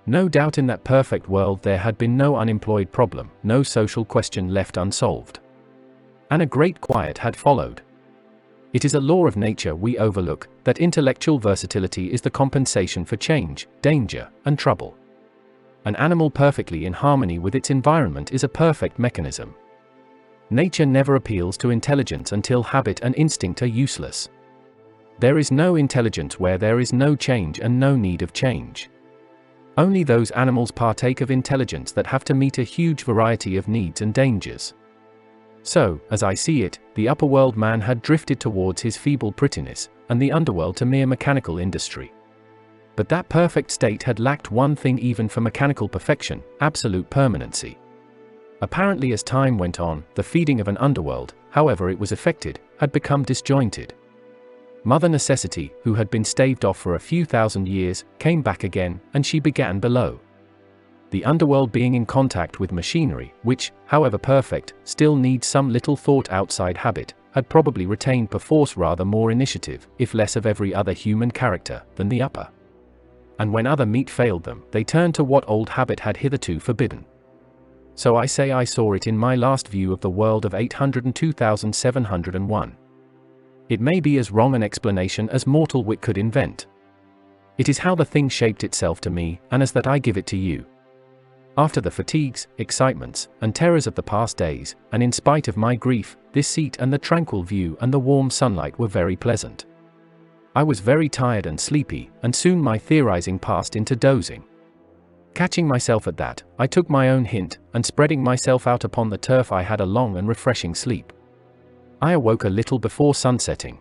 No doubt in that perfect world there had been no unemployed problem, no social question left unsolved. And a great quiet had followed. It is a law of nature we overlook, that intellectual versatility is the compensation for change, danger, and trouble. An animal perfectly in harmony with its environment is a perfect mechanism. Nature never appeals to intelligence until habit and instinct are useless. There is no intelligence where there is no change and no need of change. Only those animals partake of intelligence that have to meet a huge variety of needs and dangers. So, as I see it, the upper world man had drifted towards his feeble prettiness, and the underworld to mere mechanical industry. But that perfect state had lacked one thing even for mechanical perfection: absolute permanency. Apparently, as time went on, the feeding of an underworld, however it was effected, had become disjointed. Mother Necessity, who had been staved off for a few thousand years, came back again, and she began below. The underworld, being in contact with machinery, which, however perfect, still needs some little thought outside habit, had probably retained perforce rather more initiative, if less of every other human character, than the upper. And when other meat failed them, they turned to what old habit had hitherto forbidden. So I say I saw it in my last view of the world of 802,701. It may be as wrong an explanation as mortal wit could invent. It is how the thing shaped itself to me, and as that I give it to you. After the fatigues, excitements, and terrors of the past days, and in spite of my grief, this seat and the tranquil view and the warm sunlight were very pleasant. I was very tired and sleepy, and soon my theorizing passed into dozing. Catching myself at that, I took my own hint, and spreading myself out upon the turf I had a long and refreshing sleep. I awoke a little before sunsetting.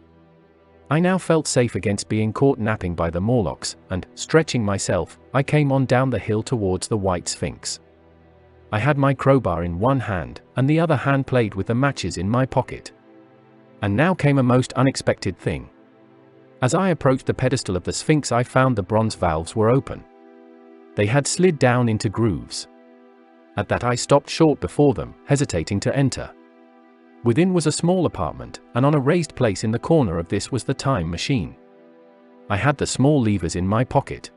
I now felt safe against being caught napping by the Morlocks, and, stretching myself, I came on down the hill towards the White Sphinx. I had my crowbar in one hand, and the other hand played with the matches in my pocket. And now came a most unexpected thing. As I approached the pedestal of the Sphinx, I found the bronze valves were open. They had slid down into grooves. At that I stopped short before them, hesitating to enter. Within was a small apartment, and on a raised place in the corner of this was the time machine. I had the small levers in my pocket.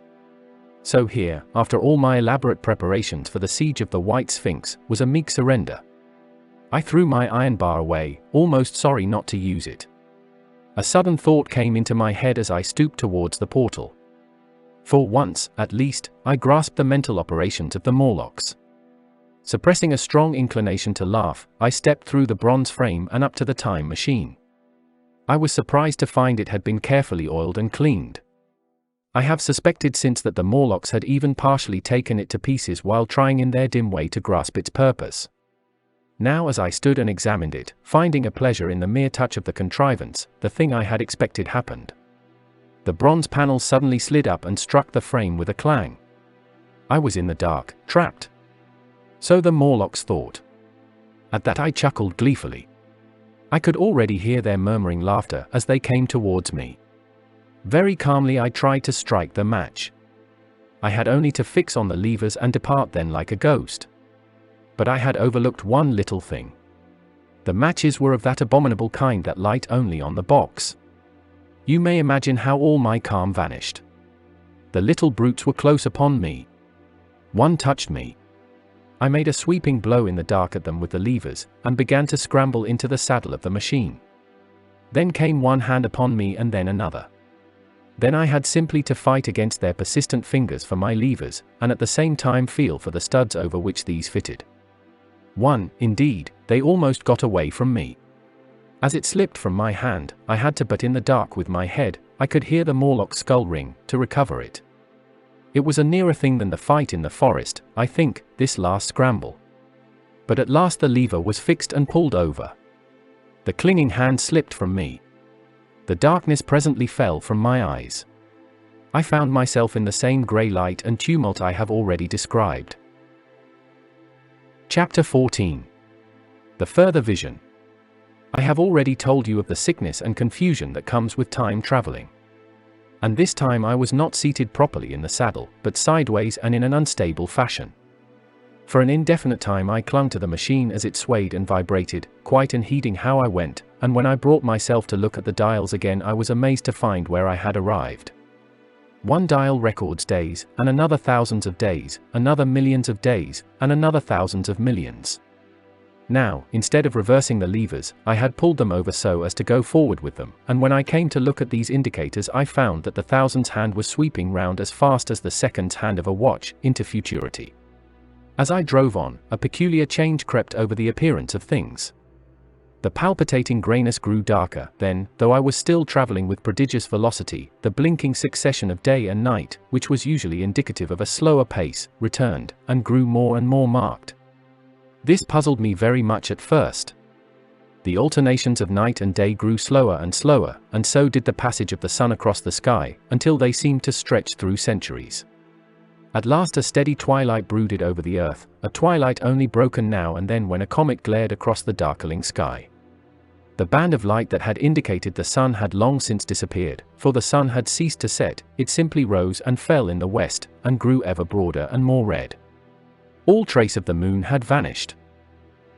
So here, after all my elaborate preparations for the siege of the White Sphinx, was a meek surrender. I threw my iron bar away, almost sorry not to use it. A sudden thought came into my head as I stooped towards the portal. For once, at least, I grasped the mental operations of the Morlocks. Suppressing a strong inclination to laugh, I stepped through the bronze frame and up to the time machine. I was surprised to find it had been carefully oiled and cleaned. I have suspected since that the Morlocks had even partially taken it to pieces while trying in their dim way to grasp its purpose. Now as I stood and examined it, finding a pleasure in the mere touch of the contrivance, the thing I had expected happened. The bronze panel suddenly slid up and struck the frame with a clang. I was in the dark, trapped. So the Morlocks thought. At that I chuckled gleefully. I could already hear their murmuring laughter as they came towards me. Very calmly I tried to strike the match. I had only to fix on the levers and depart then like a ghost. But I had overlooked one little thing. The matches were of that abominable kind that light only on the box. You may imagine how all my calm vanished. The little brutes were close upon me. One touched me. I made a sweeping blow in the dark at them with the levers, and began to scramble into the saddle of the machine. Then came one hand upon me and then another. Then I had simply to fight against their persistent fingers for my levers, and at the same time feel for the studs over which these fitted. Indeed, they almost got away from me. As it slipped from my hand, I had to, but in the dark with my head, I could hear the Morlock skull ring, to recover it. It was a nearer thing than the fight in the forest, I think, this last scramble. But at last the lever was fixed and pulled over. The clinging hand slipped from me. The darkness presently fell from my eyes. I found myself in the same grey light and tumult I have already described. Chapter 14. The Further Vision. I have already told you of the sickness and confusion that comes with time traveling. And this time I was not seated properly in the saddle, but sideways and in an unstable fashion. For an indefinite time I clung to the machine as it swayed and vibrated, quite unheeding how I went, and when I brought myself to look at the dials again I was amazed to find where I had arrived. One dial records days, and another thousands of days, another millions of days, and another thousands of millions. Now, instead of reversing the levers, I had pulled them over so as to go forward with them, and when I came to look at these indicators I found that the thousands hand was sweeping round as fast as the seconds hand of a watch, into futurity. As I drove on, a peculiar change crept over the appearance of things. The palpitating grayness grew darker, then, though I was still traveling with prodigious velocity, the blinking succession of day and night, which was usually indicative of a slower pace, returned, and grew more and more marked. This puzzled me very much at first. The alternations of night and day grew slower, and so did the passage of the sun across the sky, until they seemed to stretch through centuries. At last a steady twilight brooded over the earth, a twilight only broken now and then when a comet glared across the darkening sky. The band of light that had indicated the sun had long since disappeared, for the sun had ceased to set, it simply rose and fell in the west, and grew ever broader and more red. All trace of the moon had vanished.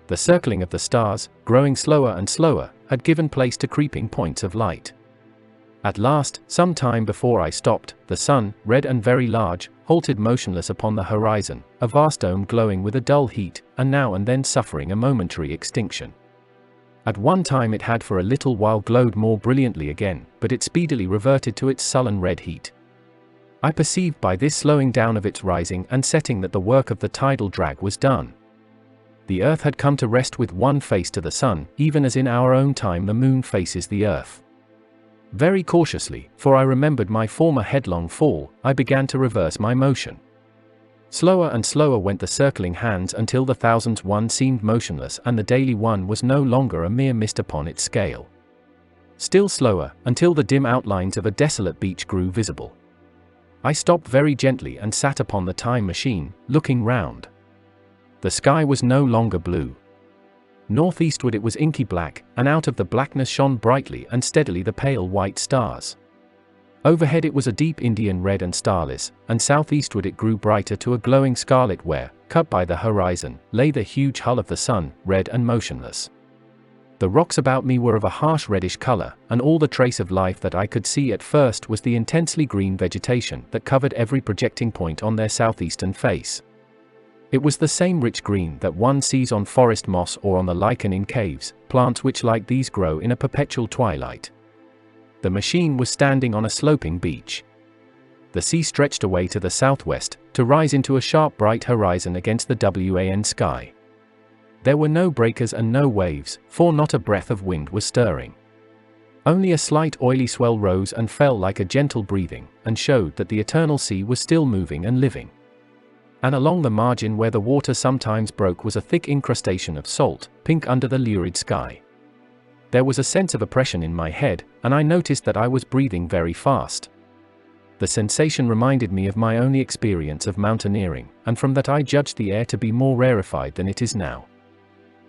The circling of the stars, growing slower and slower, had given place to creeping points of light. At last, some time before I stopped, the sun, red and very large, halted motionless upon the horizon, a vast dome glowing with a dull heat, and now and then suffering a momentary extinction. At one time it had for a little while glowed more brilliantly again, but it speedily reverted to its sullen red heat. I perceived by this slowing down of its rising and setting that the work of the tidal drag was done. The earth had come to rest with one face to the sun, even as in our own time the moon faces the earth. Very cautiously, for I remembered my former headlong fall, I began to reverse my motion. Slower and slower went the circling hands until the thousandth one seemed motionless and the daily one was no longer a mere mist upon its scale. Still slower, until the dim outlines of a desolate beach grew visible. I stopped very gently and sat upon the time machine, looking round. The sky was no longer blue. Northeastward it was inky black, and out of the blackness shone brightly and steadily the pale white stars. Overhead it was a deep Indian red and starless, and southeastward it grew brighter to a glowing scarlet where, cut by the horizon, lay the huge hull of the sun, red and motionless. The rocks about me were of a harsh reddish color, and all the trace of life that I could see at first was the intensely green vegetation that covered every projecting point on their southeastern face. It was the same rich green that one sees on forest moss or on the lichen in caves, plants which like these grow in a perpetual twilight. The machine was standing on a sloping beach. The sea stretched away to the southwest, to rise into a sharp bright horizon against the wan sky. There were no breakers and no waves, for not a breath of wind was stirring. Only a slight oily swell rose and fell like a gentle breathing, and showed that the eternal sea was still moving and living. And along the margin where the water sometimes broke was a thick incrustation of salt, pink under the lurid sky. There was a sense of oppression in my head, and I noticed that I was breathing very fast. The sensation reminded me of my only experience of mountaineering, and from that I judged the air to be more rarefied than it is now.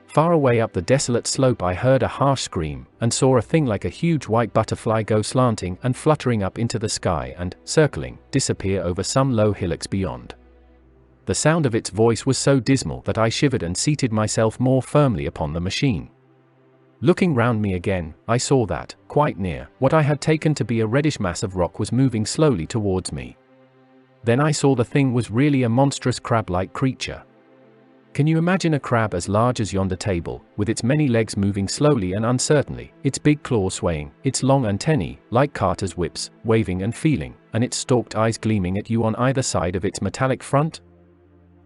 Far away up the desolate slope I heard a harsh scream, and saw a thing like a huge white butterfly go slanting and fluttering up into the sky and, circling, disappear over some low hillocks beyond. The sound of its voice was so dismal that I shivered and seated myself more firmly upon the machine. Looking round me again, I saw that, quite near, what I had taken to be a reddish mass of rock was moving slowly towards me. Then I saw the thing was really a monstrous crab-like creature. Can you imagine a crab as large as yonder table, with its many legs moving slowly and uncertainly, its big claws swaying, its long antennae, like carters' whips, waving and feeling, and its stalked eyes gleaming at you on either side of its metallic front?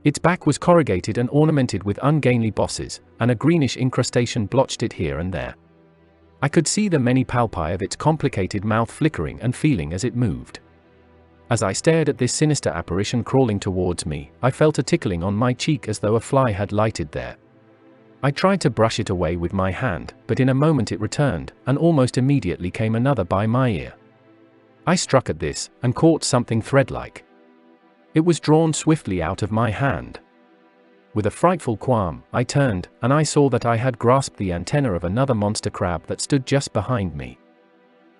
Its back was corrugated and ornamented with ungainly bosses, and a greenish incrustation blotched it here and there. I could see the many palpi of its complicated mouth flickering and feeling as it moved. As I stared at this sinister apparition crawling towards me, I felt a tickling on my cheek as though a fly had lighted there. I tried to brush it away with my hand, but in a moment it returned, and almost immediately came another by my ear. I struck at this, and caught something thread-like. It was drawn swiftly out of my hand. With a frightful qualm, I turned, and I saw that I had grasped the antenna of another monster crab that stood just behind me.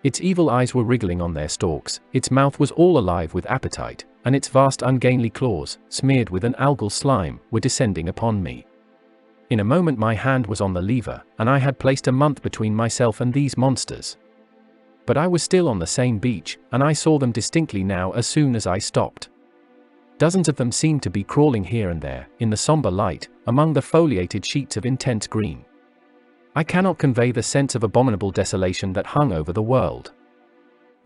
Its evil eyes were wriggling on their stalks, its mouth was all alive with appetite, and its vast ungainly claws, smeared with an algal slime, were descending upon me. In a moment my hand was on the lever, and I had placed a month between myself and these monsters. But I was still on the same beach, and I saw them distinctly now as soon as I stopped. Dozens of them seemed to be crawling here and there, in the somber light, among the foliated sheets of intense green. I cannot convey the sense of abominable desolation that hung over the world.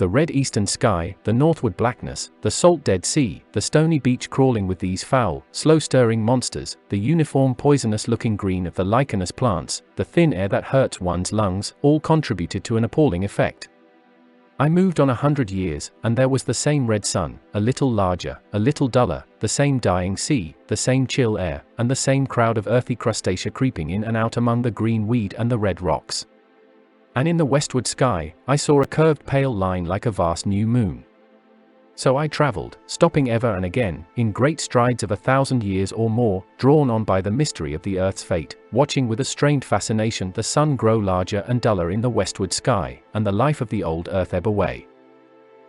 The red eastern sky, the northward blackness, the salt Dead Sea, the stony beach crawling with these foul, slow-stirring monsters, the uniform poisonous-looking green of the lichenous plants, the thin air that hurts one's lungs, all contributed to an appalling effect. I moved on 100 years, and there was the same red sun, a little larger, a little duller, the same dying sea, the same chill air, and the same crowd of earthy crustacea creeping in and out among the green weed and the red rocks. And in the westward sky, I saw a curved pale line like a vast new moon. So I traveled, stopping ever and again, in great strides of 1,000 years or more, drawn on by the mystery of the earth's fate, watching with a strained fascination the sun grow larger and duller in the westward sky, and the life of the old earth ebb away.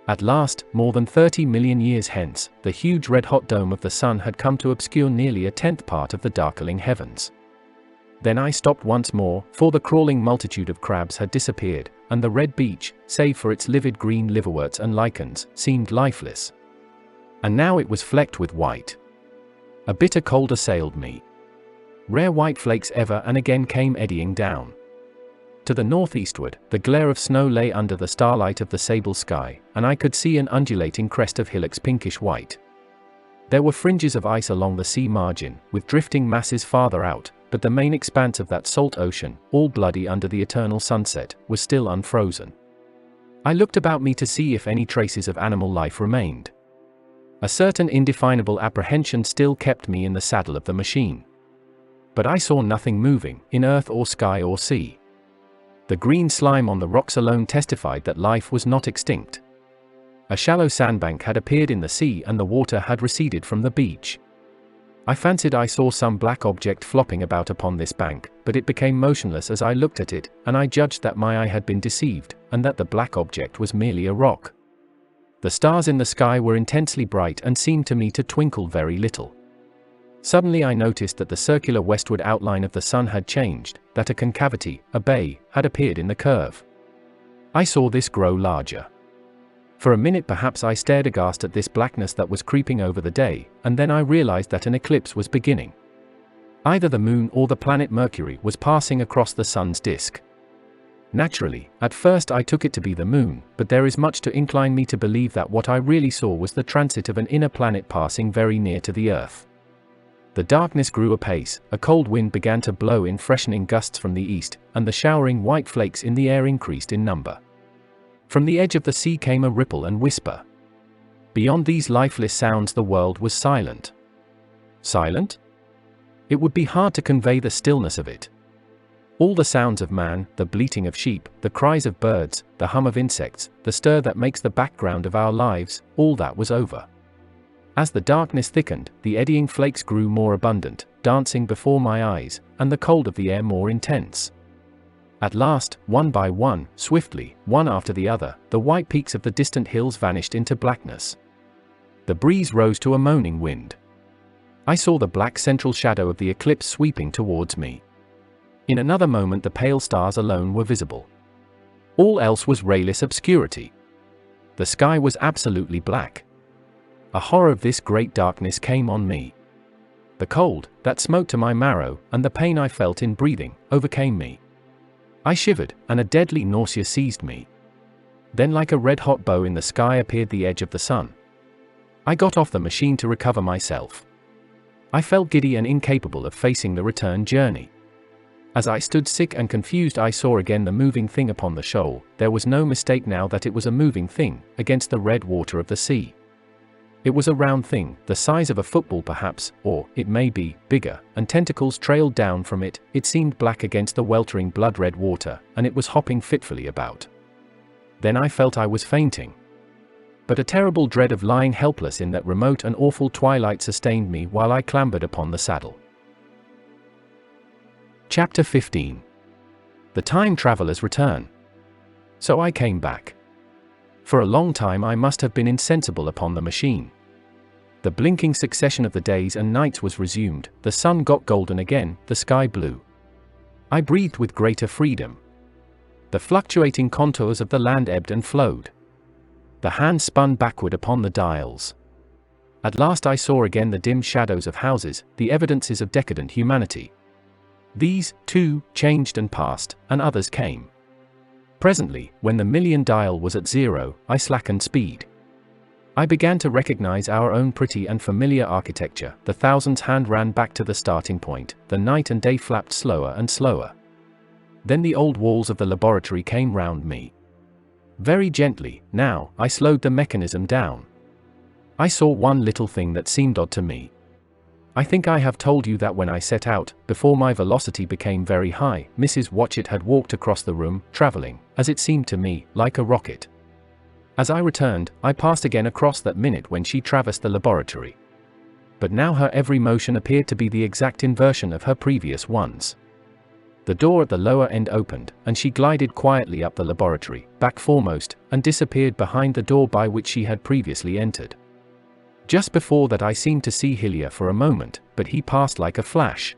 At last, more than 30 million years hence, the huge red-hot dome of the sun had come to obscure nearly a tenth part of the darkling heavens. Then I stopped once more, for the crawling multitude of crabs had disappeared, and the red beach, save for its livid green liverworts and lichens, seemed lifeless. And now it was flecked with white. A bitter cold assailed me. Rare white flakes ever and again came eddying down. To the northeastward, the glare of snow lay under the starlight of the sable sky, and I could see an undulating crest of hillocks pinkish white. There were fringes of ice along the sea margin, with drifting masses farther out, but the main expanse of that salt ocean, all bloody under the eternal sunset, was still unfrozen. I looked about me to see if any traces of animal life remained. A certain indefinable apprehension still kept me in the saddle of the machine. But I saw nothing moving, in earth or sky or sea. The green slime on the rocks alone testified that life was not extinct. A shallow sandbank had appeared in the sea and the water had receded from the beach. I fancied I saw some black object flopping about upon this bank, but it became motionless as I looked at it, and I judged that my eye had been deceived, and that the black object was merely a rock. The stars in the sky were intensely bright and seemed to me to twinkle very little. Suddenly I noticed that the circular westward outline of the sun had changed, that a concavity, a bay, had appeared in the curve. I saw this grow larger. For a minute perhaps I stared aghast at this blackness that was creeping over the day, and then I realized that an eclipse was beginning. Either the moon or the planet Mercury was passing across the sun's disk. Naturally, at first I took it to be the moon, but there is much to incline me to believe that what I really saw was the transit of an inner planet passing very near to the earth. The darkness grew apace, a cold wind began to blow in freshening gusts from the east, and the showering white flakes in the air increased in number. From the edge of the sea came a ripple and whisper. Beyond these lifeless sounds the world was silent. Silent? It would be hard to convey the stillness of it. All the sounds of man, the bleating of sheep, the cries of birds, the hum of insects, the stir that makes the background of our lives, all that was over. As the darkness thickened, the eddying flakes grew more abundant, dancing before my eyes, and the cold of the air more intense. At last, one by one, swiftly, one after the other, the white peaks of the distant hills vanished into blackness. The breeze rose to a moaning wind. I saw the black central shadow of the eclipse sweeping towards me. In another moment the pale stars alone were visible. All else was rayless obscurity. The sky was absolutely black. A horror of this great darkness came on me. The cold, that smote to my marrow, and the pain I felt in breathing, overcame me. I shivered, and a deadly nausea seized me. Then like a red-hot bow in the sky appeared the edge of the sun. I got off the machine to recover myself. I felt giddy and incapable of facing the return journey. As I stood sick and confused I saw again the moving thing upon the shoal. There was no mistake now that it was a moving thing, against the red water of the sea. It was a round thing, the size of a football perhaps, or, it may be, bigger, and tentacles trailed down from it. It seemed black against the weltering blood-red water, and it was hopping fitfully about. Then I felt I was fainting. But a terrible dread of lying helpless in that remote and awful twilight sustained me while I clambered upon the saddle. Chapter 15. The Time Traveler's Return. So I came back. For a long time I must have been insensible upon the machine. The blinking succession of the days and nights was resumed, the sun got golden again, the sky blue. I breathed with greater freedom. The fluctuating contours of the land ebbed and flowed. The hands spun backward upon the dials. At last I saw again the dim shadows of houses, the evidences of decadent humanity. These, too, changed and passed, and others came. Presently, when the million dial was at 0, I slackened speed. I began to recognize our own pretty and familiar architecture. The thousand's hand ran back to the starting point, the night and day flapped slower and slower. Then the old walls of the laboratory came round me. Very gently, now, I slowed the mechanism down. I saw one little thing that seemed odd to me. I think I have told you that when I set out, before my velocity became very high, Mrs. Watchett had walked across the room, traveling, as it seemed to me, like a rocket. As I returned, I passed again across that minute when she traversed the laboratory. But now her every motion appeared to be the exact inversion of her previous ones. The door at the lower end opened, and she glided quietly up the laboratory, back foremost, and disappeared behind the door by which she had previously entered. Just before that I seemed to see Hillier for a moment, but he passed like a flash.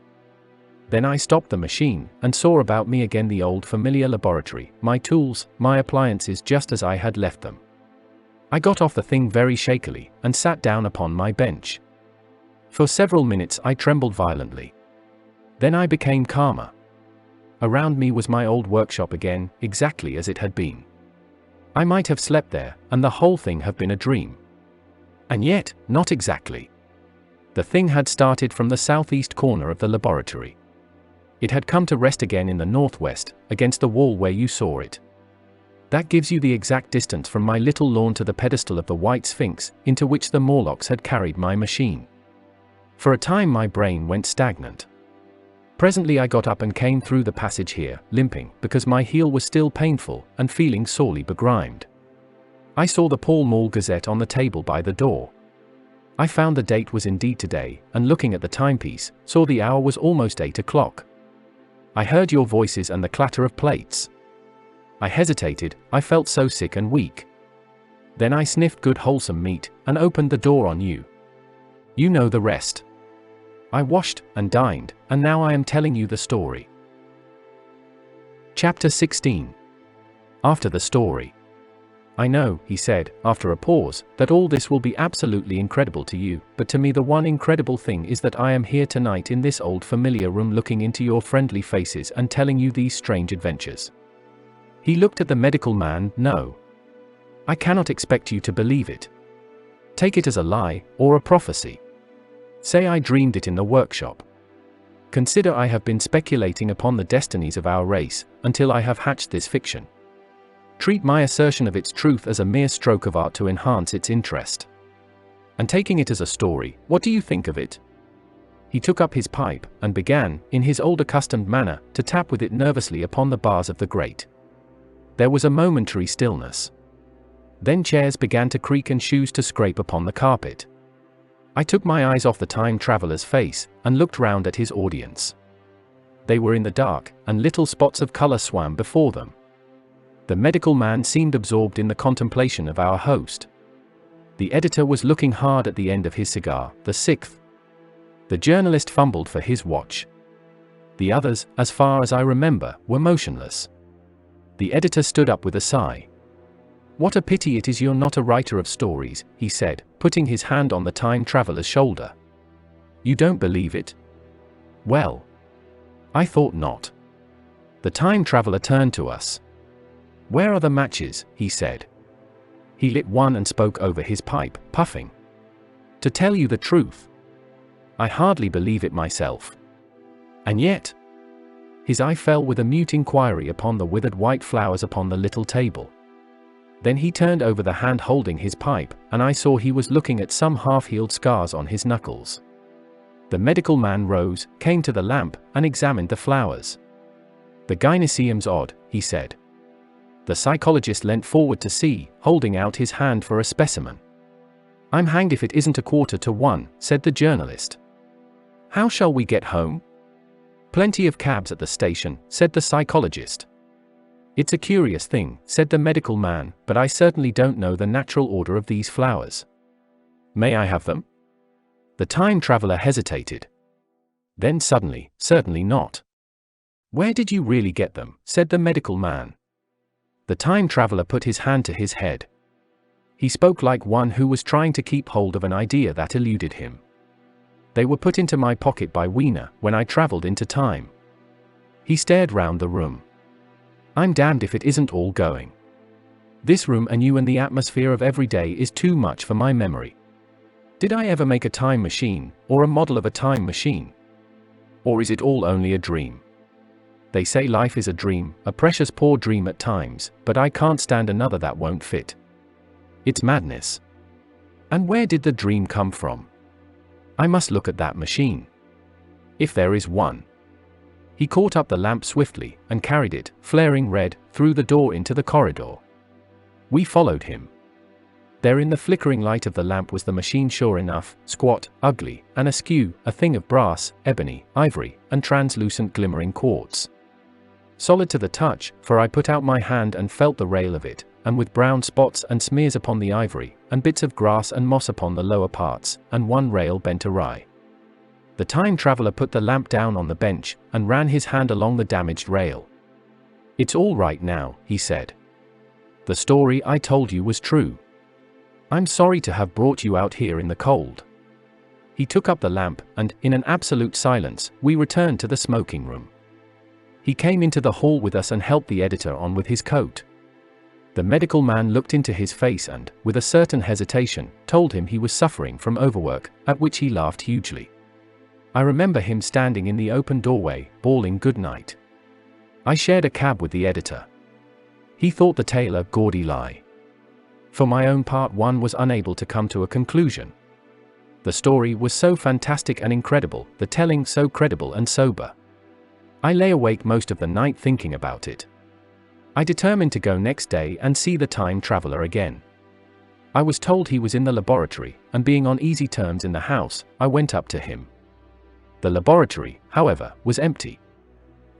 Then I stopped the machine, and saw about me again the old familiar laboratory, my tools, my appliances just as I had left them. I got off the thing very shakily, and sat down upon my bench. For several minutes I trembled violently. Then I became calmer. Around me was my old workshop again, exactly as it had been. I might have slept there, and the whole thing have been a dream. And yet, not exactly. The thing had started from the southeast corner of the laboratory. It had come to rest again in the northwest, against the wall where you saw it. That gives you the exact distance from my little lawn to the pedestal of the white Sphinx, into which the Morlocks had carried my machine. For a time my brain went stagnant. Presently I got up and came through the passage here, limping, because my heel was still painful, and feeling sorely begrimed. I saw the Pall Mall Gazette on the table by the door. I found the date was indeed today, and looking at the timepiece, saw the hour was almost 8 o'clock. I heard your voices and the clatter of plates. I hesitated, I felt so sick and weak. Then I sniffed good wholesome meat, and opened the door on you. You know the rest. I washed, and dined, and now I am telling you the story. Chapter 16. After the story. I know, he said, after a pause, that all this will be absolutely incredible to you, but to me the one incredible thing is that I am here tonight in this old familiar room looking into your friendly faces and telling you these strange adventures. He looked at the medical man. No. I cannot expect you to believe it. Take it as a lie, or a prophecy. Say I dreamed it in the workshop. Consider I have been speculating upon the destinies of our race, until I have hatched this fiction. Treat my assertion of its truth as a mere stroke of art to enhance its interest. And taking it as a story, what do you think of it? He took up his pipe, and began, in his old accustomed manner, to tap with it nervously upon the bars of the grate. There was a momentary stillness. Then chairs began to creak and shoes to scrape upon the carpet. I took my eyes off the time traveler's face, and looked round at his audience. They were in the dark, and little spots of color swam before them. The medical man seemed absorbed in the contemplation of our host. The editor was looking hard at the end of his cigar, the sixth. The journalist fumbled for his watch. The others, as far as I remember, were motionless. The editor stood up with a sigh. What a pity it is you're not a writer of stories, he said, putting his hand on the time traveler's shoulder. You don't believe it? Well, I thought not. The time traveler turned to us. Where are the matches? He said. He lit one and spoke over his pipe, puffing. To tell you the truth, I hardly believe it myself. And yet, his eye fell with a mute inquiry upon the withered white flowers upon the little table. Then he turned over the hand holding his pipe, and I saw he was looking at some half-healed scars on his knuckles. The medical man rose, came to the lamp, and examined the flowers. The gynoecium's odd, he said. The psychologist leant forward to see, holding out his hand for a specimen. I'm hanged if it isn't 1:15, said the journalist. How shall we get home? Plenty of cabs at the station, said the psychologist. It's a curious thing, said the medical man, but I certainly don't know the natural order of these flowers. May I have them? The time traveler hesitated. Then suddenly, certainly not. Where did you really get them? Said the medical man. The time traveler put his hand to his head. He spoke like one who was trying to keep hold of an idea that eluded him. They were put into my pocket by Wiener when I traveled into time. He stared round the room. I'm damned if it isn't all going. This room and you and the atmosphere of every day is too much for my memory. Did I ever make a time machine, or a model of a time machine? Or is it all only a dream? They say life is a dream, a precious poor dream at times, but I can't stand another that won't fit. It's madness. And where did the dream come from? I must look at that machine. If there is one. He caught up the lamp swiftly, and carried it, flaring red, through the door into the corridor. We followed him. There in the flickering light of the lamp was the machine sure enough, squat, ugly, and askew, a thing of brass, ebony, ivory, and translucent glimmering quartz. Solid to the touch, for I put out my hand and felt the rail of it, and with brown spots and smears upon the ivory, and bits of grass and moss upon the lower parts, and one rail bent awry. The time traveler put the lamp down on the bench, and ran his hand along the damaged rail. "It's all right now," he said. "The story I told you was true. I'm sorry to have brought you out here in the cold." He took up the lamp, and, in an absolute silence, we returned to the smoking room. He came into the hall with us and helped the editor on with his coat. The medical man looked into his face and, with a certain hesitation, told him he was suffering from overwork, at which he laughed hugely. I remember him standing in the open doorway, bawling good night. I shared a cab with the editor. He thought the tale a gaudy lie. For my own part, one was unable to come to a conclusion. The story was so fantastic and incredible, the telling so credible and sober. I lay awake most of the night thinking about it. I determined to go next day and see the time traveler again. I was told he was in the laboratory, and being on easy terms in the house, I went up to him. The laboratory, however, was empty.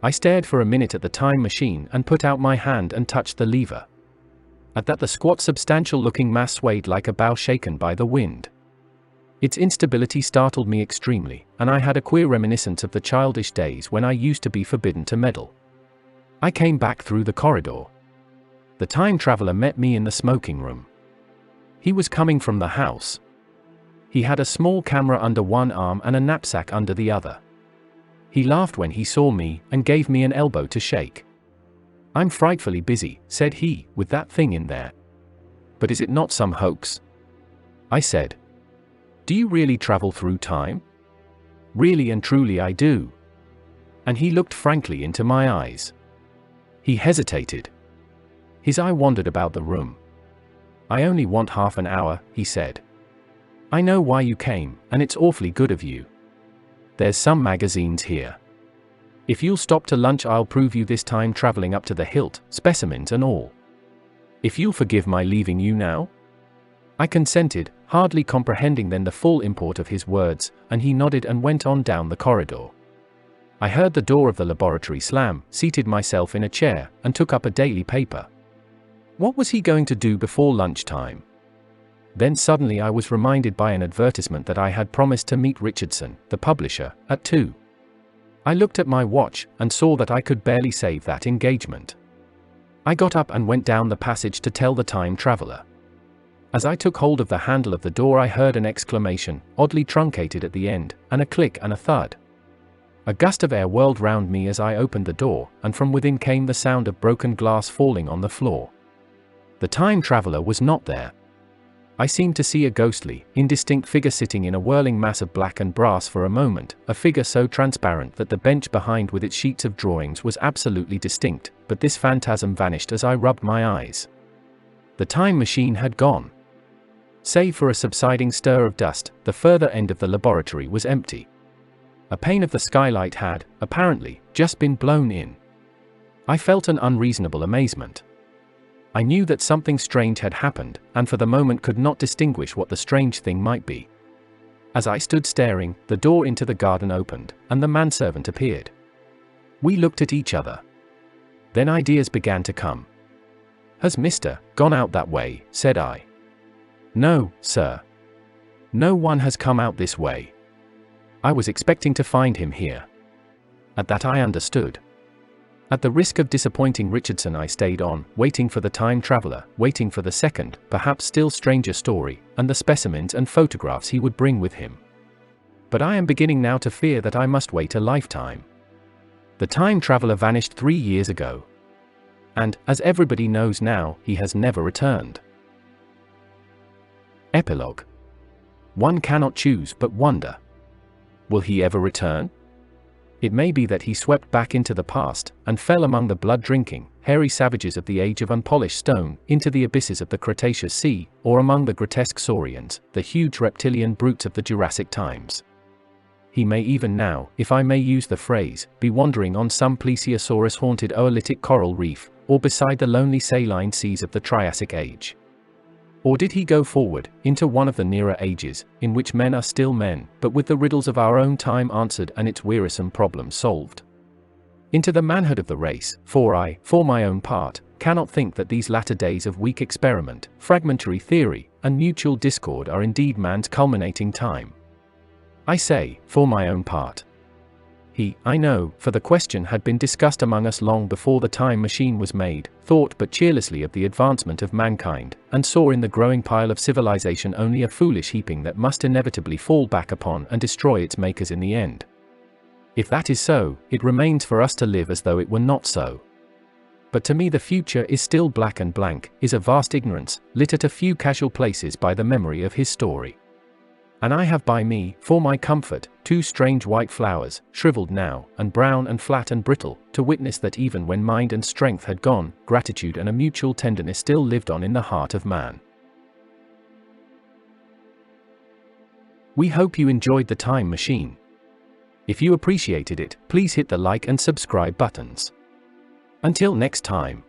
I stared for a minute at the time machine and put out my hand and touched the lever. At that the squat substantial-looking mass swayed like a bough shaken by the wind. Its instability startled me extremely, and I had a queer reminiscence of the childish days when I used to be forbidden to meddle. I came back through the corridor. The time traveler met me in the smoking room. He was coming from the house. He had a small camera under one arm and a knapsack under the other. He laughed when he saw me, and gave me an elbow to shake. "I'm frightfully busy," said he, "with that thing in there. But is it not some hoax?" I said. "Do you really travel through time?" "Really and truly I do." And he looked frankly into my eyes. He hesitated. His eye wandered about the room. "I only want half an hour," he said. "I know why you came, and it's awfully good of you. There's some magazines here. If you'll stop to lunch I'll prove you this time traveling up to the hilt, specimens and all. If you'll forgive my leaving you now?" I consented, hardly comprehending then the full import of his words, and he nodded and went on down the corridor. I heard the door of the laboratory slam, seated myself in a chair, and took up a daily paper. What was he going to do before lunchtime? Then suddenly I was reminded by an advertisement that I had promised to meet Richardson, the publisher, at 2. I looked at my watch, and saw that I could barely save that engagement. I got up and went down the passage to tell the time traveler. As I took hold of the handle of the door I heard an exclamation, oddly truncated at the end, and a click and a thud. A gust of air whirled round me as I opened the door, and from within came the sound of broken glass falling on the floor. The time traveler was not there. I seemed to see a ghostly, indistinct figure sitting in a whirling mass of black and brass for a moment, a figure so transparent that the bench behind with its sheets of drawings was absolutely distinct, but this phantasm vanished as I rubbed my eyes. The time machine had gone. Save for a subsiding stir of dust, the further end of the laboratory was empty. A pane of the skylight had, apparently, just been blown in. I felt an unreasonable amazement. I knew that something strange had happened, and for the moment could not distinguish what the strange thing might be. As I stood staring, the door into the garden opened, and the manservant appeared. We looked at each other. Then ideas began to come. "Has Mr. gone out that way?" said I. "No, sir. No one has come out this way. I was expecting to find him here." At that I understood. At the risk of disappointing Richardson I stayed on, waiting for the time traveler, waiting for the second, perhaps still stranger story, and the specimens and photographs he would bring with him. But I am beginning now to fear that I must wait a lifetime. The time traveler vanished 3 years ago. And, as everybody knows now, he has never returned. Epilogue. One cannot choose but wonder. Will he ever return? It may be that he swept back into the past, and fell among the blood-drinking, hairy savages of the age of unpolished stone, into the abysses of the Cretaceous Sea, or among the grotesque saurians, the huge reptilian brutes of the Jurassic times. He may even now, if I may use the phrase, be wandering on some plesiosaurus-haunted oolitic coral reef, or beside the lonely saline seas of the Triassic Age. Or did he go forward, into one of the nearer ages, in which men are still men, but with the riddles of our own time answered and its wearisome problems solved? Into the manhood of the race, for I, for my own part, cannot think that these latter days of weak experiment, fragmentary theory, and mutual discord are indeed man's culminating time. I say, for my own part. He, I know, for the question had been discussed among us long before the time machine was made, thought but cheerlessly of the advancement of mankind, and saw in the growing pile of civilization only a foolish heaping that must inevitably fall back upon and destroy its makers in the end. If that is so, it remains for us to live as though it were not so. But to me the future is still black and blank, is a vast ignorance, lit at a few casual places by the memory of his story. And I have by me, for my comfort, 2 strange white flowers, shriveled now, and brown and flat and brittle, to witness that even when mind and strength had gone, gratitude and a mutual tenderness still lived on in the heart of man. We hope you enjoyed the Time Machine. If you appreciated it, please hit the like and subscribe buttons. Until next time.